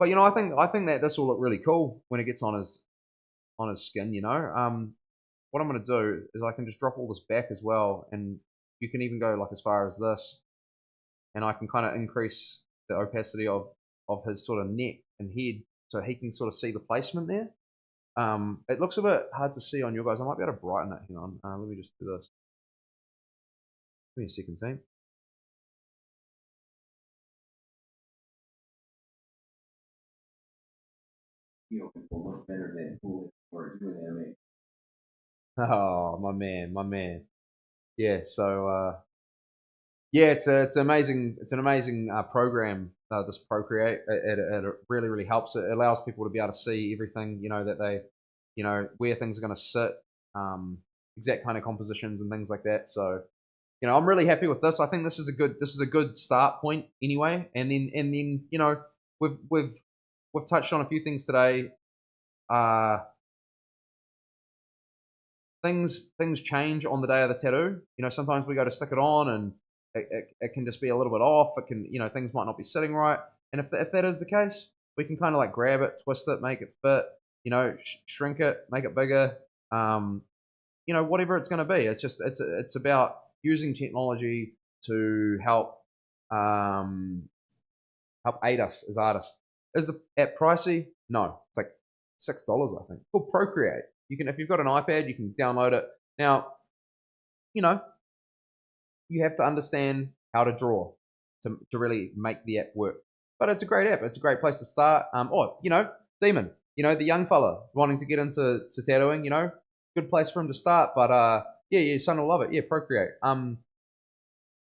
you know, I think that this will look really cool when it gets on his skin. You know, what I'm going to do is I can just drop all this back as well, and you can even go like as far as this, and I can kind of increase the opacity of his sort of neck and head, so he can sort of see the placement there. It looks a bit hard to see on your guys. I might be able to brighten it. Hang on. Let me just do this. Give me a second, team. People look better than who are doing anime. Oh, my man. Yeah. So, yeah, it's an amazing program. This Procreate. It really, really helps. It allows people to be able to see everything. You know, that they, you know, where things are going to sit, exact kind of compositions and things like that. So, you know, I'm really happy with this. I think this is a good start point anyway. And then you know, we've touched on a few things today. Things change on the day of the tattoo. You know, sometimes we go to stick it on and it can just be a little bit off. It can, you know, things might not be sitting right. And if that is the case, we can kind of like grab it, twist it, make it fit, you know, shrink it, make it bigger, you know, whatever it's going to be. It's just, it's about using technology to help aid us as artists. Is the app pricey? No, it's like $6, I think. It's called Procreate. You can, if you've got an iPad, you can download it. Now, you know, you have to understand how to draw to really make the app work. But it's a great app. It's a great place to start. Or, you know, Demon, you know, the young fella wanting to get into tattooing, you know, good place for him to start. But yeah, your son will love it. Yeah, Procreate.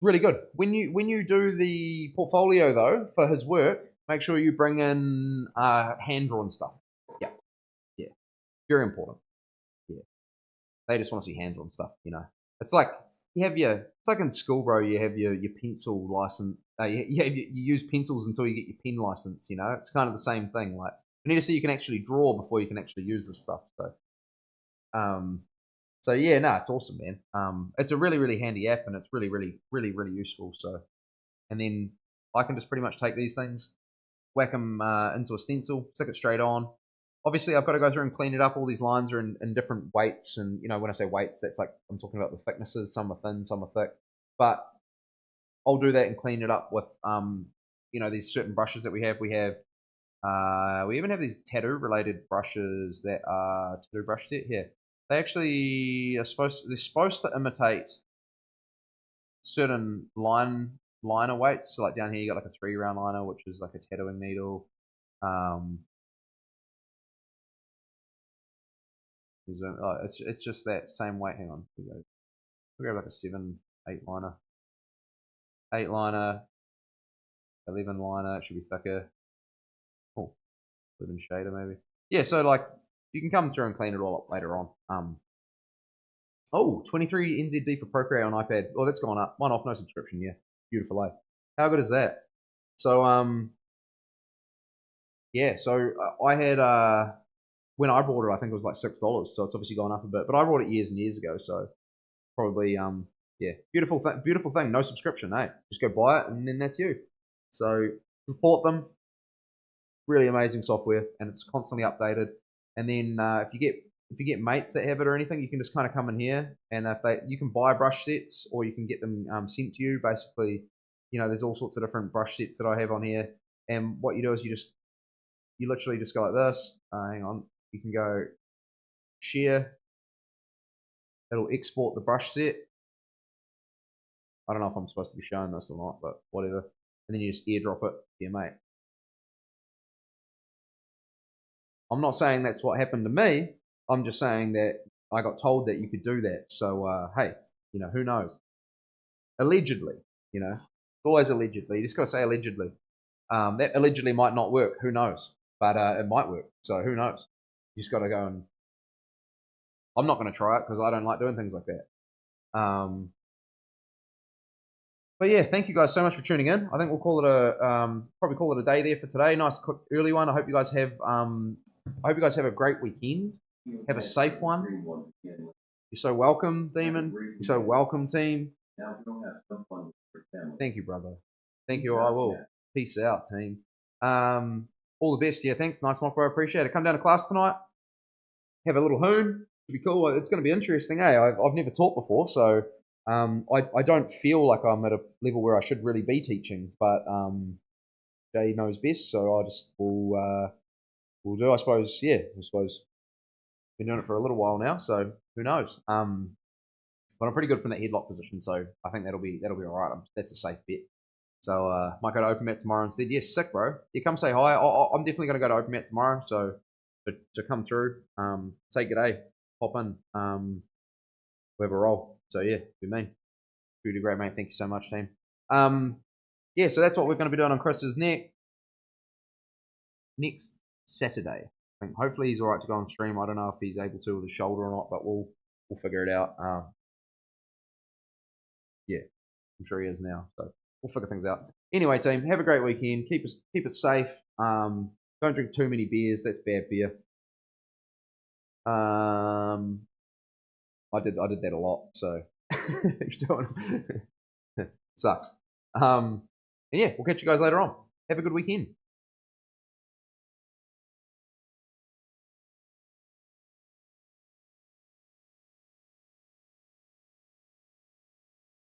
Really good. When you do the portfolio though for his work, make sure you bring in hand drawn stuff. Yeah, yeah, very important. Yeah, they just want to see hand drawn stuff. It's like it's like in school, bro. You have your pencil license. You use pencils until you get your pen license. It's kind of the same thing. Like you need to see you can actually draw before you can actually use this stuff. Um, so yeah, no, it's awesome, man. It's a really, really handy app, and it's really, really, really, really useful. So, and then I can just pretty much take these things, whack them into a stencil, stick it straight on. Obviously, I've got to go through and clean it up. All these lines are in different weights, and when I say weights, that's like I'm talking about the thicknesses. Some are thin, some are thick. But I'll do that and clean it up with these certain brushes that we have. We even have these tattoo related brushes that are tattoo brush set here. They actually they're supposed to imitate certain liner weights. So like down here you got like a 3-round liner, which is like a tattooing needle. It's just that same weight. Hang on, we grab like a 7, 8 liner, 8 liner, 11 liner. It should be thicker. Oh, 11 shader maybe. Yeah, so like you can come through and clean it all up later on. 23 NZD for Procreate on iPad. Oh, that's gone up. One off, no subscription. Yeah, beautiful. How good is that? So yeah. So I had when I bought it, I think it was like $6. So it's obviously gone up a bit. But I bought it years and years ago, so probably yeah, beautiful thing. No subscription, eh? Just go buy it and then that's you. So support them. Really amazing software, and it's constantly updated. And then if you get mates that have it or anything, you can just kind of come in here, and you can buy brush sets or you can get them sent to you. Basically, there's all sorts of different brush sets that I have on here. And what you do is you literally just go like this. Hang on, you can go share. It'll export the brush set. I don't know if I'm supposed to be showing this or not, but whatever. And then you just airdrop it to your mate. I'm not saying that's what happened to me. I'm just saying that I got told that you could do that. So hey, who knows? Allegedly, it's always allegedly. You just got to say allegedly. That allegedly might not work. Who knows? But it might work. So who knows? You just got to go and. I'm not going to try it because I don't like doing things like that. But yeah, thank you guys so much for tuning in. I think we'll call it probably call it a day there for today. Nice quick early one. I hope you guys have a great weekend. Have a safe one. You're so welcome, Demon. You're so welcome, team. Thank you, brother. Thank you. I will. Peace out, team. All the best. Yeah, thanks. Nice mock, bro. Appreciate it. Come down to class tonight. Have a little hoon. It'll be cool. It's going to be interesting, eh? I've never taught before, so I don't feel like I'm at a level where I should really be teaching, but Jay knows best, so I just will do. I suppose, yeah. I suppose been doing it for a little while now, so who knows? But I'm pretty good from that headlock position, so I think that'll be all right. That's a safe bet. So might go to Open Mat tomorrow instead. Yes, sick, bro. Yeah, come say hi. I'm definitely going to go to Open Mat tomorrow, so to come through, say good day, pop in, we have a roll. So yeah, be mean. You do great, mate. Thank you so much, team. Yeah, so that's what we're going to be doing on Chris's next Saturday. I think hopefully he's all right to go on stream. I don't know if he's able to with his shoulder or not, but we'll figure it out. Yeah, I'm sure he is now. So we'll figure things out. Anyway, team, have a great weekend. Keep it safe. Don't drink too many beers. That's bad beer. I did that a lot, so sucks. And yeah, we'll catch you guys later on. Have a good weekend.